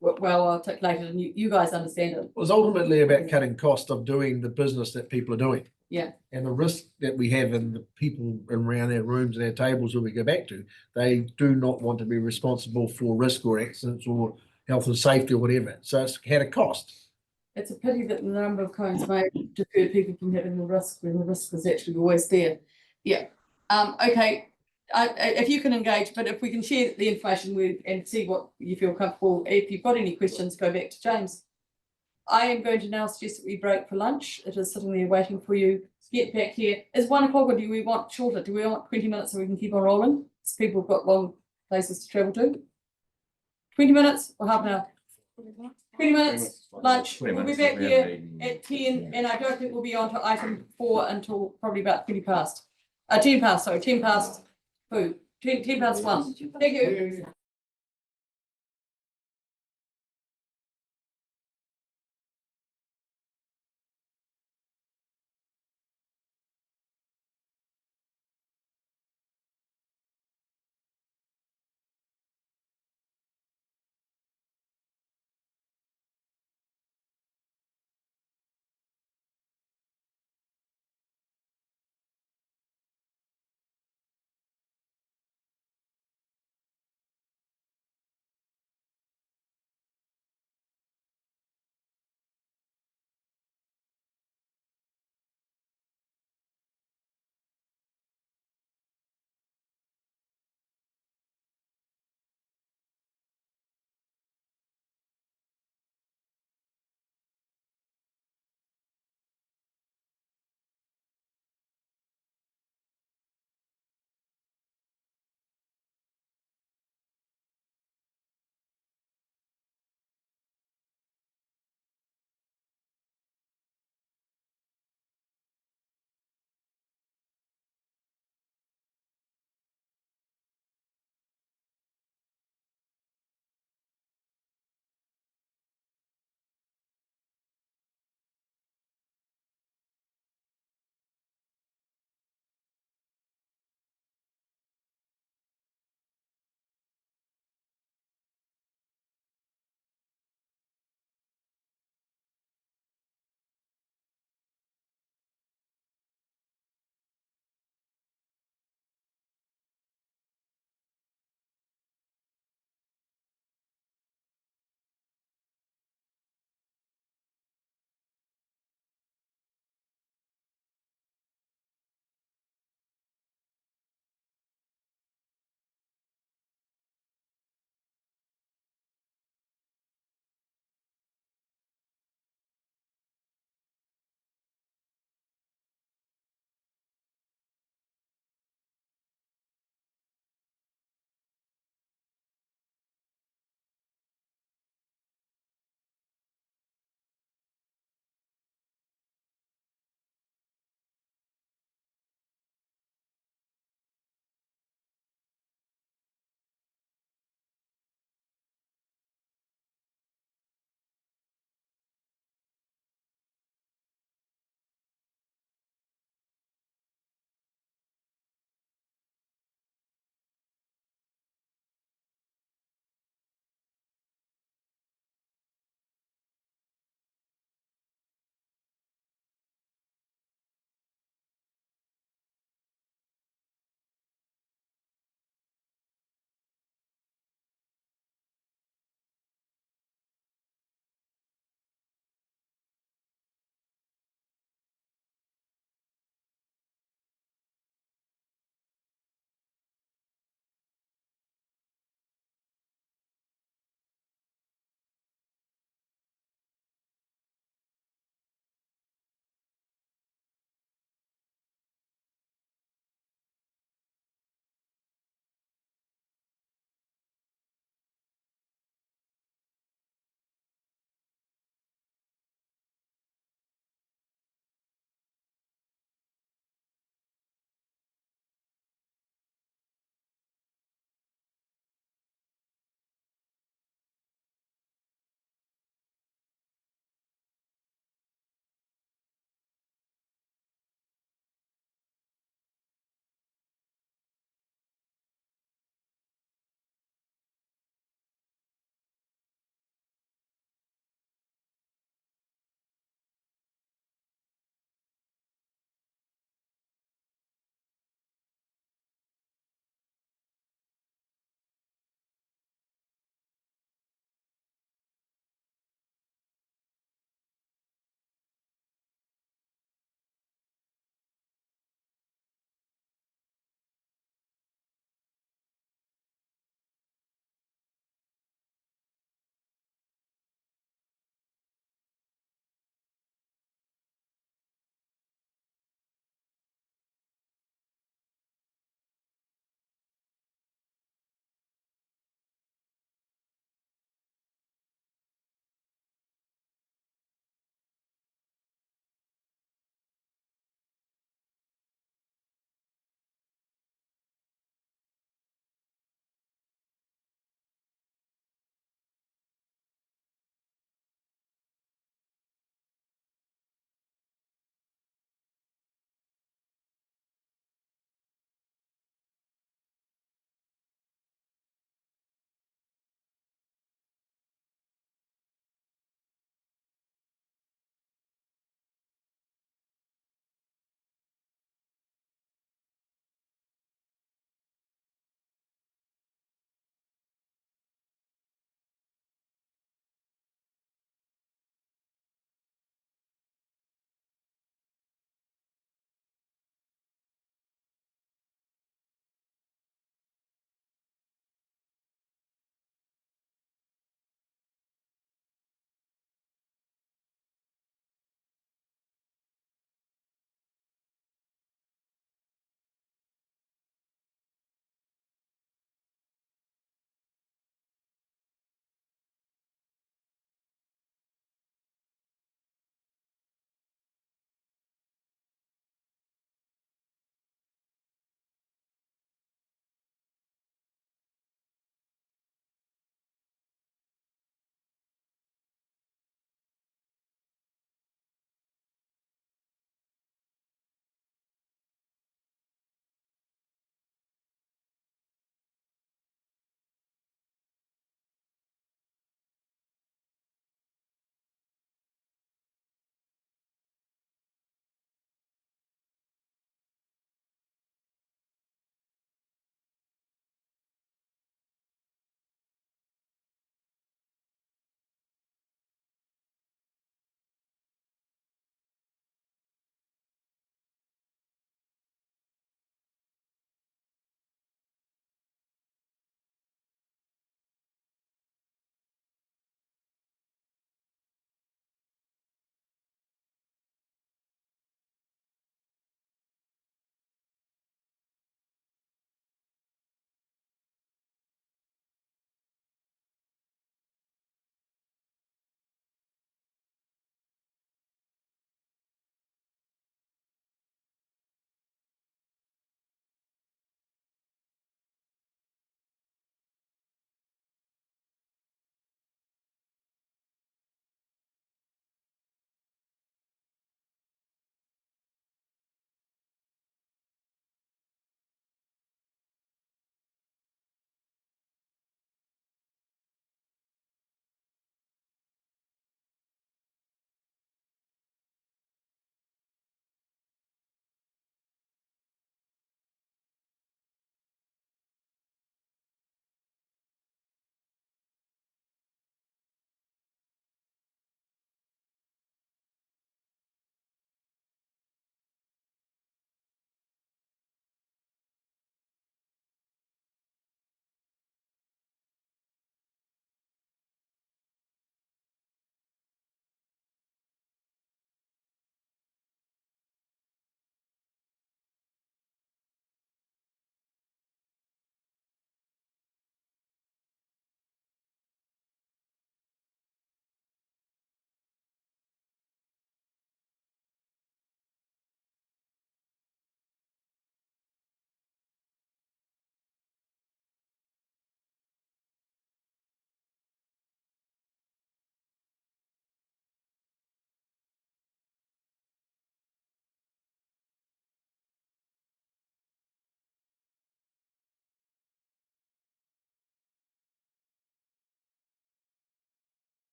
well articulated and you guys understand it. It was ultimately about cutting cost of doing the business that people are doing. Yeah. And the risk that we have in the people around our rooms and our tables where we go back to, they do not want to be responsible for risk or accidents or health and safety or whatever. So it's had a cost. It's a pity that the number of cones may deter people from having the risk when the risk is actually always there. Yeah. Okay. If you can engage, but if we can share the information with and see what you feel comfortable. If you've got any questions, go back to James. I am going to now suggest that we break for lunch. It is sitting there waiting for you to get back here. Is 1 o'clock, or do we want shorter? Do we want 20 minutes so we can keep on rolling? Because people have got long places to travel to. 20 minutes or half an hour? 20 minutes, lunch. We'll be back here at 10, and I don't think we'll be on to item 4 until probably about 10 past. 10 past food. 10 past 1. Thank you.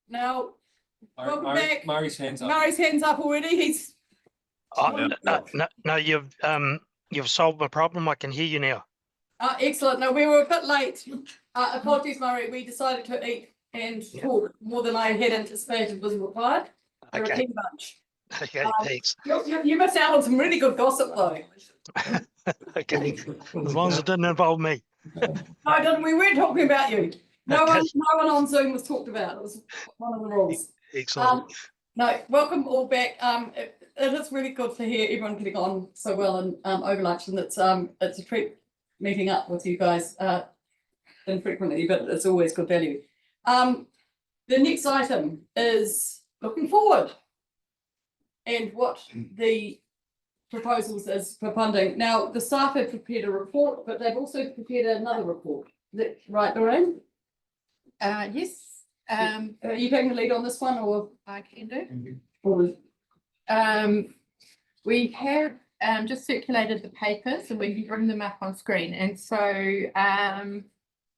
Now, welcome back. Murray's hands up. Murray's hands up already. He's Oh, no, you've solved my problem. I can hear you now. excellent. No, we were a bit late. Apologies, Murray. We decided to eat and talk more than I had anticipated was required. We're a keen bunch. Okay, thanks. You missed out on some really good gossip though. Okay, as long as it didn't involve me. No, it didn't. We weren't talking about you. No one on Zoom was talked about. It was one of the rules. Excellent. No, welcome all back. It is really good to hear everyone getting on so well and over lunch, and it's a treat meeting up with you guys infrequently, but it's always good value. The next item is looking forward and what the proposals is for funding. Now, the staff have prepared a report, but they've also prepared another report. Is that right, Lorraine? Yes. Are you taking the lead on this one, or I can do. or We have just circulated the papers and we can bring them up on screen. And so,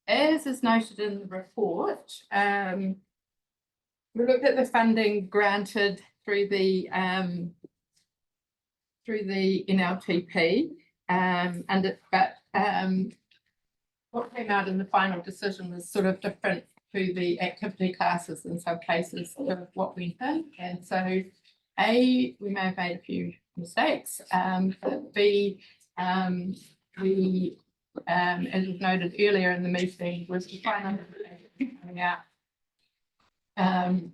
as is noted in the report, we looked at the funding granted through the NLTP, what came out in the final decision was sort of different to the activity classes in some cases of what we think. And so A, we may have made a few mistakes, but B, we, as was noted earlier in the meeting, was the final coming out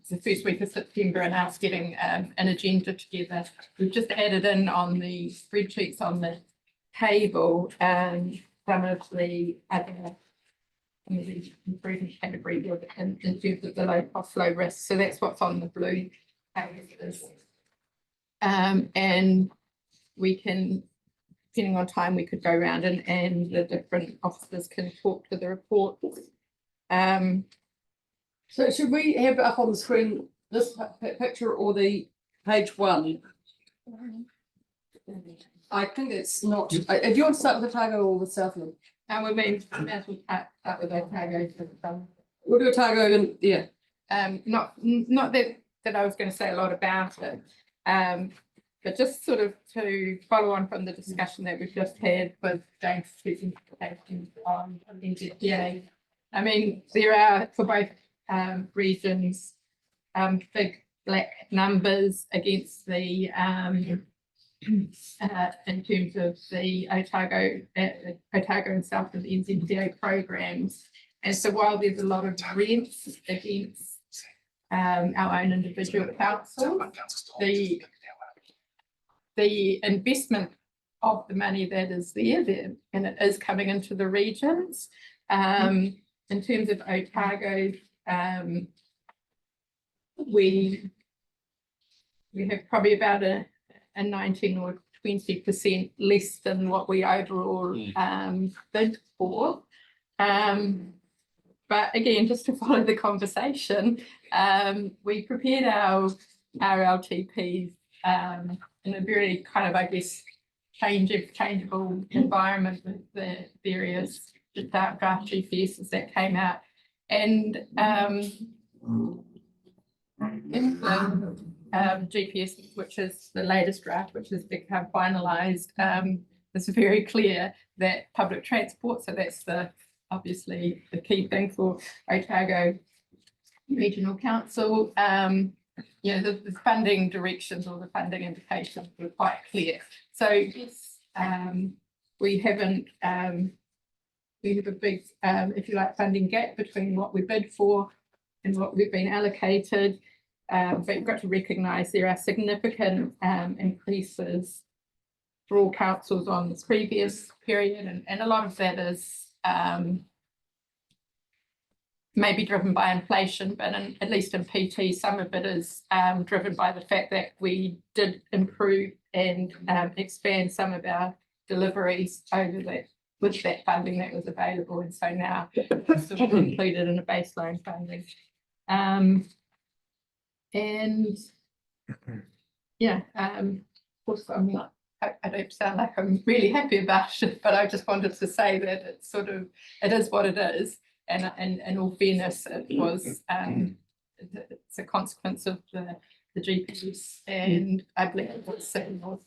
the first week of September and us getting an agenda together. We've just added in on the spreadsheets on the table some of the other improvement category in terms of the low cost, low risk. So that's what's on the blue pages. And we can, depending on time, we could go around and the different officers can talk to the report. so should we have up on the screen this picture or the page one? I think it's not. Do you want to start with Otago or with Southland? We've been start with Otago. We'll do Otago and yeah. Not that I was going to say a lot about it, but just sort of to follow on from the discussion that we've just had with James' presentation on NZTA. I mean, there are for both regions big black numbers against the in terms of the Otago and South of the NZTA programs. And so while there's a lot of rents against our own individual councils, the investment of the money that is there and it is coming into the regions. In terms of Otago, we have probably about a 19 or 20% less than what we overall bid for. But again, just to follow the conversation, we prepared our LTPs in a very kind of, I guess, changeable environment with the various draft GPSs that came out. And in the GPS, which is the latest draft, which has become finalised, it's very clear that public transport, so that's obviously the key thing for Otago Regional Council. The funding directions or the funding indications were quite clear. So yes, we haven't. We have a big, if you like, funding gap between what we bid for and what we've been allocated. But you've got to recognise there are significant increases for all councils on this previous period, and a lot of that is maybe driven by inflation, but at least in PT, some of it is driven by the fact that we did improve and expand some of our deliveries over that with that funding that was available, and so now it's sort of included in the baseline funding. And yeah, of course, I don't sound like I'm really happy about it, but I just wanted to say that it's sort of, it is what it is. And in all fairness, it was it's a consequence of the GPS and I believe it's signals.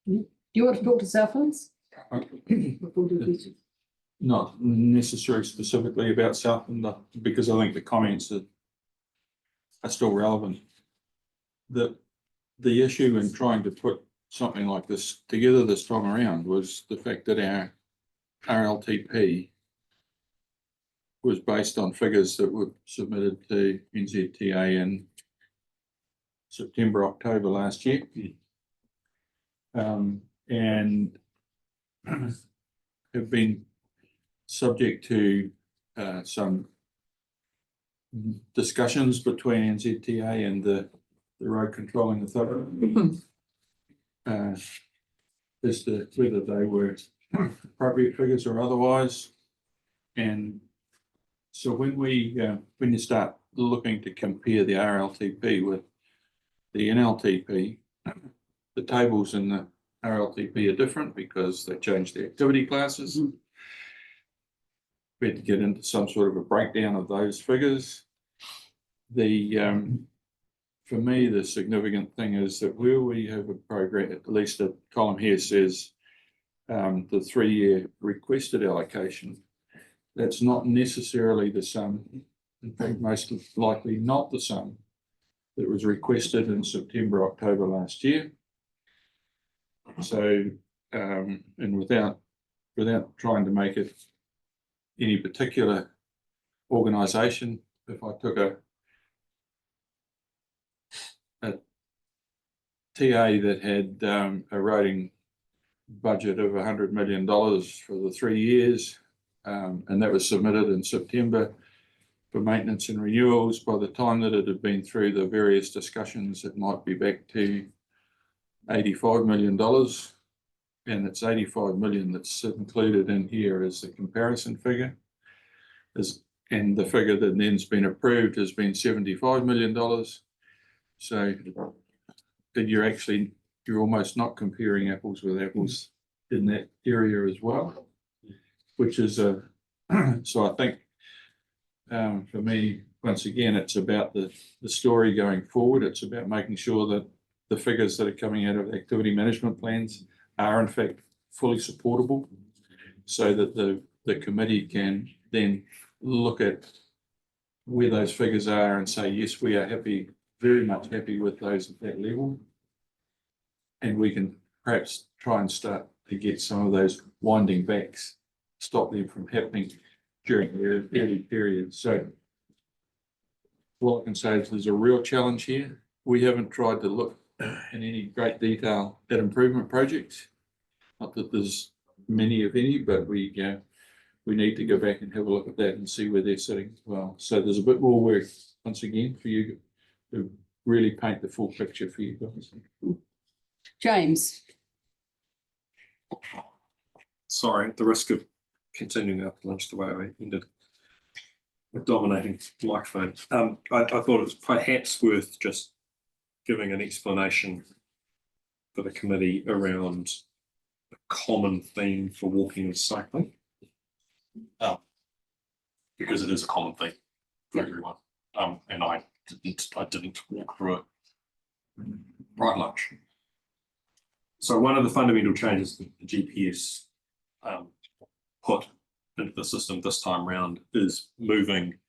Do you want to talk to Southlands? Before we do this? Not necessarily specifically about Southland, because I think the comments are still relevant. The issue in trying to put something like this together this time around was the fact that our RLTP was based on figures that were submitted to NZTA in September, October last year. And have been subject to some discussions between NZTA and the road controlling authority as to whether they were appropriate figures or otherwise. And so when you start looking to compare the RLTP with the NLTP, the tables in the RLTP are different because they changed the activity classes. We had to get into some sort of a breakdown of those figures. For me, the significant thing is that where we have a program, at least a column here says the 3-year requested allocation, that's not necessarily the sum, in fact, most likely not the sum that was requested in September, October last year. So, and without trying to make it any particular organisation, if I took a TA that had a roading budget of $100 million for the 3 years, and that was submitted in September for maintenance and renewals, by the time that it had been through the various discussions, it might be back to $85 million. And it's 85 million that's included in here as the comparison figure. And the figure that then's been approved has been $75 million. So you're almost not comparing apples with apples in that area as well, which is so I think for me, once again, it's about the story going forward. It's about making sure that the figures that are coming out of activity management plans are in fact fully supportable, so that the committee can then look at where those figures are and say, yes, we are happy, very much happy with those at that level. And we can perhaps try and start to get some of those winding backs, stop them from happening during the early period. So what I can say is there's a real challenge here. We haven't tried to look in any great detail at improvement projects. Not that there's many of any, but we need to go back and have a look at that and see where they're sitting as well. So there's a bit more work, once again, for you to really paint the full picture for you guys. James. Sorry, at the risk of continuing after lunch the way I ended with dominating the microphone. I thought it was perhaps worth just giving an explanation for the committee around a common theme for walking and cycling. Because it is a common theme for everyone. And I didn't walk through it right lunch. So one of the fundamental changes that the GPS put into the system this time round is moving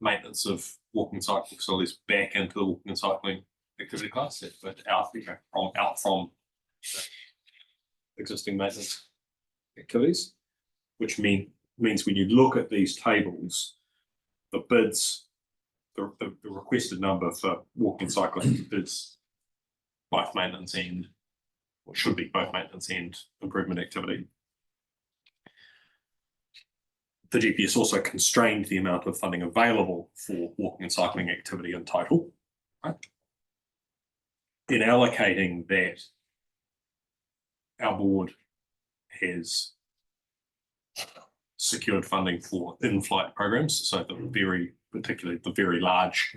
maintenance of walking and cycling facilities back into the walking and cycling activity class, but out from existing maintenance activities, which means when you look at these tables, the bids, the requested number for walking and cycling is both maintenance and, or should be both maintenance and improvement activity. The GPS also constrained the amount of funding available for walking and cycling activity in total. Right? In allocating that, our board has secured funding for in-flight programs, so particularly the very large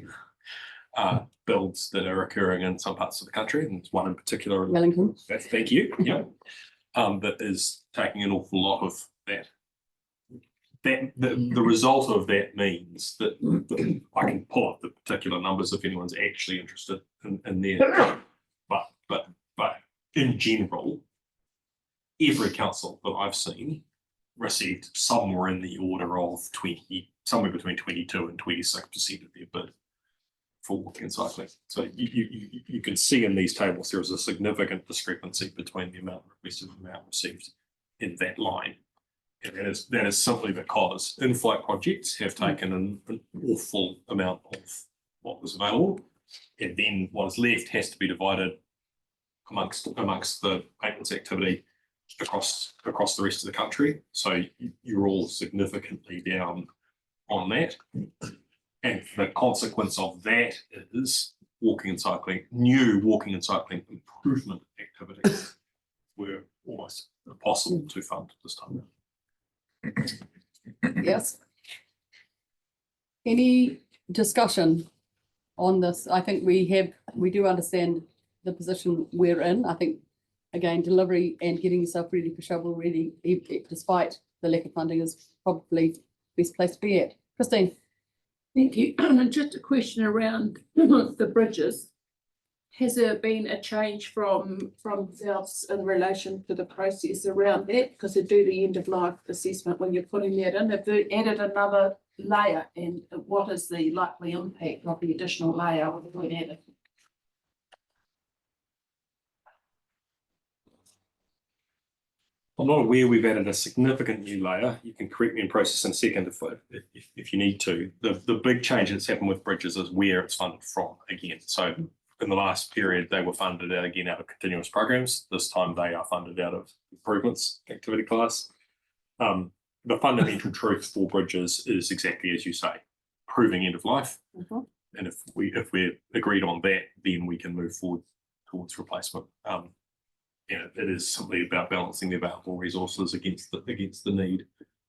builds that are occurring in some parts of the country, and there's one in particular. Wellington. Thank you. Yeah, that is taking an awful lot of that the result of that means that I can pull up the particular numbers if anyone's actually interested in there. But in general, every council that I've seen received somewhere in the order of somewhere between 22 and 26% of their bid for walking and cycling. So you can see in these tables there is a significant discrepancy between the amount requested and the amount received in that line. And that is simply because in-flight projects have taken an awful amount of what was available, and then what is left has to be divided amongst the maintenance activity across the rest of the country. So you're all significantly down on that. And the consequence of that is new walking and cycling improvement activities were almost impossible to fund this time. Yes. Any discussion on this? I think we do understand the position we're in. I think, again, delivery and getting yourself ready for shovel ready, despite the lack of funding, is probably the best place to be at. Christine. Thank you. Just a question around the bridges. Has there been a change from yourselves in relation to the process around that? Because they do the end of life assessment when you're putting that in. Have they added another layer, and what is the likely impact of the additional layer when added? I'm not aware we've added a significant new layer. You can correct me in process in a second if you need to. The big change that's happened with bridges is where it's funded from again. So in the last period, they were funded out of continuous programs. This time they are funded out of improvements activity class. The fundamental truth for bridges is exactly as you say, proving end of life. And if we're agreed on that, then we can move forward towards replacement. It is simply about balancing the available resources against the need.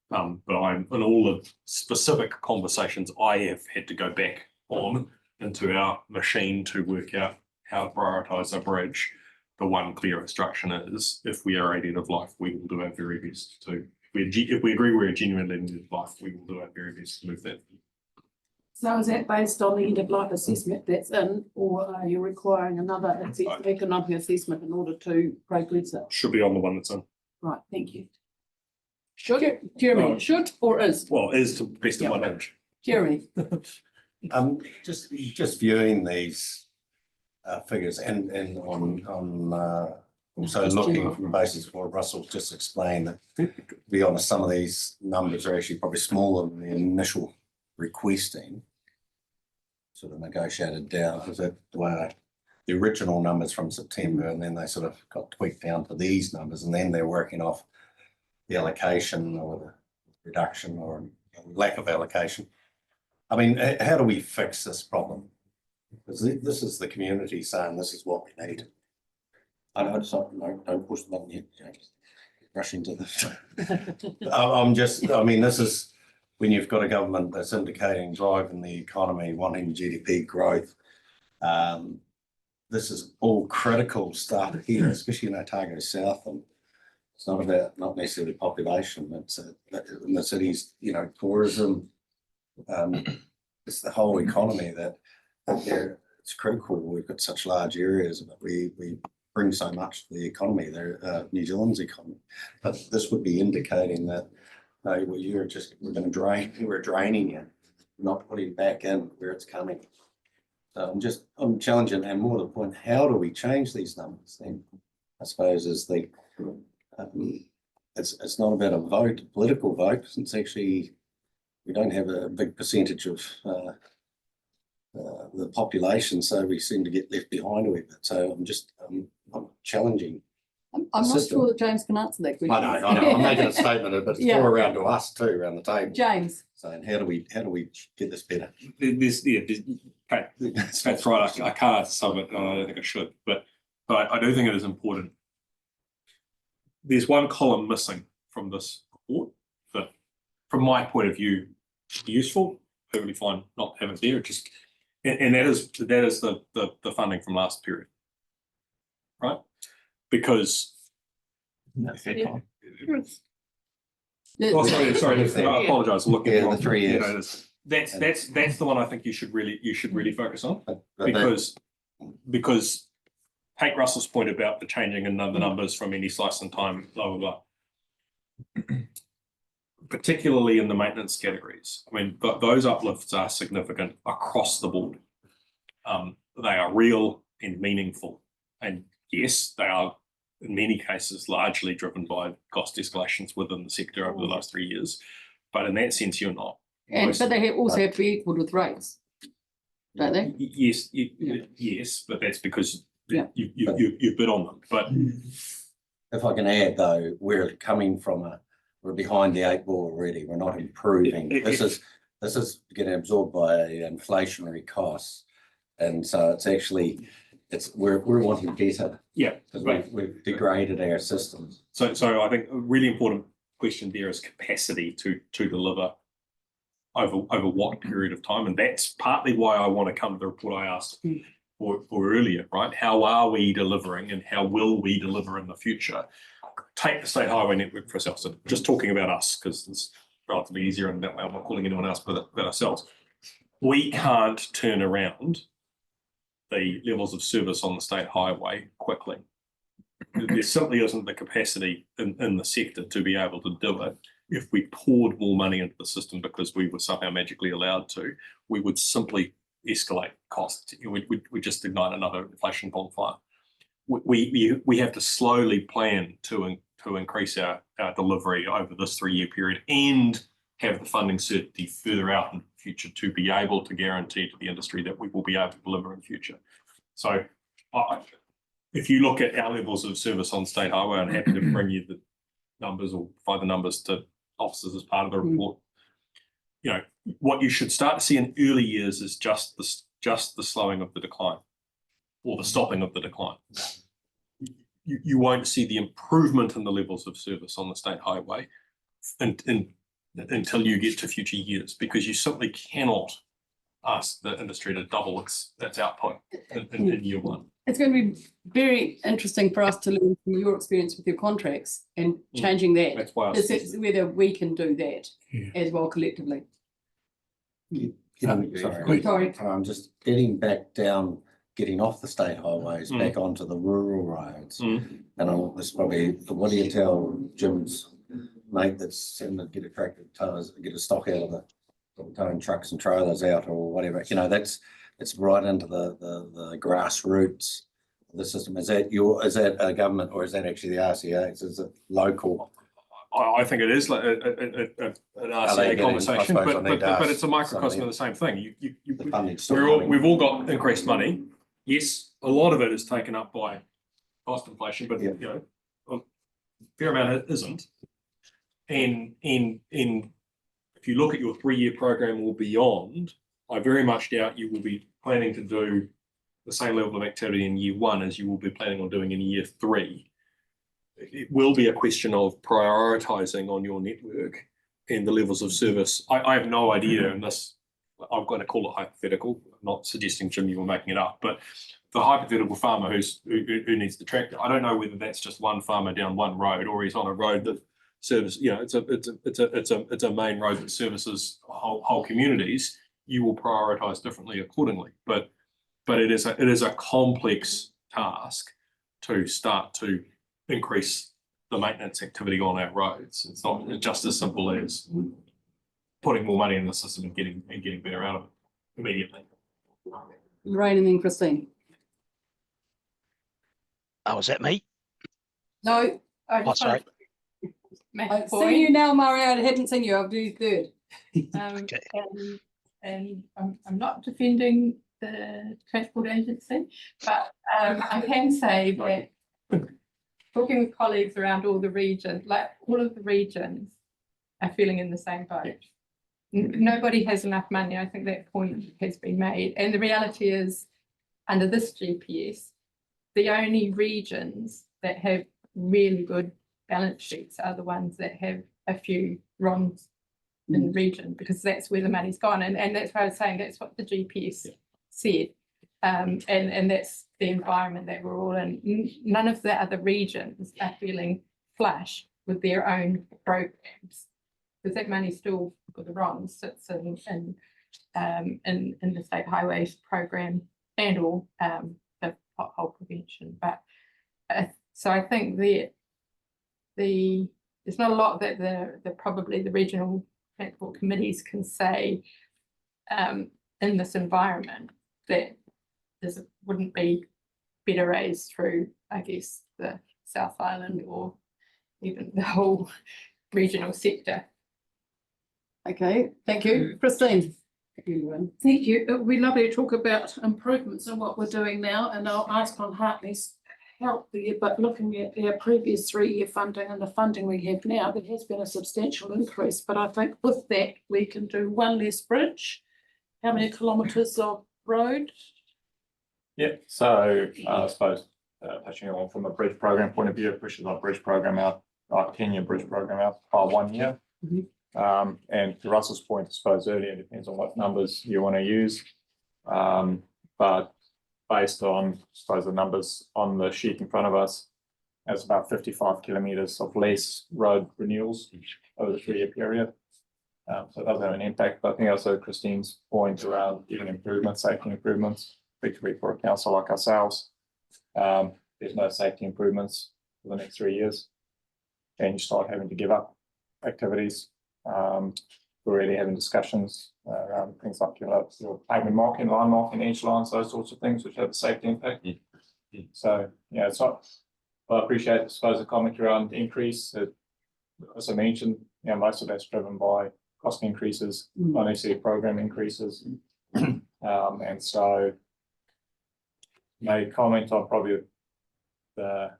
But in all the specific conversations I have had to go back on into our machine to work out how to prioritise a bridge, the one clear instruction is, if we are at end of life, we will do our very best to. If we agree we're genuinely at end of life, we will do our very best to move that. So is that based on the end of life assessment that's in, or are you requiring another economic assessment in order to progress it? Should be on the one that's in. Right, thank you. Should, Jeremy, should or is? Well, is to the best of my knowledge. Jeremy. Just viewing these figures and on also looking from the basis of what Russell just explained, that to be honest, some of these numbers are actually probably smaller than the initial requesting, sort of negotiated down, because the original numbers from September, and then they sort of got tweaked down to these numbers, and then they're working off the allocation or the reduction or lack of allocation. I mean, how do we fix this problem? Because this is the community saying this is what we need. I just don't push the button yet. Rushing to the. I mean, this is when you've got a government that's indicating driving the economy, wanting GDP growth. This is all critical stuff here, especially in Otago South, and it's not necessarily population. It's in the cities, tourism. It's the whole economy that it's critical. We've got such large areas that we bring so much to the economy, New Zealand's economy. But this would be indicating that we're draining you, not putting it back in where it's coming. So I'm challenging, and more to the point, how do we change these numbers then? I suppose is it's not about a vote, a political vote. It's actually, we don't have a big percentage of the population, so we seem to get left behind a wee bit. So I'm challenging. I'm not sure that James can answer that question. I know. I'm making a statement, but it's more around to us too, around the table. James. Saying how do we get this better? That's right. I can't sum it. I don't think I should, but I do think it is important. There's one column missing from this report that, from my point of view, is useful. Perfectly fine not have it there. And that is the funding from last period, right? Because Oh, sorry, I apologise, I'm looking. Yeah, at the wrong- 3 you years. know, that's the one I think you should really focus on, But that- because take Russell's point about the changing in the numbers from any slice in time, blah, blah, blah. Particularly in the maintenance categories. I mean, those uplifts are significant across the board. They are real and meaningful. And yes, they are in many cases largely driven by cost escalations within the sector over the last 3 years. But in that sense, you're not. But they also have to be equal with rates, don't they? Yes, yes, but that's because Yeah. you bid on them. But If I can add though, we're we're behind the 8 ball already. We're not improving. This is getting absorbed by inflationary costs. And so it's actually, we're wanting better. Yeah. Because we've degraded our systems. So I think a really important question there is capacity to deliver over what period of time. And that's partly why I want to come to the report I asked for earlier, right? How are we delivering and how will we deliver in the future? Take the state highway network for ourselves. So just talking about us, because it's relatively easier and that way I'm not calling anyone else but ourselves. We can't turn around the levels of service on the state highway quickly. There simply isn't the capacity in the sector to be able to do it. If we poured more money into the system because we were somehow magically allowed to, we would simply escalate costs. We just ignite another inflation bonfire. We have to slowly plan to increase our delivery over this 3-year period and have the funding certainty further out in the future to be able to guarantee to the industry that we will be able to deliver in future. So if you look at our levels of service on state highway, I'm happy to bring you the numbers or provide the numbers to officers as part of the report. You know, what you should start to see in early years is just the slowing of the decline or the stopping of the decline. You won't see the improvement in the levels of service on the state highway until you get to future years, because you simply cannot ask the industry to double its output in year one. It's going to be very interesting for us to learn from your experience with your contracts and changing that. That's why whether we can do that as well collectively. Sorry, I'm just getting back down, getting off the state highways, back onto the rural roads. And this probably, what do you tell Jim's mate that's sitting to get a tractor towers, get a stock out of the towing trucks and trailers out or whatever? You know, it's right into the grassroots of the system. Is that a government or is that actually the RCA's? Is it local? I think it is like an RCA conversation, but it's a microcosm of the same thing. We've all got increased money. Yes, a lot of it is taken up by cost inflation, but you know, a fair amount isn't. And if you look at your 3-year program or beyond, I very much doubt you will be planning to do the same level of activity in year 1 as you will be planning on doing in year 3. It will be a question of prioritizing on your network and the levels of service. I have no idea, and this, I'm going to call it hypothetical. I'm not suggesting, Jim, you were making it up, but the hypothetical farmer who needs the tractor, I don't know whether that's just one farmer down one road or he's on a road that services, you know, it's a main road that services whole communities. You will prioritize differently accordingly, but it is a complex task to start to increase the maintenance activity on our roads. It's not just as simple as putting more money in the system and getting better out of it immediately. Lorraine and then Christine. Oh, is that me? No. Oh, sorry. I've seen you now, Mario. I hadn't seen you. I'll do third. And I'm not defending the transport agency, but I can say that talking with colleagues around all the regions, like all of the regions are feeling in the same boat. Nobody has enough money. I think that point has been made. And the reality is, under this GPS, the only regions that have really good balance sheets are the ones that have a few wrongs in the region, because that's where the money's gone. And that's why I was saying that's what the GPS said. And that's the environment that we're all in. None of the other regions are feeling flush with their own programs. because that money still, got the wrong, sits in the state highways program and or the pothole prevention. But so I think there's not a lot that the probably the regional transport committees can say in this environment that wouldn't be better raised through, I guess, the South Island or even the whole regional sector. Okay, thank you. Christine. Thank you. It would be lovely to talk about improvements and what we're doing now, and I'll ask on Hartley's help there, but looking at our previous 3-year funding and the funding we have now, there has been a substantial increase, but I think with that, we can do one less bridge. How many kilometres of road? Yeah, so I suppose touching on from a bridge program point of view, pushes our bridge program out, our 10-year bridge program out by 1 year. And to Russell's point, I suppose earlier, it depends on what numbers you want to use. But based on, I suppose, the numbers on the sheet in front of us, that's about 55 kilometres of less road renewals over the 3-year period. So it does have an impact, but I think also Christine's point around even improvements, safety improvements, particularly for a council like ourselves, there's no safety improvements for the next 3 years, and you start having to give up activities. We're already having discussions around things like your pavement marking, line marking, edge lines, those sorts of things which have a safety impact. So yeah, it's not. Well, I appreciate, I suppose, the comment around increase. As I mentioned, most of that's driven by cost increases, not necessarily program increases. And so my comment on probably the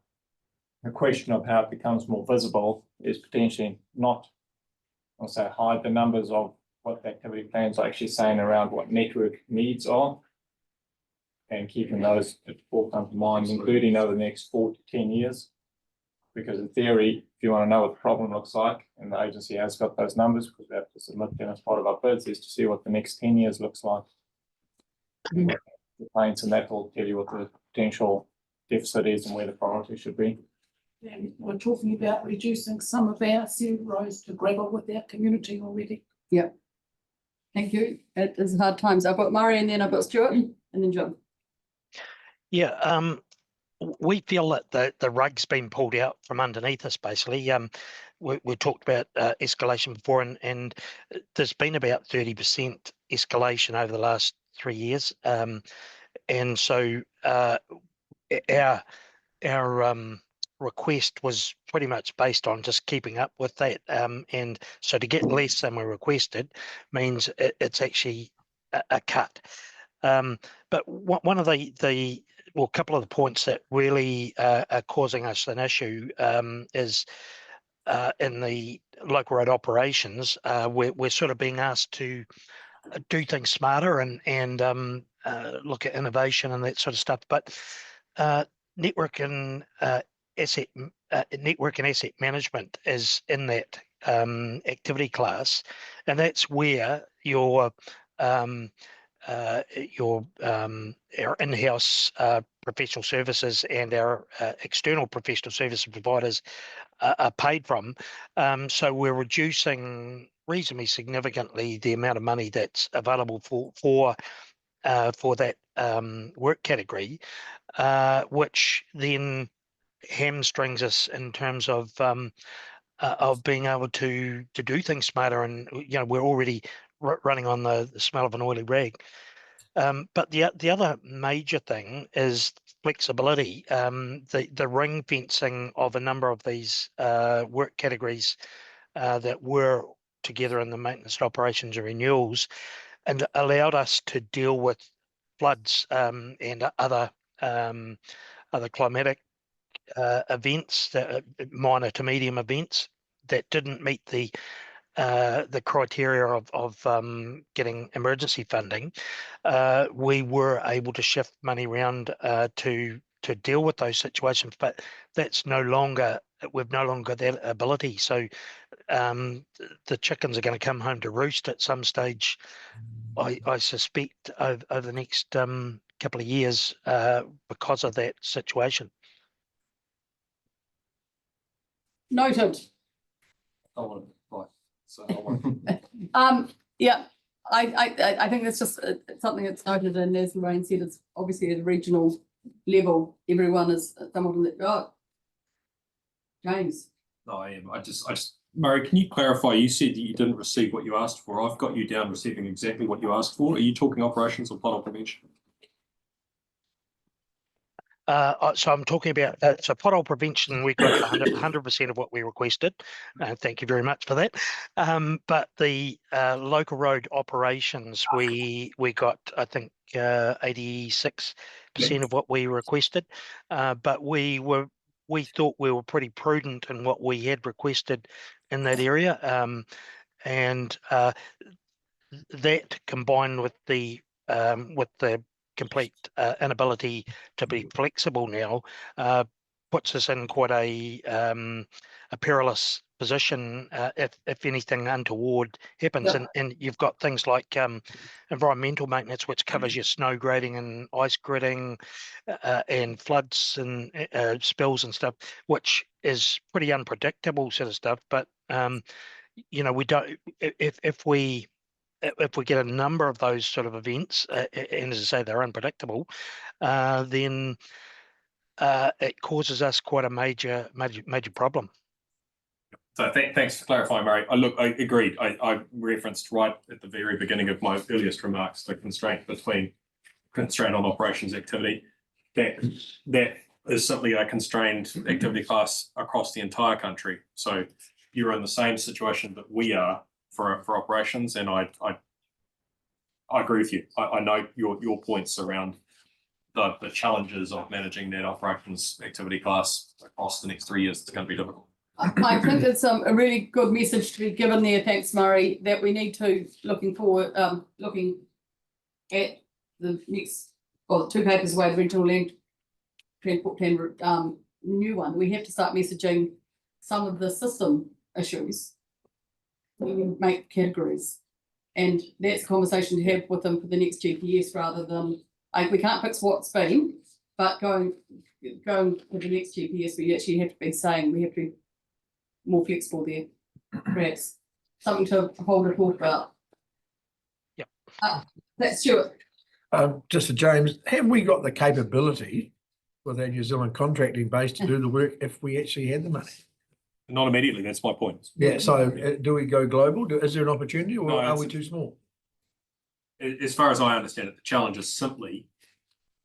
question of how it becomes more visible is potentially not, I'll say, hide the numbers of what the activity plans are actually saying around what network needs are, and keeping those at the forefront of mind, including over the next 4 to 10 years. Because in theory, if you want to know what the problem looks like, and the agency has got those numbers, because we have to submit them as part of our bids, is to see what the next 10 years looks like. The plans, and that will tell you what the potential deficit is and where the priority should be. And we're talking about reducing some of our sewer roads to gravel with our community already. Yep. Thank you. It is hard times. I've got Murray and then I've got Stuart and then John. Yeah, we feel that the rug's been pulled out from underneath us, basically. We talked about escalation before, and there's been about 30% escalation over the last 3 years. And so our request was pretty much based on just keeping up with that. And so to get less than we requested means it's actually a cut. But one of the well, a couple of the points that really are causing us an issue is in the local road operations, we're sort of being asked to do things smarter and look at innovation and that sort of stuff. But network and asset management is in that activity class, and that's where your our in-house professional services and our external professional service providers are paid from. So we're reducing reasonably significantly the amount of money that's available for that work category, which then hamstrings us in terms of being able to do things smarter. And we're already running on the smell of an oily rag. But the other major thing is flexibility. The ring fencing of a number of these work categories that were together in the maintenance and operations and renewals, and allowed us to deal with floods and other climatic events, minor to medium events that didn't meet the criteria of getting emergency funding. We were able to shift money around to deal with those situations, but that's no longer, we've no longer got that ability. So the chickens are going to come home to roost at some stage, I suspect, over the next couple of years because of that situation. Noted. Right. So I won't. Yeah, I think that's just something that's noted, and as Lorraine said, it's obviously at a regional level, everyone is somewhat in the, oh. James. No, I am. I just, Murray, can you clarify? You said you didn't receive what you asked for. I've got you down receiving exactly what you asked for. Are you talking operations or pothole prevention? So I'm talking about, so pothole prevention, we got 100% of what we requested. Thank you very much for that. But the local road operations, we got, I think, 86% of what we requested. But we thought we were pretty prudent in what we had requested in that area. And that combined with the complete inability to be flexible now puts us in quite a perilous position if anything untoward happens. Yep. And you've got things like environmental maintenance, which covers your snow grading and ice gridding and floods and spills and stuff, which is pretty unpredictable sort of stuff. But you know, we don't, if we get a number of those sort of events, and as I say, they're unpredictable, then it causes us quite a major problem. So thanks for clarifying, Murray. I agreed. I referenced right at the very beginning of my earliest remarks the constraint on operations activity. That is simply a constrained activity class across the entire country. So you're in the same situation that we are for operations, and I agree with you. I know your points around the challenges of managing that operations activity class across the next 3 years. It's going to be difficult. I think it's a really good message to be given there, thanks Murray, that we need to, looking at the next, well, 2 papers away, the regional land transport plan, new one, we have to start messaging some of the system issues. We can make categories, and that's a conversation to have with them for the next GPS, rather than, we can't fix what's been, but going for the next GPS, we actually have to be saying we have to be more flexible there, perhaps something to hold a thought about. Yeah. That's Stuart. Just to James, have we got the capability with our New Zealand contracting base to do the work if we actually had the money? Not immediately. That's my point. Yeah. So do we go global? Is there an opportunity, or No, are we too small? As far as I understand it, the challenge is simply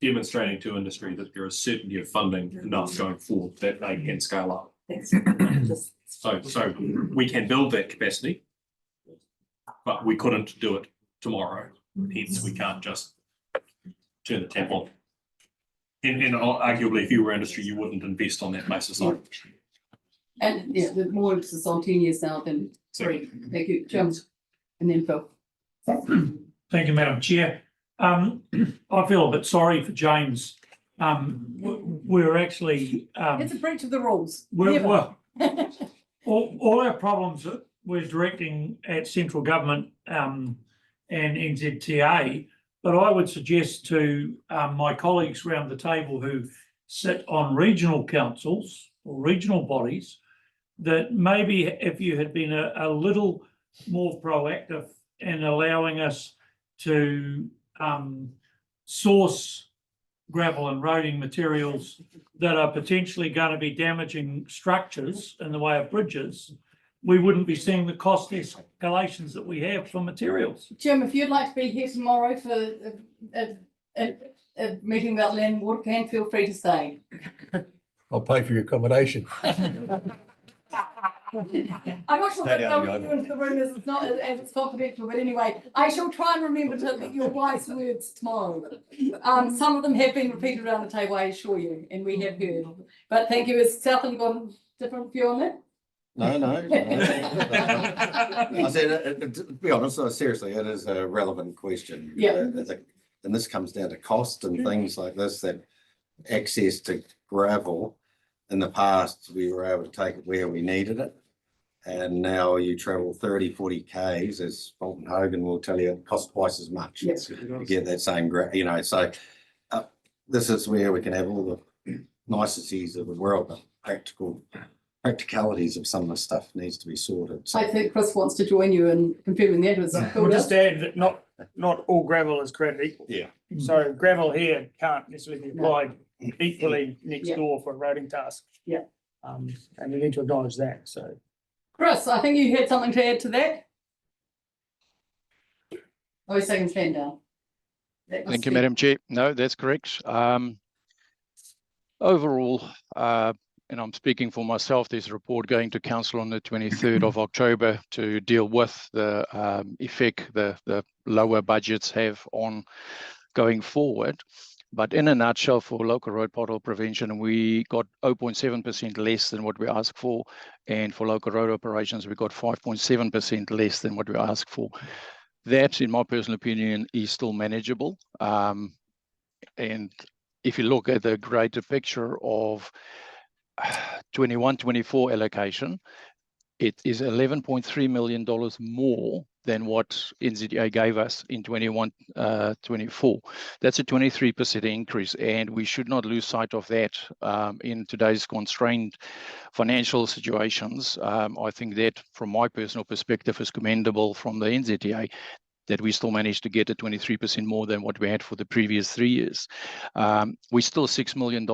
demonstrating to industry that there is certainty of funding enough going forward that they can scale up. So we can build that capacity, but we couldn't do it tomorrow. Hence, we can't just turn the tap on. And arguably, if you were industry, you wouldn't invest on that basis. And yeah, the more emphasis on 10 years now than 3. Thank you, Jim. And then Phil. Thank you, Madam Chair. I feel a bit sorry for James. We're actually it's a breach of the rules. All our problems that we're directing at central government and NZTA, but I would suggest to my colleagues around the table who sit on regional councils or regional bodies, that maybe if you had been a little more proactive in allowing us to source gravel and roading materials that are potentially going to be damaging structures in the way of bridges, we wouldn't be seeing the cost escalations that we have for materials. Jim, if you'd like to be here tomorrow for a meeting about land and water plan, feel free to stay. I'll pay for your accommodation. I'm not sure that going into the room is not as it's confidential, but anyway, I shall try and remember to let your wise words tomorrow. Some of them have been repeated around the table, I assure you, and we have heard. But thank you. Has Southland got a different view on that? No. I said, to be honest, seriously, it is a relevant question. Yeah. And this comes down to cost and things like this, that access to gravel, in the past, we were able to take it where we needed it. And now you travel 30, 40 Ks, as Bolton Hogan will tell you, it costs twice as much to get that same so this is where we can have all the niceties of the world, but practical practicalities of some of the stuff needs to be sorted. So I think Chris wants to join you in confirming that with We'll just add that not all gravel is created equal. Yeah. So gravel here can't necessarily be applied equally next Yeah. door for a roading task. Yeah. And we need to acknowledge that, so. Chris, I think you had something to add to that. Oh, he's taking his hand down. That must Thank you, be- Madam Chair. No, that's correct. Overall, and I'm speaking for myself, there's a report going to council on the 23rd of October to deal with the effect the lower budgets have on going forward. But in a nutshell, for local road pothole prevention, we got 0.7% less than what we asked for. And for local road operations, we got 5.7% less than what we asked for. That, in my personal opinion, is still manageable. And if you look at the greater picture of 21-24 allocation, it is $11.3 million more than what NZTA gave us in 21-24. That's a 23% increase, and we should not lose sight of that in today's constrained financial situations. I think that, from my personal perspective, is commendable from the NZTA, that we still managed to get a 23% more than what we had for the previous 3 years. We're still $6 million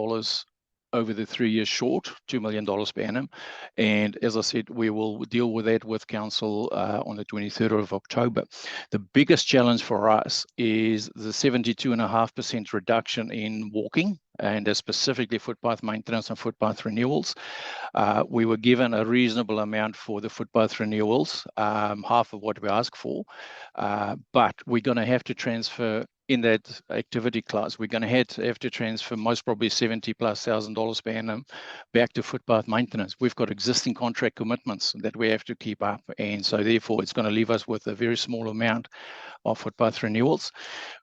over the 3 years short, $2 million per annum. And as I said, we will deal with that with council on the 23rd of October. The biggest challenge for us is the 72.5% reduction in walking, and specifically footpath maintenance and footpath renewals. We were given a reasonable amount for the footpath renewals, half of what we asked for, but we're going to have to transfer in that activity class. We're going to have to transfer most probably $70,000+ per annum back to footpath maintenance. We've got existing contract commitments that we have to keep up, and so therefore it's going to leave us with a very small amount of footpath renewals.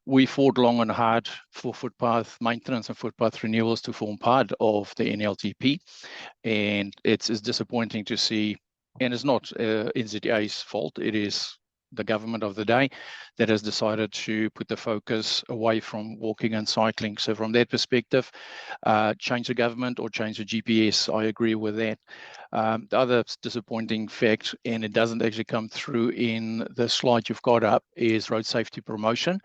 We fought long and hard for footpath maintenance and footpath renewals to form part of the NLTP, and it's disappointing to see, and it's not NZA's fault, it is the government of the day that has decided to put the focus away from walking and cycling. So from that perspective, change the government or change the GPS. I agree with that. The other disappointing fact, and it doesn't actually come through in the slide you've got up, is road safety promotion.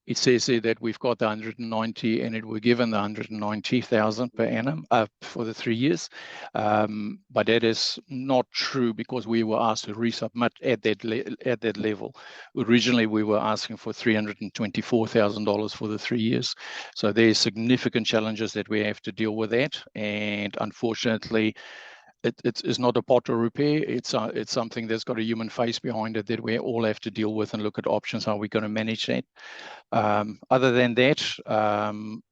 It says here that we've got the 190, and it were given the 190,000 per annum for the 3 years. But that is not true, because we were asked to resubmit at that level. Originally, we were asking for $324,000 for the 3 years. So there's significant challenges that we have to deal with that. And unfortunately, it's not a pot to repair. It's something that's got a human face behind it that we all have to deal with and look at options, how we're going to manage that. Other than that,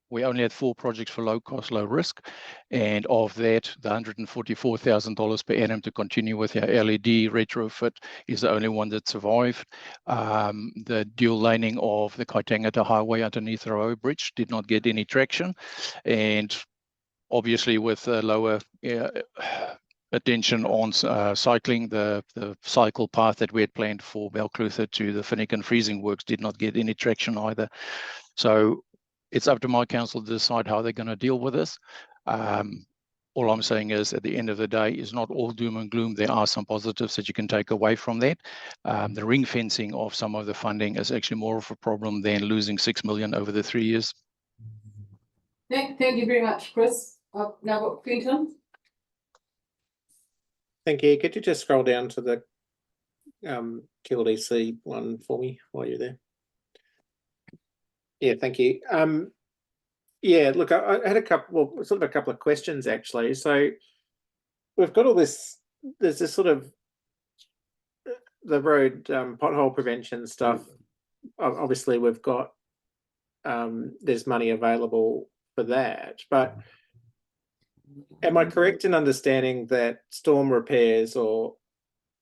we only had 4 projects for low cost, low risk. And of that, the $144,000 per annum to continue with our LED retrofit is the only one that survived. The dual laning of the Kaitangata Highway underneath the Roe Bridge did not get any traction. And obviously, with lower attention on cycling, the cycle path that we had planned for Belclutha to the Finnegan freezing works did not get any traction either. So it's up to my council to decide how they're going to deal with this. All I'm saying is, at the end of the day, is not all doom and gloom. There are some positives that you can take away from that. The ring fencing of some of the funding is actually more of a problem than losing $6 million over the 3 years. Thank you very much, Chris. Now got Quentin. Thank you. Could you just scroll down to the QLDC one for me while you're there? Yeah, thank you. Yeah, look, I had a couple of questions actually. So we've got all this, there's this sort of the road pothole prevention stuff. Obviously, we've got there's money available for that, but am I correct in understanding that storm repairs or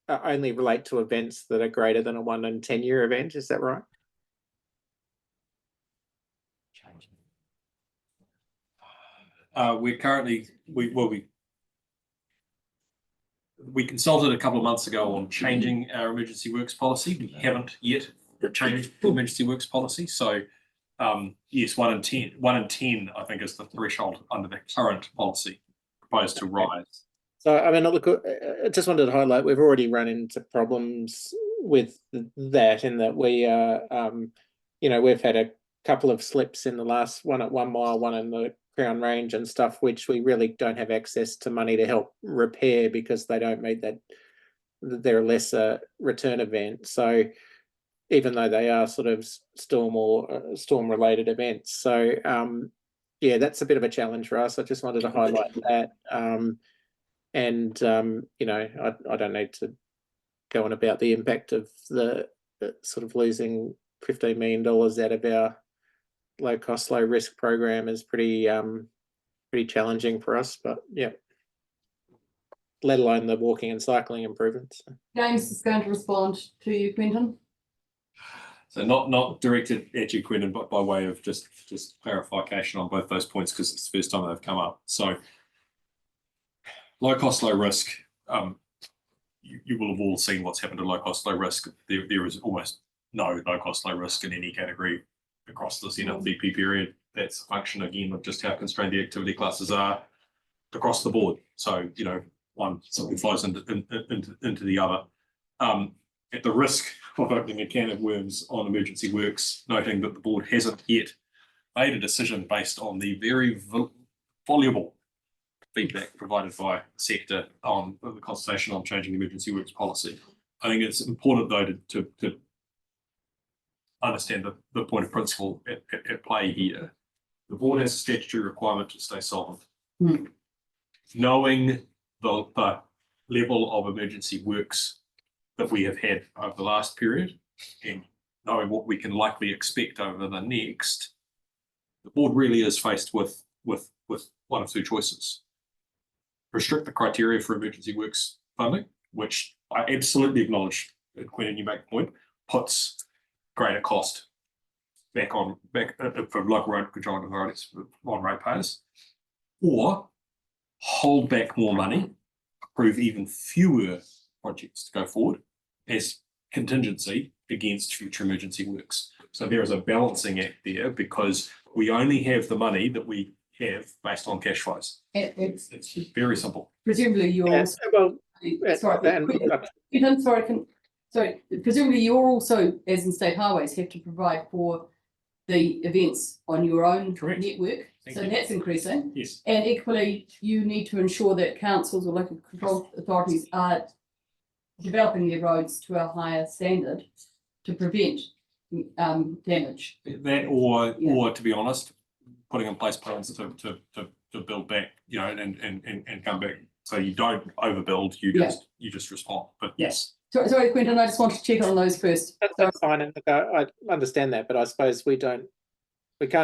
only relate to events that are greater than a 1 in 10 year event? Is that right? We're currently, we consulted a couple of months ago on changing our emergency works policy. We haven't yet changed the emergency works policy. So yes, 1 in 10, I think, is the threshold under the current policy, proposed to rise. So, I mean, look, I just wanted to highlight, we've already run into problems with that in that we we've had a couple of slips in the last one at 1 mile, one in the Crown Range and stuff, which we really don't have access to money to help repair because they don't meet that, they're a lesser return event. So even though they are sort of storm or storm related events. So, yeah, that's a bit of a challenge for us. I just wanted to highlight that. I don't need to go on about the impact of the sort of losing $15 million out of our low cost, low risk program is pretty challenging for us. But yeah, let alone the walking and cycling improvements. James is going to respond to you, Quentin. So not directed at you, Quentin, but by way of just clarification on both those points, because it's the first time they've come up. So low cost, low risk. You will have all seen what's happened to low cost, low risk. There is almost no low cost, low risk in any category across this NLTP period. That's a function again of just how constrained the activity classes are across the board. So something flows into the other. At the risk of opening a can of worms on emergency works, noting that the board hasn't yet made a decision based on the very voluble feedback provided by sector on the consultation on changing the emergency works policy. I think it's important though to understand the point of principle at play here. The board has a statutory requirement to stay solvent. Knowing the level of emergency works that we have had over the last period and knowing what we can likely expect over the next, the board really is faced with one of two choices. Restrict the criteria for emergency works funding, which I absolutely acknowledge, Quentin, you make the point, puts greater cost back for local road control authorities on ratepayers, or hold back more money, approve even fewer projects to go forward as contingency against future emergency works. So there is a balancing act there because we only have the money that we have based on cash flows. It's very simple. Presumably you're Yeah, also, presumably you're also, as in State Highways, have to provide for the events on your own network. So that's increasing. Yes. And equally, you need to ensure that councils or local control authorities are developing their roads to a higher standard to prevent damage. That or to be honest, putting in place plans to build back, and come back. So you don't overbuild, you just respond. But yes. Sorry, Quentin, I just want to check on those first. That's fine, and I understand that, but I suppose we can't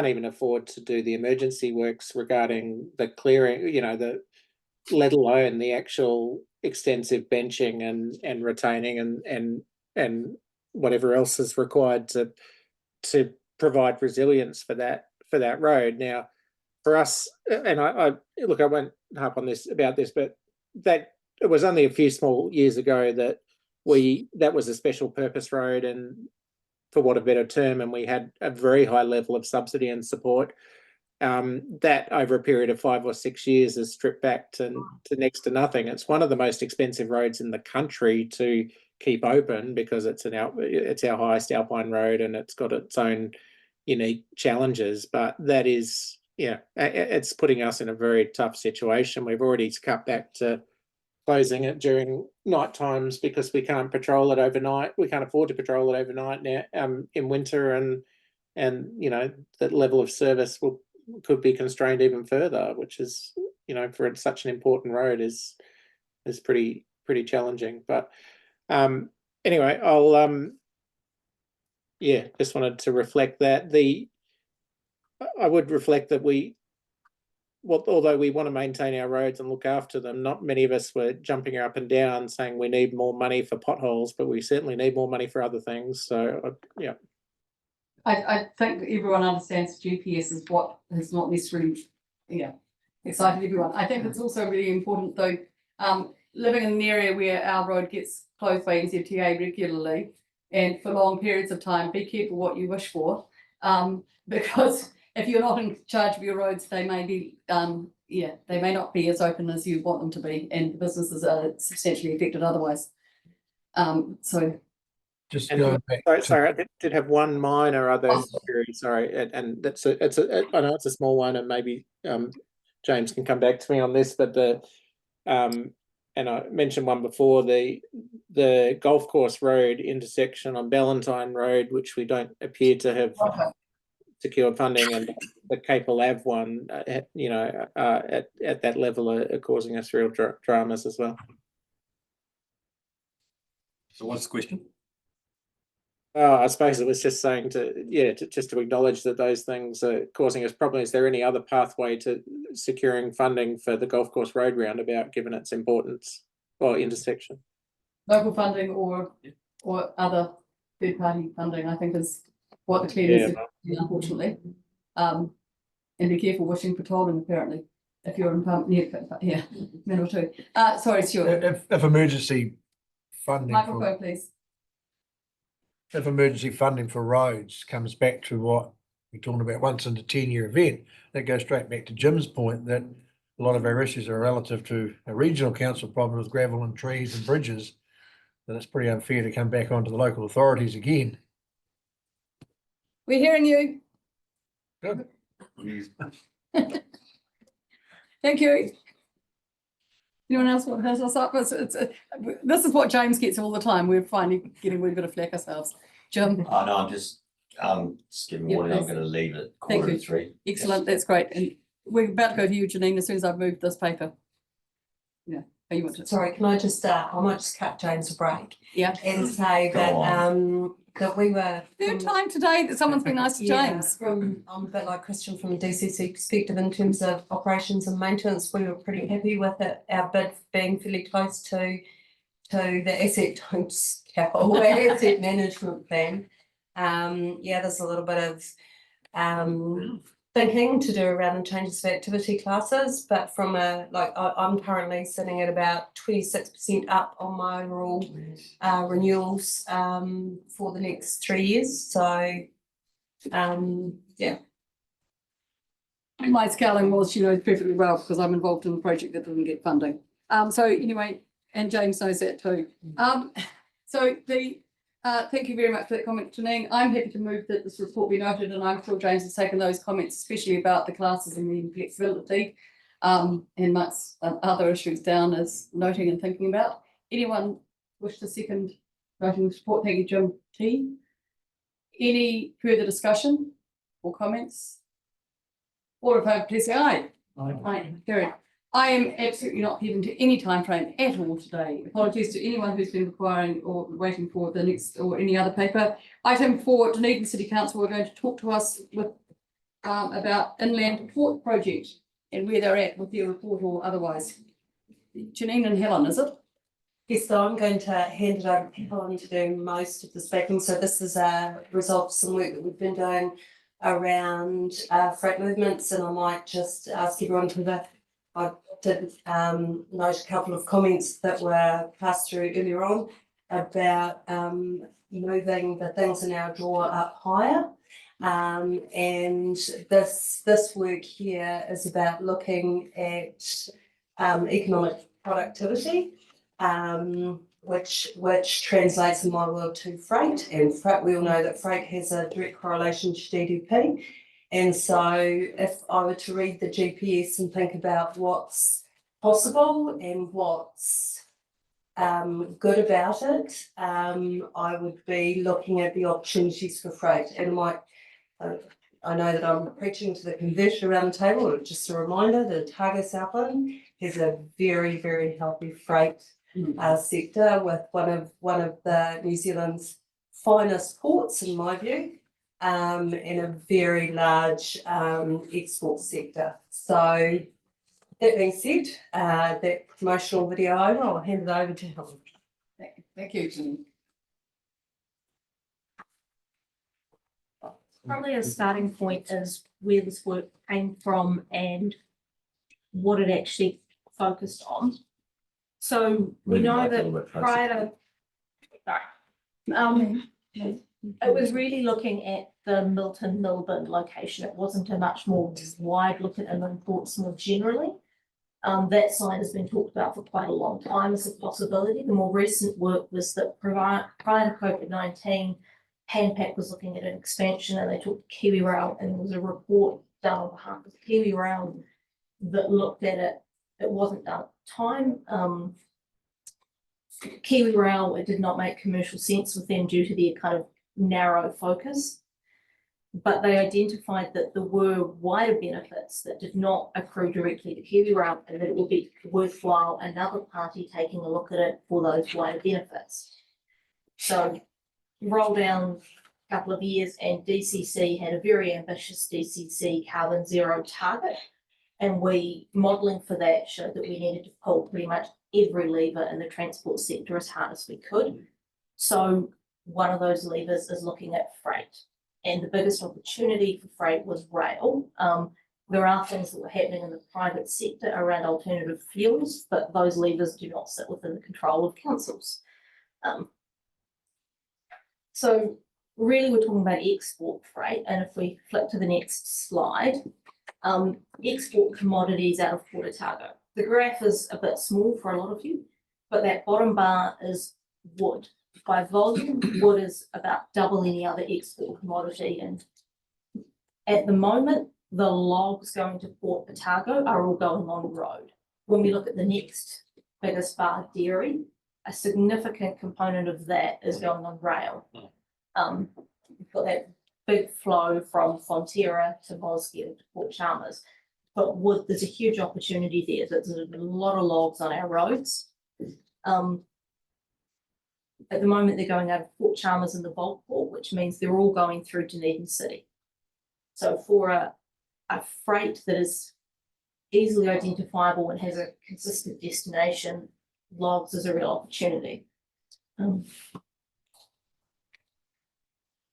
even afford to do the emergency works regarding the clearing, let alone the actual extensive benching and retaining and whatever else is required to provide resilience for that road. Now, for us, and I won't harp on this, but that it was only a few small years ago that was a special purpose road, and for what a better term, and we had a very high level of subsidy and support. That over a period of 5 or 6 years is stripped back to next to nothing. It's one of the most expensive roads in the country to keep open because it's our highest alpine road and it's got its own unique challenges. But that is, it's putting us in a very tough situation. We've already cut back to closing it during night times because we can't patrol it overnight. We can't afford to patrol it overnight now in winter, and that level of service could be constrained even further, which is, for such an important road is pretty challenging. But anyway, I'll just wanted to reflect that. I would reflect that although we want to maintain our roads and look after them, not many of us were jumping up and down saying we need more money for potholes, but we certainly need more money for other things. So yeah. I think everyone understands GPS is what has not necessarily, excited everyone. I think it's also really important though, living in an area where our road gets closed by NZTA regularly and for long periods of time, be careful what you wish for, because if you're not in charge of your roads, they may be yeah, they may not be as open as you want them to be, and the businesses are substantially affected otherwise. So Just And going back sorry, to, sorry, I did have one minor other Oh. query, sorry, and that's I know it's a small one, and maybe James can come back to me on this, but and I mentioned one before, the golf course road intersection on Ballantyne Road, which we don't appear to have secured funding, and the Capel Ave one, you know, at that level are causing us real dramas as well. So what's the question? I suppose it was just saying just to acknowledge that those things are causing us problems. Is there any other pathway to securing funding for the golf course road roundabout, given its importance or intersection? local funding or other third party funding, I think, is what the cleaners are doing, unfortunately. And be careful wishing for tolling, apparently, if you're in minute or two. Sorry, Stuart. if emergency funding Microphone, please. if emergency funding for roads comes back to what we're talking about once in a 10-year event, that goes straight back to Jim's point that a lot of our issues are relative to a regional council problem with gravel and trees and bridges, that it's pretty unfair to come back onto the local authorities again. We're hearing you. Good. Thank you. Anyone else want to pass us up? This is what James gets all the time. We're finally getting a wee bit of flack ourselves. Jim? Oh, no, I'm just giving warning, I'm please. going to leave at Thank you. 2:45. Excellent, that's great. And we're about to go to you, Janine, as soon as I've moved this paper. Yeah. Oh, you want to? Sorry, can I just, I might just cut James a break. Yeah. And say Go that, that we were. Third time today that someone's been nice to James. I'm a bit like Christian from a DCC perspective in terms of operations and maintenance. We were pretty happy with it. Our bid being fairly close to the asset asset management plan. There's a little bit of thinking to do around the changes of activity classes, but from I'm currently sitting at about 26% up on my overall renewals for the next 3 years. So My scaling was, she knows perfectly well because I'm involved in the project that didn't get funding. So anyway, and James knows that too. Thank you very much for that comment, Janine. I'm happy to move that this report be noted, and I'm sure James has taken those comments, especially about the classes and the inflexibility, and Mark's other issues down as noting and thinking about. Anyone wish to second voting support? Thank you, Jim T. Any further discussion or comments? All in favour, please say aye. Aye. Carried. I am absolutely not heading to any time frame at all today. Apologies to anyone who's been requiring or waiting for the next or any other paper. Item 4, Dunedin City Council are going to talk to us with about Inland Port Project and where they're at with their report or otherwise. Janine and Helen, is it? yes, so I'm going to hand it over to Helen to do most of the speaking. So this is a result of some work that we've been doing around freight movements, and I might just ask everyone to I did note a couple of comments that were passed through earlier on about moving the things in our drawer up higher. And this work here is about looking at economic productivity, which translates in my world to freight. And freight, we all know that freight has a direct correlation to GDP. And so if I were to read the GPS and think about what's possible and what's good about it, I would be looking at the opportunities for freight. And I know that I'm preaching to the conversion around the table, but just a reminder that Otago Southland has a very, very healthy freight sector with one of the New Zealand's finest ports, in my view. And a very large export sector. So that being said, that promotional video over, I'll hand it over to Helen. Thank you, Janine. Probably a starting point is where this work came from and what it actually focused on. So we know that prior to, it was really looking at the Milton Milburn location. It wasn't a much more wide look at inland ports more generally. That site has been talked about for quite a long time as a possibility. The more recent work was that prior to COVID-19, Hanpac was looking at an expansion and they talked to Kiwi Rail, and there was a report done on behalf of Kiwi Rail that looked at it. It wasn't done at the time. Kiwi Rail, it did not make commercial sense with them due to their kind of narrow focus. But they identified that there were wider benefits that did not accrue directly to Kiwi Rail, and that it would be worthwhile another party taking a look at it for those wider benefits. So roll down a couple of years and DCC had a very ambitious DCC carbon zero target. And we modelling for that showed that we needed to pull pretty much every lever in the transport sector as hard as we could. So one of those levers is looking at freight. And the biggest opportunity for freight was rail. There are things that were happening in the private sector around alternative fuels, but those levers do not sit within the control of councils. So really we're talking about export freight. And if we flip to the next slide, export commodities out of Port Otago. The graph is a bit small for a lot of you, but that bottom bar is wood. By volume, wood is about double any other export commodity. And at the moment, the logs going to Port Otago are all going on road. When we look at the next biggest bar, dairy, a significant component of that is going on rail. We've got that big flow from Fonterra to Mosgiel to Port Chalmers. But wood, there's a huge opportunity there. There's a lot of logs on our roads. At the moment, they're going out of Port Chalmers in the bulk port, which means they're all going through Dunedin City. So for a freight that is easily identifiable and has a consistent destination, logs is a real opportunity.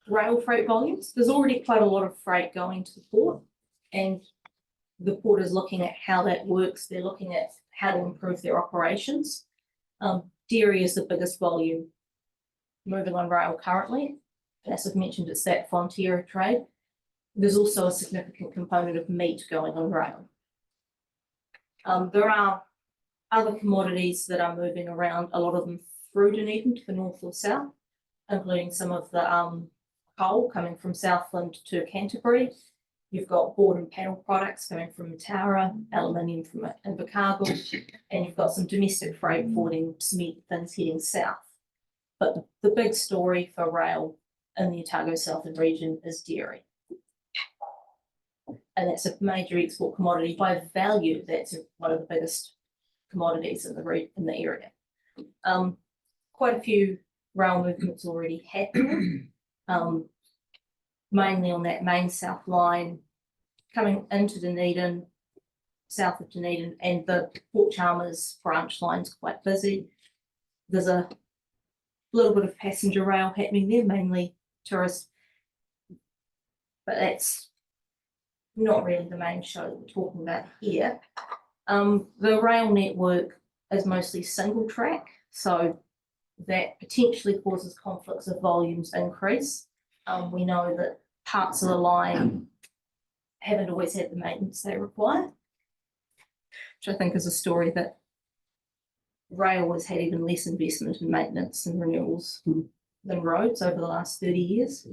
Rail freight volumes, there's already quite a lot of freight going to the port, and the port is looking at how that works. They're looking at how to improve their operations. Dairy is the biggest volume moving on rail currently. As I've mentioned, it's that Fonterra trade. There's also a significant component of meat going on rail. There are other commodities that are moving around, a lot of them through Dunedin to the north or south, including some of the coal coming from Southland to Canterbury. You've got board and panel products coming from Mataura, aluminium from Invercargill, and you've got some domestic freight forwarding cement things heading south. But the big story for rail in the Otago Southern region is dairy. And that's a major export commodity by value. That's one of the biggest commodities in the area. Quite a few rail movements already happening, mainly on that main south line coming into Dunedin, south of Dunedin, and the Port Chalmers branch line's quite busy. There's a little bit of passenger rail happening there, mainly tourist, but that's not really the main show that we're talking about here. The rail network is mostly single track, so that potentially causes conflicts of volumes increase. We know that parts of the line haven't always had the maintenance they require, which I think is a story that rail has had even less investment in maintenance and renewals than roads over the last 30 years.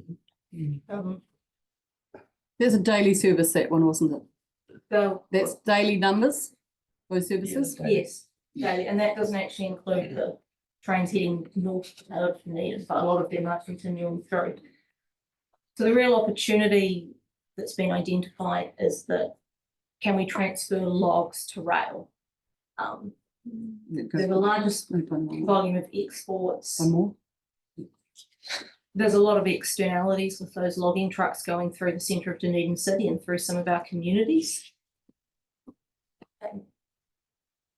There's a daily service, that one, wasn't it? That's daily numbers, those services? Yes, daily, and that doesn't actually include the trains heading north out of Dunedin, but a lot of them are continuing through. So the real opportunity that's been identified is that can we transfer logs to rail? They're the largest volume of exports. One more. There's a lot of externalities with those logging trucks going through the centre of Dunedin City and through some of our communities.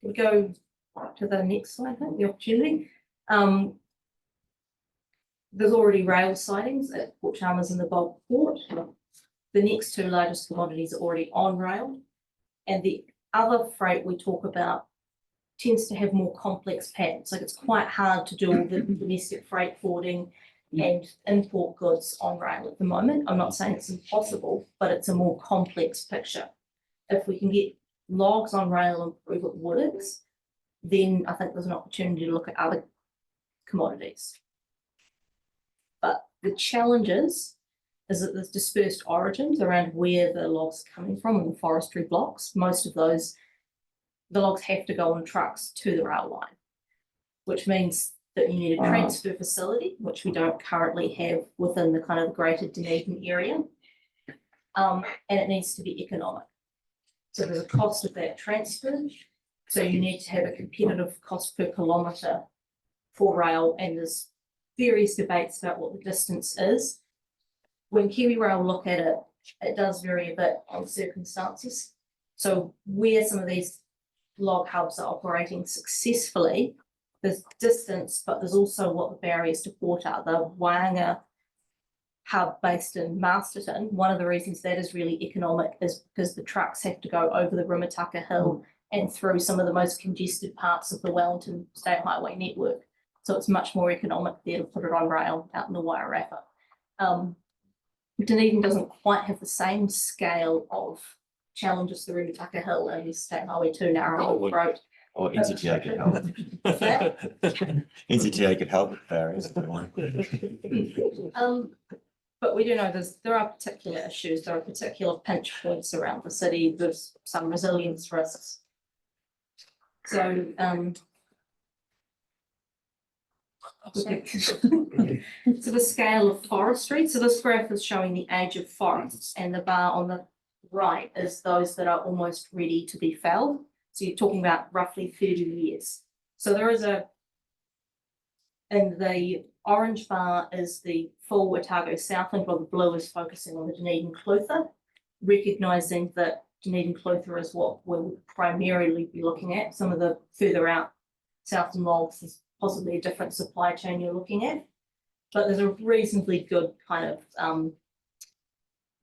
We go to the next slide, I think, the opportunity. There's already rail sidings at Port Chalmers and the bulk port. The next two largest commodities are already on rail, and the other freight we talk about tends to have more complex patterns. Like it's quite hard to do all the domestic freight forwarding. and import goods on rail at the moment. I'm not saying it's impossible, but it's a more complex picture. If we can get logs on rail and prove it works, then I think there's an opportunity to look at other commodities. But the challenges is that there's dispersed origins around where the logs are coming from in the forestry blocks. Most of those, the logs have to go on trucks to the rail line, which means that you need a transfer facility, which we don't currently have within the kind of greater Dunedin area. And it needs to be economic. So there's a cost of that transfer. So you need to have a competitive cost per kilometre for rail, and there's various debates about what the distance is. When Kiwi Rail look at it, it does vary a bit on circumstances. So where some of these log hubs are operating successfully, there's distance, but there's also what the barriers to port are. The Wainga hub based in Masterton, one of the reasons that is really economic is because the trucks have to go over the Rimataka Hill and through some of the most congested parts of the Wellington State Highway network. So it's much more economic there to put it on rail out in the Wairarapa. Dunedin doesn't quite have the same scale of challenges the Rimataka Hill and State Highway 2 narrow road. Or NZTA could help. NZTA could help with barriers if they want. But we do know there are particular issues, there are particular pinch points around the city, there's some resilience risks. So so the scale of forestry, so this graph is showing the age of forests, and the bar on the right is those that are almost ready to be felled. So you're talking about roughly 30 years. So there is and the orange bar is the full Otago Southland, while the blue is focusing on the Dunedin Clutha, recognising that Dunedin Clutha is what we'll primarily be looking at. Some of the further out Southland logs is possibly a different supply chain you're looking at, but there's a reasonably good kind of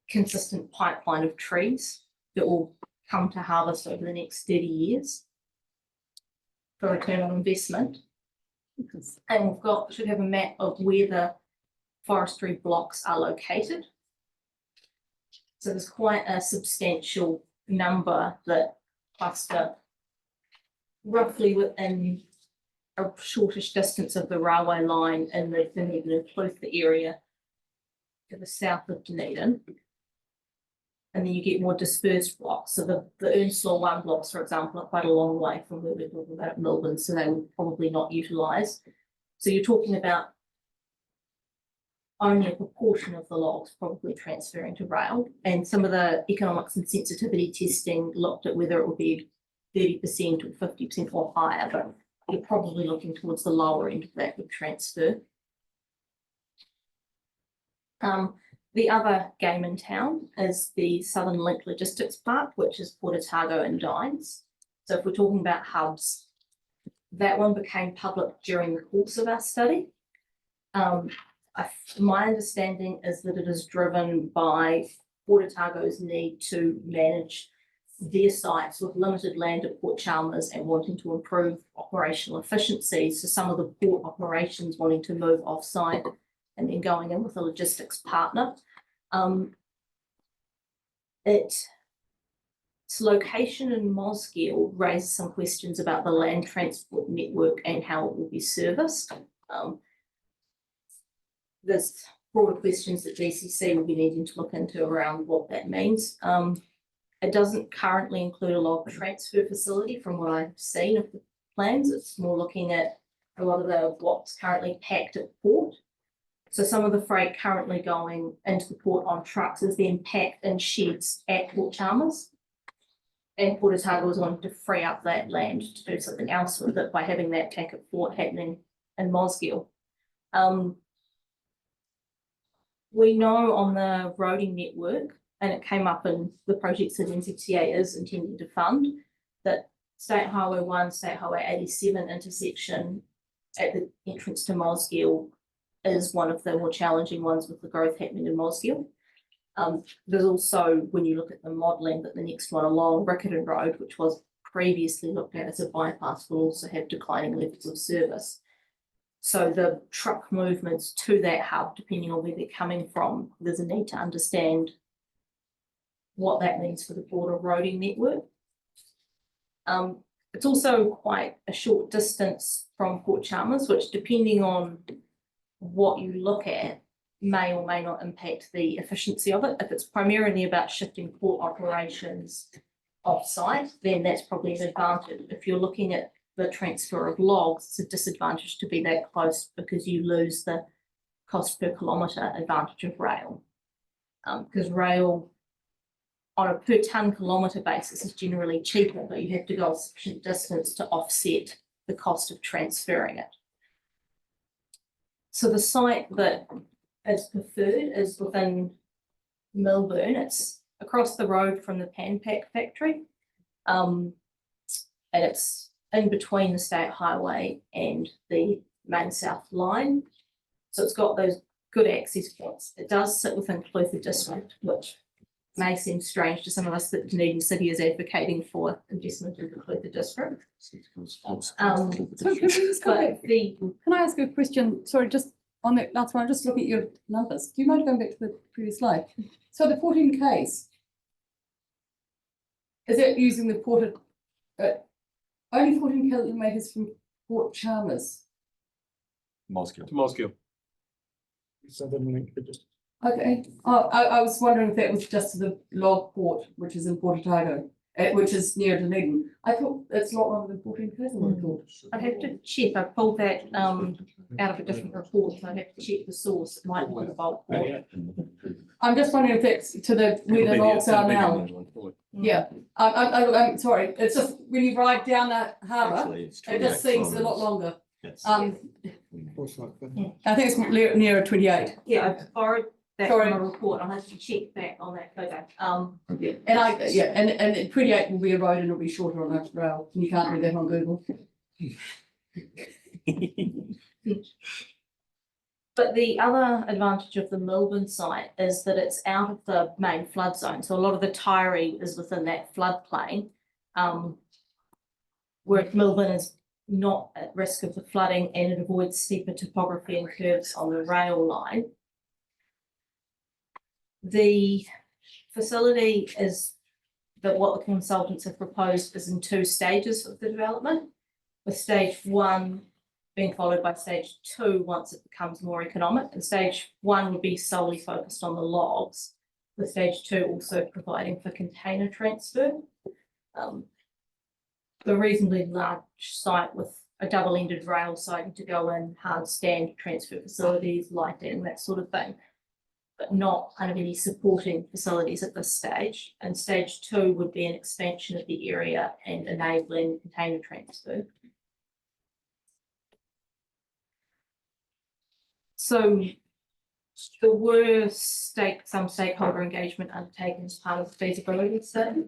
consistent pipeline of trees that will come to harvest over the next 30 years for return on investment. And should have a map of where the forestry blocks are located. So there's quite a substantial number that cluster roughly within a shortish distance of the railway line in the Dunedin Clutha area to the south of Dunedin. And then you get more dispersed blocks. So the Earnslaw 1 blocks, for example, are quite a long way from where we're talking about Melbourne, so they would probably not utilise. So you're talking about only a proportion of the logs probably transferring to rail. And some of the economics and sensitivity testing looked at whether it would be 30% or 50% or higher, but you're probably looking towards the lower end of that with transfer. The other game in town is the Southern Link Logistics Park, which is Port Otago and Dines. So if we're talking about hubs, that one became public during the course of our study. My understanding is that it is driven by Port Otago's need to manage their sites with limited land at Port Chalmers and wanting to improve operational efficiency. So some of the port operations wanting to move off-site and then going in with a logistics partner. Its location in Mosgiel raises some questions about the land transport network and how it will be serviced. There's broader questions that DCC will be needing to look into around what that means. It doesn't currently include a log transfer facility from what I've seen of the plans. It's more looking at a lot of what's currently packed at port. So some of the freight currently going into the port on trucks is then packed in sheds at Port Chalmers. And Port Otago is wanting to free up that land to do something else with it by having that pack at port happening in Mosgiel. We know on the roading network, and it came up in the projects that NZTA is intending to fund, that State Highway 1, State Highway 87 intersection at the entrance to Mosgiel is one of the more challenging ones with the growth happening in Mosgiel. There's also, when you look at the modelling, that the next one along Riccarton Road, which was previously looked at as a bypass, will also have declining levels of service. So the truck movements to that hub, depending on where they're coming from, there's a need to understand what that means for the broader roading network. It's also quite a short distance from Port Chalmers, which depending on what you look at, may or may not impact the efficiency of it. If it's primarily about shifting port operations off-site, then that's probably an advantage. If you're looking at the transfer of logs, it's a disadvantage to be that close because you lose the cost per kilometre advantage of rail. Because rail on a per tonne kilometre basis is generally cheaper, but you have to go a sufficient distance to offset the cost of transferring it. So the site that is preferred is within Melbourne. It's across the road from the Panpack factory. And it's in between the State Highway and the Main South line. So it's got those good access points. It does sit within Clutha District, which may seem strange to some of us that Dunedin City is advocating for investment in the Clutha District. So can we just go back? Can I ask you a question? Sorry, just on that last one, just looking at your numbers. Do you mind going back to the previous slide? So the 14 Ks, is it using the ported, only 14 kilometres from Port Chalmers? Moscow. To Moscow. Okay, I was wondering if that was just to the log port, which is in Port Otago, which is near Dunedin. I thought it's a lot longer than 14 Ks. I'd have to check. I pulled that out of a different report, so I'd have to check the source. It might be the bulk port. I'm just wondering if that's to the where the logs are now. Yeah, I'm sorry. It's just when you ride down that harbour, it just seems a lot longer. I think it's nearer 28. Yeah, I borrowed that Sorry. from a report. I'll have to check back on that photo. And 28 will be a road and it'll be shorter on a rail. You can't read that on Google. But the other advantage of the Melbourne site is that it's out of the main flood zone. So a lot of the Tyree is within that floodplain. Where Melbourne is not at risk of the flooding and it avoids steeper topography and curves on the rail line. The facility is that what the consultants have proposed is in 2 stages of the development, with stage 1 being followed by stage 2 once it becomes more economic. And stage 1 would be solely focused on the logs, with stage 2 also providing for container transfer. The reasonably large site with a double-ended rail siding to go in, hard stand transfer facilities, lighting, that sort of thing, but not kind of any supporting facilities at this stage. And stage 2 would be an expansion of the area and enabling container transfer. So there were some stakeholder engagement undertaken as part of the feasibility study.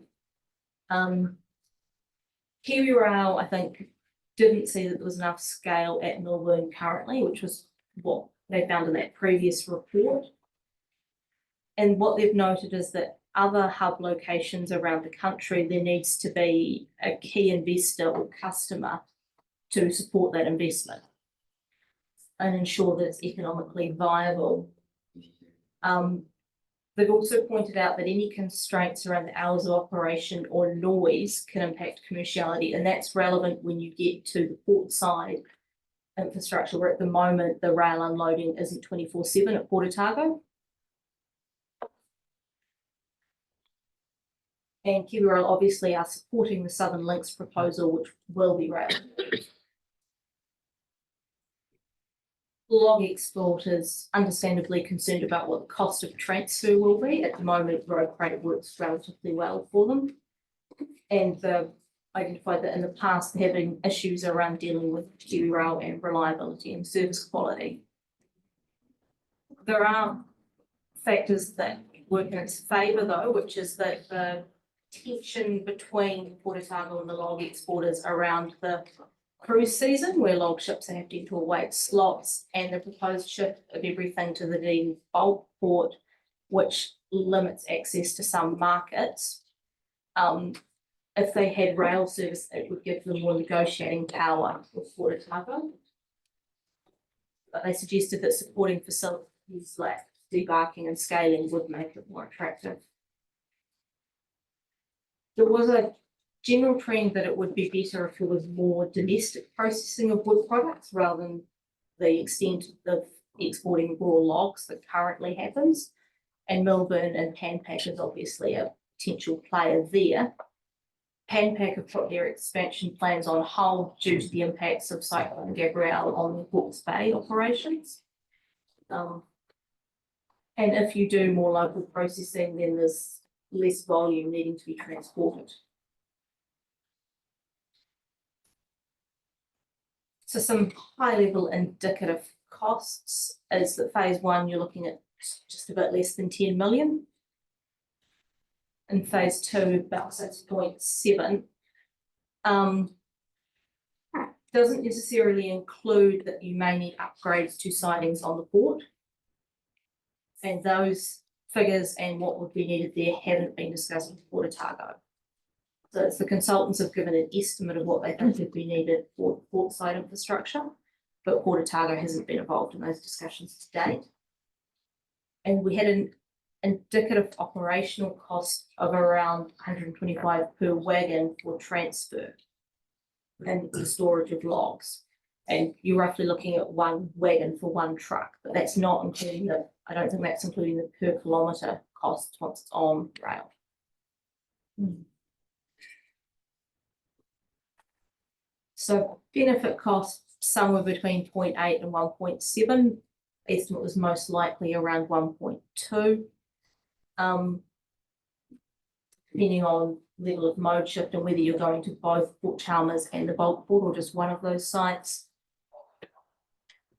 Kiwi Rail, I think, didn't see that there was enough scale at Melbourne currently, which was what they found in that previous report. And what they've noted is that other hub locations around the country, there needs to be a key investor or customer to support that investment and ensure that it's economically viable. They've also pointed out that any constraints around the hours of operation or noise can impact commerciality, and that's relevant when you get to the port side infrastructure, where at the moment the rail unloading isn't 24/7 at Port Otago. And Kiwi Rail obviously are supporting the Southern Links proposal, which will be rail. Log exporters understandably concerned about what the cost of transfer will be. At the moment, road freight works relatively well for them. And they've identified that in the past, they're having issues around dealing with Kiwi Rail and reliability and service quality. There are factors that work in its favour though, which is that the tension between Port Otago and the log exporters around the cruise season, where log ships are having to await slots, and the proposed shift of everything to the Dunedin bulk port, which limits access to some markets. If they had rail service, it would give them more negotiating power with Port Otago. but they suggested that supporting facilities like debarking and scaling would make it more attractive. There was a general trend that it would be better if there was more domestic processing of wood products rather than the extent of exporting raw logs that currently happens. And Melbourne and Panpac is obviously a potential player there. Panpac have put their expansion plans on hold due to the impacts of Cyclone Gabrielle on the Hawke's Bay operations. And if you do more local processing, then there's less volume needing to be transported. So some high-level indicative costs is that phase one, you're looking at just a bit less than 10 million. In phase two, about 6.7. Doesn't necessarily include that you may need upgrades to sidings on the port. And those figures and what would be needed there haven't been discussed with Port Otago. So it's the consultants have given an estimate of what they think would be needed for port side infrastructure, but Port Otago hasn't been involved in those discussions to date. And we had an indicative operational cost of around 125 per wagon for transfer and the storage of logs. And you're roughly looking at one wagon for one truck, but that's not including the, I don't think that's including the per kilometre cost once it's on rail. So benefit cost somewhere between 0.8 and 1.7. Estimate was most likely around 1.2. Depending on level of mode shift and whether you're going to both Port Chalmers and the bulk port or just one of those sites.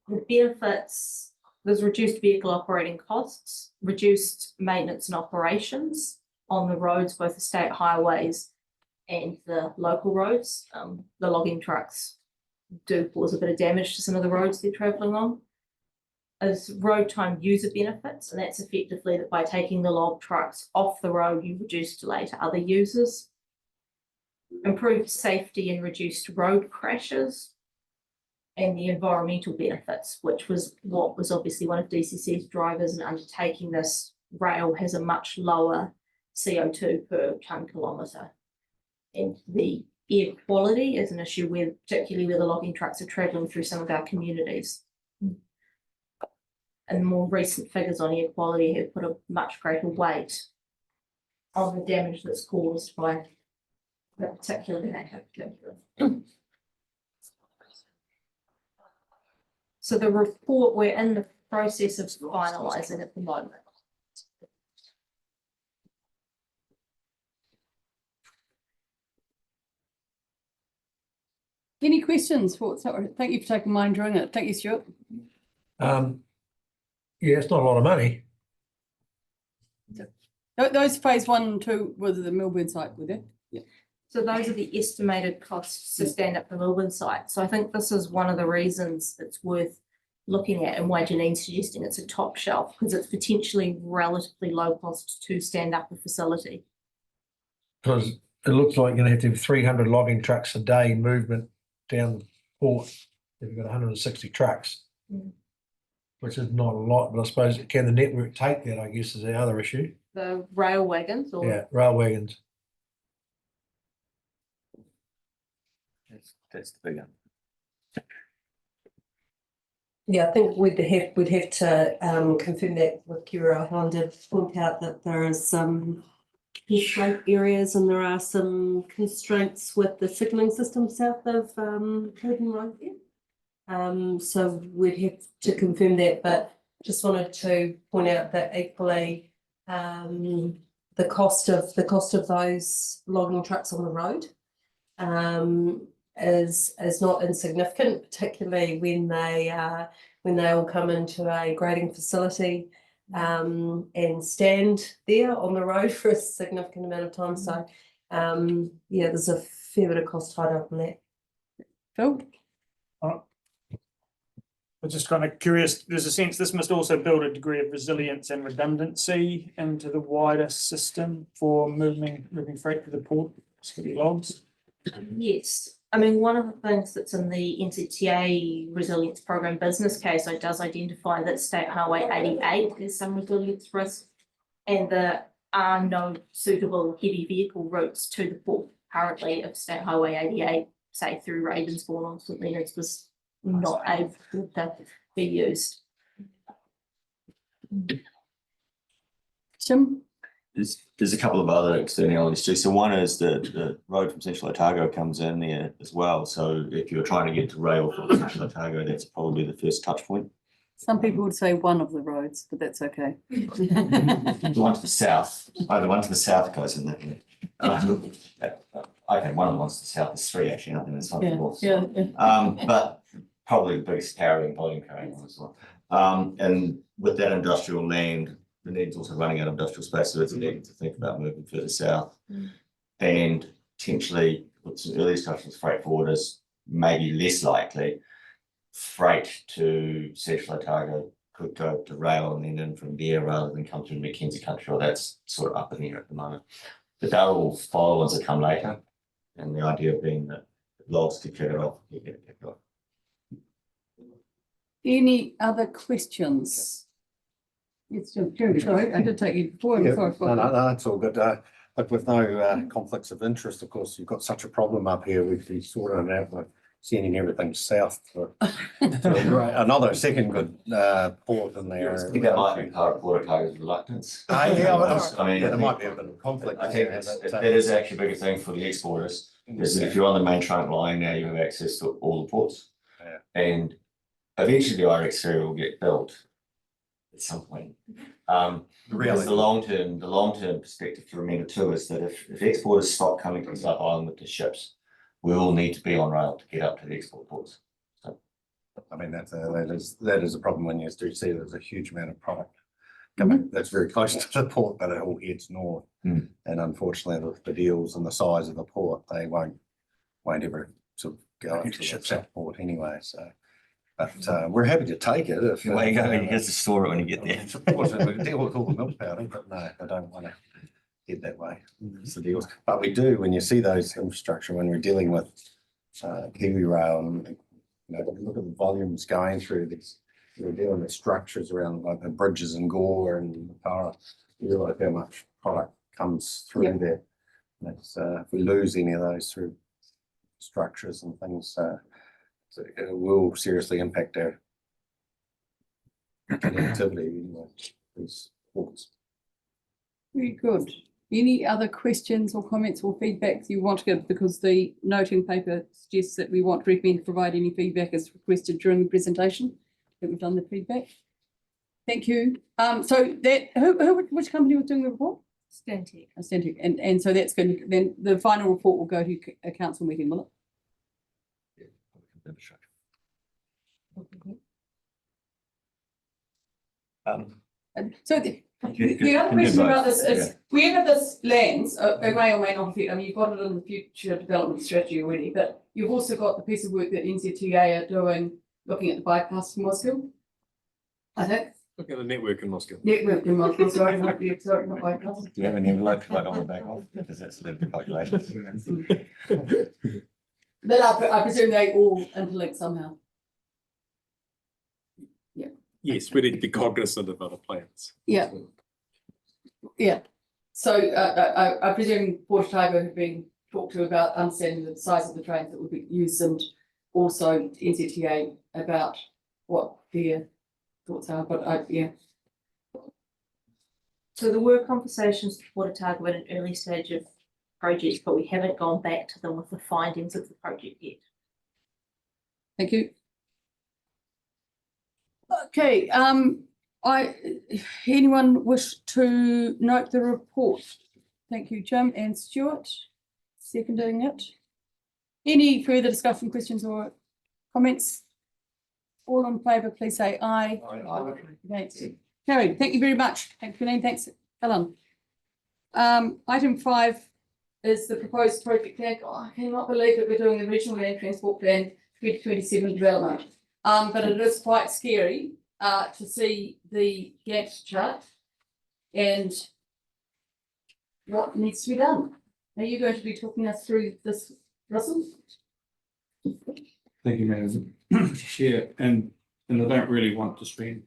The benefits, there's reduced vehicle operating costs, reduced maintenance and operations on the roads, both the state highways and the local roads. The logging trucks do cause a bit of damage to some of the roads they're travelling on. As road time user benefits, and that's effectively that by taking the log trucks off the road, you reduce delay to other users. Improved safety and reduced road crashes. And the environmental benefits, which was what was obviously one of DCC's drivers in undertaking this. Rail has a much lower CO2 per tonne kilometre. And the air quality is an issue where, particularly where the logging trucks are travelling through some of our communities. And more recent figures on air quality have put a much greater weight on the damage that's caused by that particular activity. So the report, we're in the process of finalising at the moment. Any questions for, sorry, thank you for taking mine during it. Thank you, Stuart. Yeah, it's not a lot of money. Those phase 1 and 2 were the Melbourne site, were they? Yeah. So those are the estimated costs to stand up the Melbourne site. So I think this is one of the reasons it's worth looking at and why Janine's suggesting it's a top shelf, because it's potentially relatively low cost to stand up a facility. Because it looks like you're gonna have to have 300 logging trucks a day movement down the port if you've got 160 trucks. Which is not a lot, but I suppose can the network take that, I guess, is the other issue. The rail wagons or? Yeah, rail wagons. That's the big one. Yeah, I think we'd have to confirm that with Kira. I did point out that there is some constraint areas and there are some constraints with the signalling system south of Curtin Road there. So we'd have to confirm that, but just wanted to point out that equally the cost of those logging trucks on the road is not insignificant, particularly when they all come into a grading facility and stand there on the road for a significant amount of time. So yeah, there's a fair bit of cost tied up in that. Phil? I'm just kind of curious, there's a sense this must also build a degree of resilience and redundancy into the wider system for moving freight to the port, particularly logs. Yes, I mean, one of the things that's in the NCTA resilience program business case, it does identify that State Highway 88 has some resilience risk, and there are no suitable heavy vehicle routes to the port currently if State Highway 88, say through Ravensbourne or St Leonards, was not able to be used. Jim? There's a couple of other externalities too. So one is the road from Central Otago comes in there as well. So if you're trying to get to rail from Central Otago, that's probably the first touch point. Some people would say one of the roads, but that's okay. The one to the south, the one to the south goes in that way. Okay, one of the ones to the south is three actually, I think there's something else. But probably the biggest carrying volume one as well. And with that industrial land, the need's also running out of industrial space, so it's a need to think about moving further south. And potentially with some early discussions, freight forwarders maybe less likely. Freight to Central Otago could go to rail and then in from there rather than come through Mackenzie Country, or that's sort of up in the air at the moment. But they're all follow ones that come later, and the idea being that logs to kick it off, you get it kicked off. Any other questions? Yes, Jim, sorry, I did take you before. No, that's all good. But with no conflicts of interest, of course, you've got such a problem up here. We've sorted it out with sending everything south for another second good port in there. I think that might be part of Port Otago's reluctance. I mean, there might be a bit of conflict. I think that is actually a bigger thing for the exporters, is that if you're on the main trunk line now, you have access to all the ports. And eventually the IRX3 will get built at some point. Because the long-term perspective to remember too is that if exporters stop coming to the South Island with the ships, we all need to be on rail to get up to the export ports. So, I mean, that is a problem when you do see there's a huge amount of product coming that's very close to the port, but it all heads north. And unfortunately, the deals and the size of the port, they won't ever sort of go into the South port anyway. So, but we're happy to take it. If you get to store it when you get there. Of course, we deal with all the milk powder, but no, I don't want to head that way. It's the deals. But we do, when you see those infrastructure, when we're dealing with Kiwi Rail, and look at the volumes going through these, we're dealing with structures around like the bridges in Gore and Mataura. You realise how much product comes through there. That's, if we lose any of those through structures and things, it will seriously impact our connectivity in these ports. Very good. Any other questions or comments or feedback you want to give? Because the noting paper suggests that we want to recommend to provide any feedback as requested during the presentation. That we've done the feedback. Thank you. So that which company was doing the report? Stantec. Stantec. And so that's going to, then the final report will go to a council meeting, will it? So the other question about this is, wherever this lands, it may or may not affect, I mean, you've got it in the future development strategy already, but you've also got the piece of work that NZTA are doing, looking at the bypass from Moscow. I think. Look at the network in Moscow. Network in Moscow, sorry, not bypass. Do you have any envelope to write on the back of? Because that's the calculation. But I presume they all interlink somehow. Yeah. Yes, we need to be cognizant of other plans. Yeah. Yeah. So I presume Port Otago have been talked to about understanding the size of the trains that would be used, and also NZTA about what their thoughts are, but yeah. So there were conversations with Port Otago at an early stage of projects, but we haven't gone back to them with the findings of the project yet. Thank you. Okay, anyone wish to note the report? Thank you, Jim and Stuart, seconding it. Any further discussion, questions or comments? All in favour, please say aye. Aye. Against. Carried. Thank you very much. Thank you, Colleen. Thanks, Helen. Item 5 is the proposed project plan. Oh, I cannot believe that we're doing the regional land transport plan 2027 development. But it is quite scary to see the Gantt chart and what needs to be done. Are you going to be talking us through this, Russell? Thank you, Madam Chair, and I don't really want to spend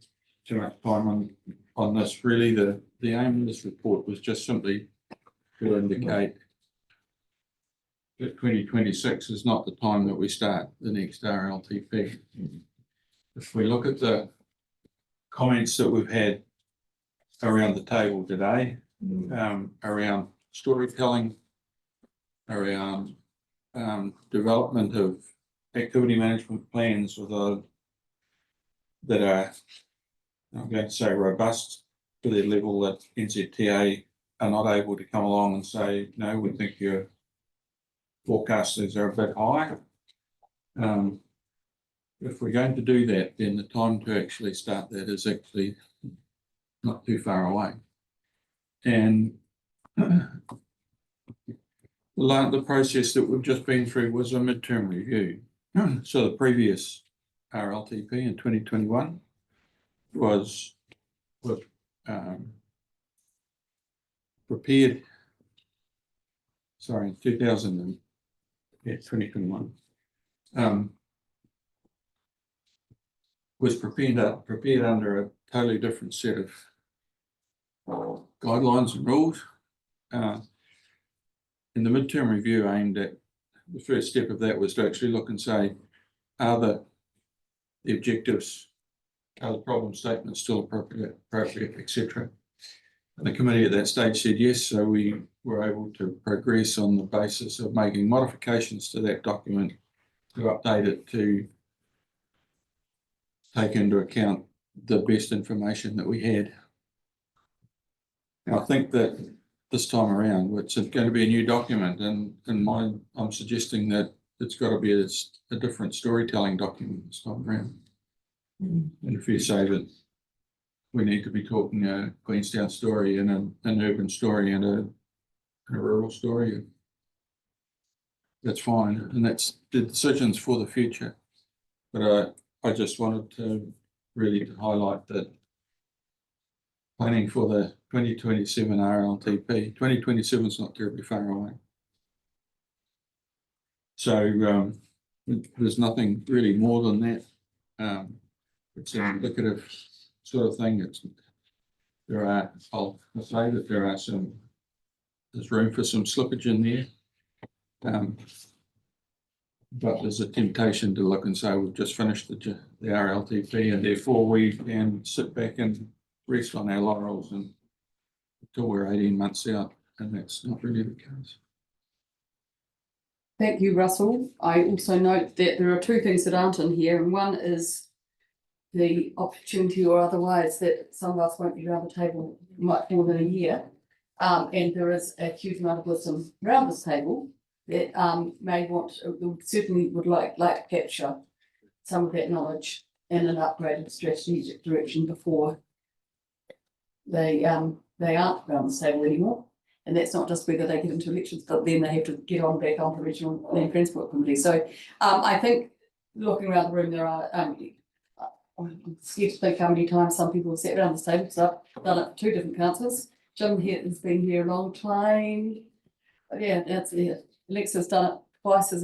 too much time on this. Really, the aim of this report was just simply to indicate that 2026 is not the time that we start the next RLTP. If we look at the comments that we've had around the table today, around storytelling, around development of activity management plans that are, I'm going to say, robust to the level that NZTA are not able to come along and say, no, we think your forecasters are a bit high. If we're going to do that, then the time to actually start that is actually not too far away. And the process that we've just been through was a midterm review. So the previous RLTP in 2021 was prepared, sorry, 2021, was prepared under a totally different set of guidelines and rules. And the midterm review aimed at, the first step of that was to actually look and say, are the objectives, are the problem statements still appropriate, etc. And the committee at that stage said yes, so we were able to progress on the basis of making modifications to that document to update it to take into account the best information that we had. Now, I think that this time around, it's going to be a new document, and I'm suggesting that it's got to be a different storytelling document this time around. And if you say that we need to be talking a Queenstown story and an urban story and a rural story, that's fine, and that's the decisions for the future. But I just wanted to really highlight that planning for the 2027 RLTP, 2027 is not terribly far away. So there's nothing really more than that. It's an indicative sort of thing. I'll say that there's room for some slippage in there. But there's a temptation to look and say we've just finished the RLTP and therefore we can sit back and rest on our laurels until we're 18 months out, and that's not really the case. Thank you, Russell. I also note that there are two things that aren't in here, and one is the opportunity or otherwise that some of us won't be around the table much more than a year. And there is a huge amount of wisdom around this table that certainly would like to capture some of that knowledge in an upgraded strategic direction before they aren't around this table anymore. And that's not just whether they get into elections, but then they have to get back on the regional land transport committee. So I think looking around the room, there are I'm scared to think how many times some people have sat around this table, because I've done it for two different councils. Jim here has been here a long time. Yeah, that's it. Alexa's done it twice as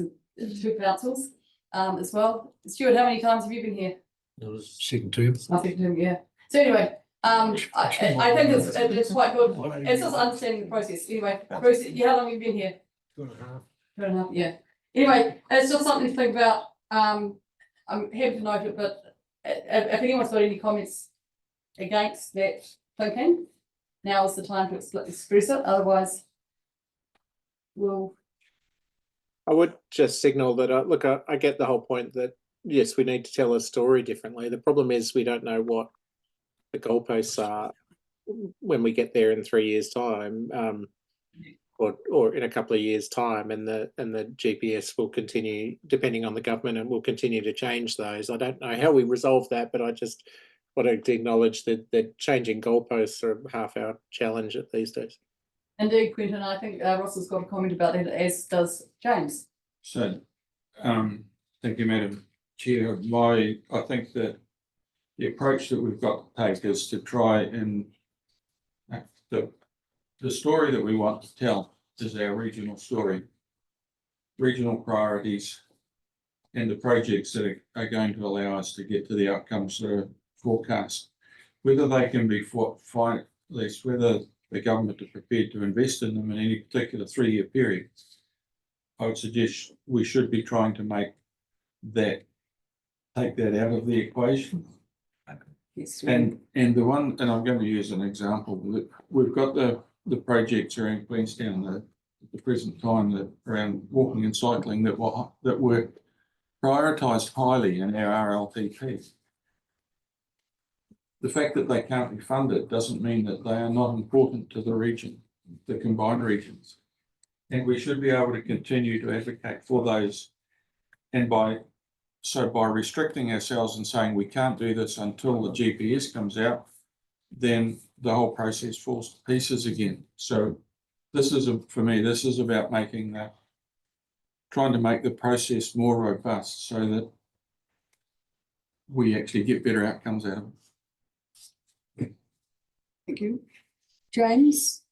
two councils as well. Stuart, how many times have you been here? It was second term. Second term, yeah. So anyway, I think it's quite good. It's just understanding the process. Anyway, Bruce, how long have you been here? 2.5. Yeah. Anyway, it's just something to think about. I'm happy to note it, but if anyone's got any comments against that thinking, now is the time to express it. Otherwise, I would just signal that, I get the whole point that, yes, we need to tell a story differently. The problem is we don't know what the goalposts are when we get there in 3 years' time, or in a couple of years' time, and the GPS will continue, depending on the government, and will continue to change those. I don't know how we resolve that, but I just want to acknowledge that changing goalposts are half our challenge at these days. indeed, Quentin, I think Ross has got a comment about that, as does James. So, thank you, Madam Chair. I think that the approach that we've got to take is to try and the story that we want to tell is our regional story, regional priorities, and the projects that are going to allow us to get to the outcomes that are forecast. Whether they can be at least whether the government are prepared to invest in them in any particular 3-year period, I would suggest we should be trying to take that out of the equation. And the one, and I'm going to use an example, we've got the projects around Queenstown at the present time that around walking and cycling that were prioritised highly in our RLTP. The fact that they can't be funded doesn't mean that they are not important to the region, the combined regions. And we should be able to continue to advocate for those. And by restricting ourselves and saying we can't do this until the GPS comes out, then the whole process falls to pieces again. So for me, this is about trying to make the process more robust so that we actually get better outcomes out of it. Thank you. James?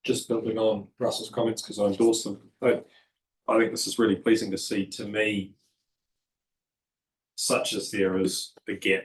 Just building on Russell's comments, because I endorse them. But I think this is really pleasing to see. To me, such as there is the gap